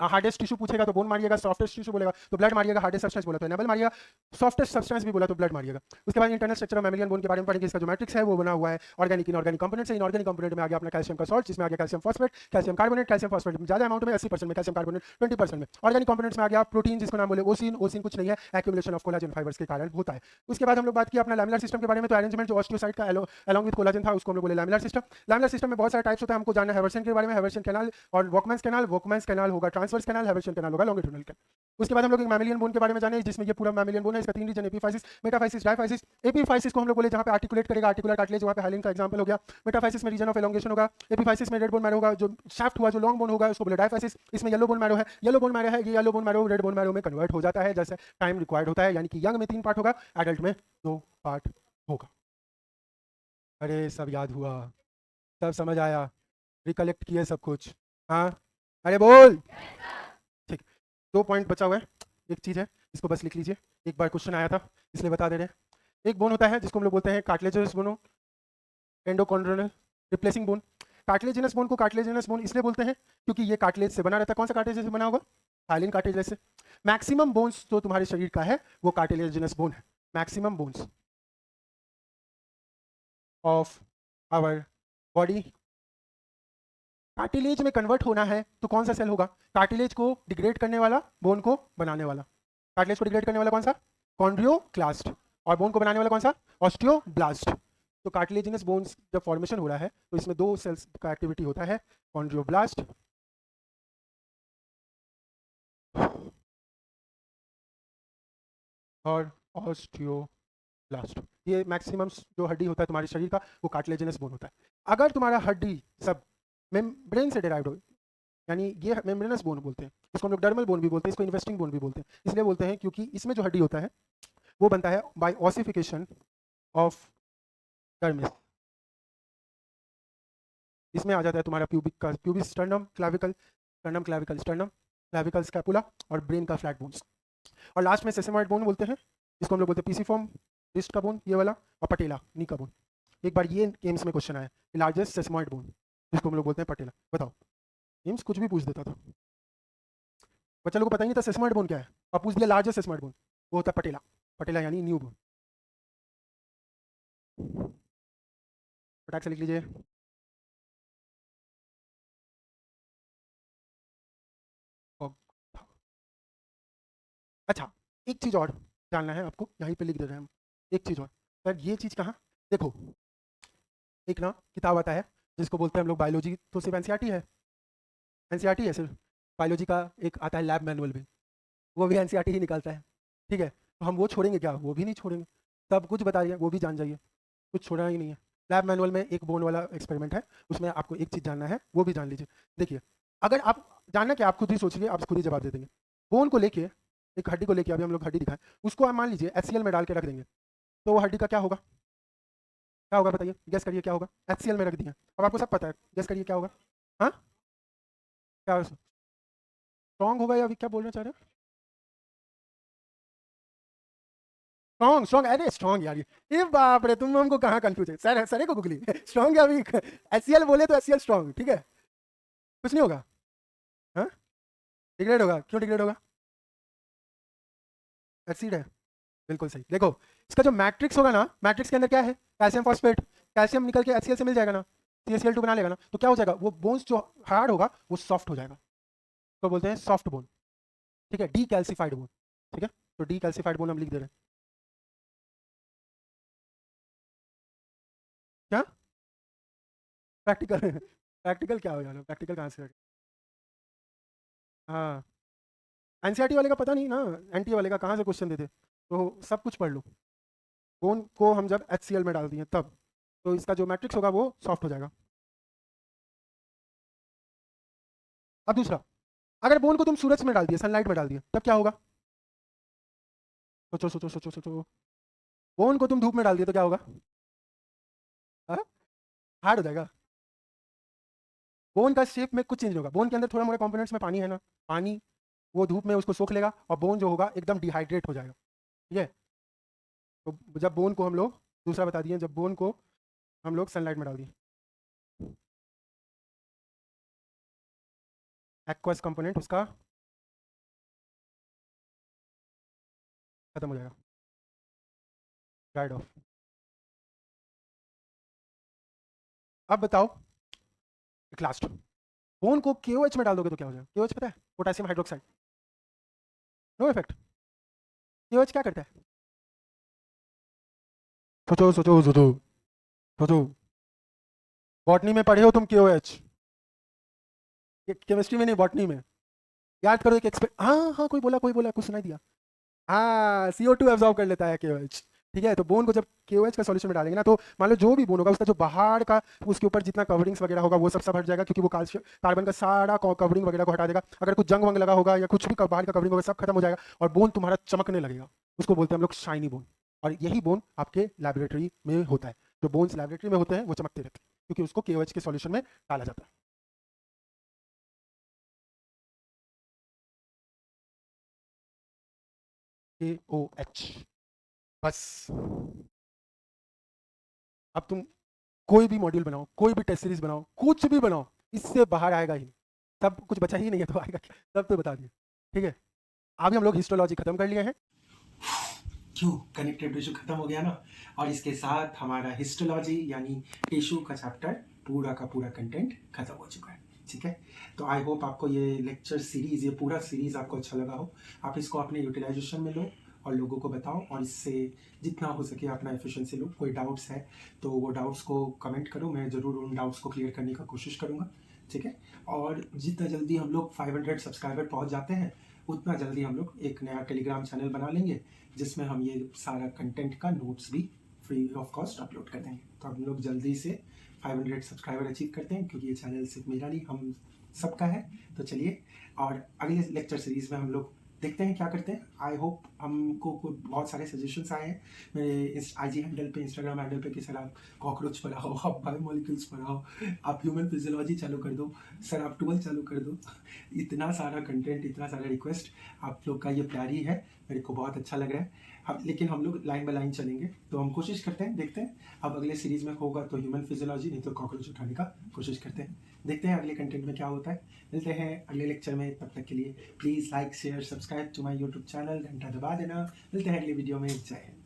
हार्डेस्ट टिश्यू पूछेगा तो बोन मारिएगा, सॉफ्टेस्ट टिश्यू बोलेगा तो ब्लड मारिएगा, हार्डेस्ट सब्सटेंस बोला तो एनाबल मारिएगा, सॉफ्टेस्ट सब्सटेंस भी बोला तो ब्लड मारिएगा। उसके बाद internal structure of mammalian bone के बारे में पढ़ेंगे। इसका जो मैट्रिक्स है वो बना हुआ है ऑर्गेनिक इनऑर्गेनिक कंपोनेंट से। इनऑर्गेनिक कंपोनेंट में आ गया अपना कैल्शियम का सॉल्ट, जिसमें आ गया calcium phosphate, calcium carbonate. Calcium phosphate ज्यादा अमाउंट में 80% में, कैल्शियम कार्बोनेट 20% में। ऑर्गेनिक कंपोनेंट्स में आ गया प्रोटीन, जिसको नाम बोले ओसिन। ओसिन कुछ नहीं है, एक्यूमुलेशन ऑफ कोलाजन फाइबर्स के कारण होता है। उसके बाद हम लोग बात की अपना लैमिनार सिस्टम के बारे में। तो अरेंजमेंट जो ऑस्टियोसाइट का अलॉन्ग विद कोलाजन था उसको हम लोग बोले लैमिनार सिस्टम। लैमिनार सिस्टम में बहुत सारे टाइप्स होता है, हमको जानना है हेवर्सन के बारे में। हेवर्सन कैनाल और वॉकमैन्स कैनाल। वॉकमैन्स कैनाल होगा ट्रांसवर्स कैनाल, हेवर्सन कैनाल होगा लॉन्गिट्यूडिनल कैनाल। उसके बाद हम लोग एक मैमेलियन बोन के बारे में जाने, जिसमें ये पूरा मैमेलियन बोन है। इसका तीन region, epiphysis, metaphysis, diaphysis. Epiphysis को हम लोग बोले जहां पे आर्टिकुलेट करेगा, आर्टिकुलर कार्टिलेज, वहां पे हाइलिन का एग्जांपल हो गया। मेटाफाइसिस में रीजन ऑफ एलोंगेशन होगा। एपीफाइसिस में रेड बोन मैरो होगा, जो शाफ्ट हुआ जो लॉन्ग बोन होगा उसको बोले डायफाइसिस। इसमें येलो बोन मैरो है, येलो बोन मैरो है, ये yellow bone marrow red bone marrow में कन्वर्ट हो जाता है जैसे टाइम रिक्वायर्ड होता है, यानी कि यंग में 3 पार्ट होगा, एडल्ट में 2 पार्ट होगा। अरे सब याद हुआ, सब समझ आया, रिकलेक्ट किए सब कुछ? हाँ अरे बोल। ठीक, 2 पॉइंट बचा हुआ है। एक चीज़ है इसको बस लिख लीजिए, एक बार क्वेश्चन आया था इसलिए बता दे रहे हैं। एक बोन होता है जिसको हम लोग बोलते हैं cartilaginous bone, endochondral replacing bone. Cartilaginous bone को कार्टिलेजिनस बोन इसलिए बोलते हैं क्योंकि ये कार्टिलेज से बना रहता है। कौन सा कार्टिलेज से बना होगा? हाइलिन कार्टिलेज से। मैक्सिमम बोन्स जो तुम्हारे शरीर का है वो कार्टिलेजिनस बोन है। Maximum bones of our body cartilage में कन्वर्ट होना है तो कौन सा सेल होगा? कार्टिलेज को डिग्रेड करने वाला, बोन को बनाने वाला। कार्टिलेज को डिग्रेड करने वाला कौन सा? कॉन्ड्रियोक्लास्ट। और बोन को बनाने वाला कौन सा? ऑस्टियोब्लास्ट। तो कार्टिलेजिनस बोन्स जब फॉर्मेशन हो रहा है तो इसमें 2 सेल्स का एक्टिविटी होता है, कॉन्ड्रियोब्लास्ट और ऑस्टियोब्लास्ट। ये मैक्सिमम जो हड्डी होता है तुम्हारे शरीर का वो कार्टिलेजिनस बोन होता है। अगर तुम्हारा हड्डी सब मेम्ब्रेन से डेराइव्ड हो, यानी ये मेम्ब्रेनस बोन बोलते हैं, इसको हम लोग डर्मल बोन भी बोलते हैं, इसको इन्वेस्टिंग बोन भी बोलते हैं। इसलिए बोलते हैं क्योंकि इसमें जो हड्डी होता है वो बनता है बाय ऑसिफिकेशन ऑफ डर्मिस। इसमें आ जाता है तुम्हारा प्यूबिक का pubis sternum clavicle, sternum clavicle sternum, clavicle scapula और ब्रेन का फ्लैट बोन्स। और लास्ट में सेसेमॉइड बोन बोलते हैं, जिसको हम लोग बोलते हैं पीसीफॉर्म रिस्ट का बोन ये वाला, और पटेला नी का बोन। एक बार ये एम्स में क्वेश्चन आया, लार्जेस्ट सेसेमॉइड बोन जिसको हम लोग बोलते हैं पटेला। बताओ, एम्स कुछ भी पूछ देता था, बच्चा लोग को पता ही नहीं था सेसेमॉइड बोन क्या है, और पूछ दिया लार्जेस्ट सेसेमॉइड बोन, वो होता है पटेला। पटेला यानी न्यू बोन। फटाक से लिख लीजिए। अच्छा, एक चीज़ और जानना है आपको, यहीं पे लिख दे रहे हैं हम। एक चीज़ और, सर ये चीज़ कहाँ, देखो एक ना किताब आता है जिसको बोलते हैं हम लोग बायोलॉजी, तो सिर्फ एनसीईआरटी है, एनसीईआरटी है सिर्फ। बायोलॉजी का एक आता है लैब मैनुअल भी, वो भी एनसीईआरटी ही निकालता है। ठीक है, तो हम वो छोड़ेंगे क्या? वो भी नहीं छोड़ेंगे, सब कुछ बता दिया, वो भी जान जाइए, कुछ छोड़ना ही नहीं है। लैब मैनुअल में एक बोन वाला एक्सपेरिमेंट है, उसमें आपको एक चीज़ जानना है, वो भी जान लीजिए। देखिए, अगर आप जानना क्या, आप खुद ही सोचिए, आप खुद ही जवाब दे देंगे। बोन को लेके, एक हड्डी को लेके, अभी हम लोग हड्डी दिखाएं, उसको आप मान लीजिए HCl में डाल के रख देंगे, तो वो हड्डी का क्या होगा? क्या होगा बताइए, गेस करिए क्या होगा? HCl में रख दिया, अब आपको सब पता है, गेस करिए क्या होगा? हाँ, क्या स्ट्रॉन्ग होगा या क्या बोलना चाह रहे हैं? स्ट्रॉन्ग, स्ट्रॉन्ग, अरे स्ट्रॉन्ग यार, ये बाप रे, तुम हमको कहाँ कंफ्यूज है, सर सर को गुगली स्ट्रॉन्ग या अभी HCl बोले तो HCl स्ट्रॉन्ग, ठीक है, कुछ नहीं होगा। हाँ, डिग्रेड होगा, क्यों डिग्रेड होगा? एसिड है, बिल्कुल सही। देखो, इसका जो मैट्रिक्स होगा ना, मैट्रिक्स के अंदर क्या है? कैल्शियम फॉस्फेट, कैल्शियम निकल के HCl से मिल जाएगा ना, CaCl2 बना लेगा ना, तो क्या हो जाएगा? वो बोन्स जो हार्ड होगा वो सॉफ्ट हो जाएगा, तो बोलते हैं सॉफ्ट बोन। ठीक है, डी कैल्सिफाइड बोन। ठीक है, तो डी कैल्सिफाइड बोन हम लिख दे रहे हैं। क्या प्रैक्टिकल प्रैक्टिकल क्या हो जाना, प्रैक्टिकल कहाँ से? हाँ, एनसीईआरटी वाले का पता नहीं ना, एनटी वाले का कहाँ से क्वेश्चन देते, तो सब कुछ पढ़ लो। बोन को हम जब HCl में डाल दिए तब, तो इसका जो मैट्रिक्स होगा वो सॉफ्ट हो जाएगा। अब दूसरा, अगर बोन को तुम सूरज में डाल दिए, सनलाइट में डाल दिए, तब क्या होगा? सोचो सोचो सोचो सोचो, बोन को तुम धूप में डाल दिए तो क्या होगा? हार्ड हो जाएगा। बोन का शेप में कुछ चेंज नहीं होगा, बोन के अंदर थोड़ा मोड़ा कंपोनेंट्स में पानी है ना, पानी वो धूप में उसको सोख लेगा, और बोन जो होगा एकदम डिहाइड्रेट हो जाएगा। ठीक है, तो जब बोन को हम लोग, दूसरा बता दिए, जब बोन को हम लोग सनलाइट में डाल दिए, एक्वस कंपोनेंट उसका खत्म हो जाएगा, ड्राइड ऑफ। अब बताओ, एक लास्ट, बोन को KOH में डाल दोगे तो क्या हो जाएगा? KOH पता है, potassium hydroxide, no effect. KOH क्या करता है? सोचो सोचो सोचो सोचो, बॉटनी में पढ़े हो तुम KOH, केमिस्ट्री में नहीं, बॉटनी में। याद करो एक हाँ हाँ, कोई बोला, कुछ सुनाई दिया। हाँ, CO2 एब्जॉर्ब कर लेता है KOH। ठीक है, तो बोन को जब KOH का सॉल्यूशन में डालेंगे ना, तो मान लो जो भी बोन होगा उसका जो बाहर का, उसके ऊपर जितना कवरिंग्स वगैरह होगा वो सब हट जाएगा, क्योंकि वो कार्बन का सारा कवरिंग वगैरह को हटा देगा। अगर कुछ जंग वंग लगा होगा या कुछ भी बाहर का कवरिंग होगा, सब खत्म हो जाएगा, और बोन तुम्हारा चमकने लगेगा। उसको बोलते हैं हम लोग शाइनी बोन। और यही बोन आपके लैबोरेटरी में होता है, जो बोन्स लैबोरेटरी में होते हैं वो चमकते रहते हैं, क्योंकि उसको KOH के सॉल्यूशन में डाला जाता है। KOH, बस। अब तुम कोई भी मॉड्यूल बनाओ, कोई भी टेस्ट सीरीज बनाओ, कुछ भी बनाओ, इससे बाहर आएगा ही नहीं। सब कुछ बचा ही नहीं है तो आएगा क्या? सब तो बता दिए। ठीक है, अभी हम लोग हिस्टोलॉजी खत्म कर लिए हैं। क्यों, कनेक्टिव टिश्यू खत्म हो गया ना, और इसके साथ हमारा हिस्टोलॉजी यानी टिश्यू का चैप्टर पूरा का पूरा कंटेंट खत्म हो चुका है। ठीक है, तो आई होप आपको ये लेक्चर सीरीज, ये पूरा सीरीज आपको अच्छा लगा हो। आप इसको अपने यूटिलाइजेशन में लो और लोगों को बताओ, और इससे जितना हो सके अपना एफिशिएंसी लो। कोई डाउट्स है तो वो डाउट्स को कमेंट करो, मैं ज़रूर उन डाउट्स को क्लियर करने का कोशिश करूँगा। ठीक है, और जितना जल्दी हम लोग 500 सब्सक्राइबर पहुँच जाते हैं, उतना जल्दी हम लोग एक नया टेलीग्राम चैनल बना लेंगे, जिसमें हम ये सारा कंटेंट का नोट्स भी फ्री ऑफ कॉस्ट अपलोड कर देंगे। तो हम लोग जल्दी से 500 सब्सक्राइबर अचीव करते हैं, क्योंकि ये चैनल सिर्फ मेरा नहीं, हम सबका है। तो चलिए, और अगले लेक्चर सीरीज में हम लोग देखते हैं क्या करते हैं। आई होप हमको बहुत सारे सजेशंस आए हैं मेरे इस IG हैंडल पे, इंस्टाग्राम हैंडल पे कि सर आप कॉकरोच पढ़ाओ, आप बायोमोलिक्यूल्स पढ़ाओ, आप ह्यूमन फिजियोलॉजी चालू कर दो, सर आप 12 चालू कर दो। इतना सारा कंटेंट, इतना सारा रिक्वेस्ट, आप लोग का ये प्यार ही है, मेरे को बहुत अच्छा लग रहा है। लेकिन हम लोग लाइन बाय लाइन चलेंगे, तो हम कोशिश करते हैं, देखते हैं। अब अगले सीरीज में होगा तो ह्यूमन फिजियोलॉजी, नहीं तो कॉकरोच उठाने का कोशिश करते हैं। देखते हैं अगले कंटेंट में क्या होता है। मिलते हैं अगले लेक्चर में, तब तक के लिए please like share subscribe to my YouTube channel, घंटा दबा देना। मिलते हैं अगले वीडियो में। जय हिंद।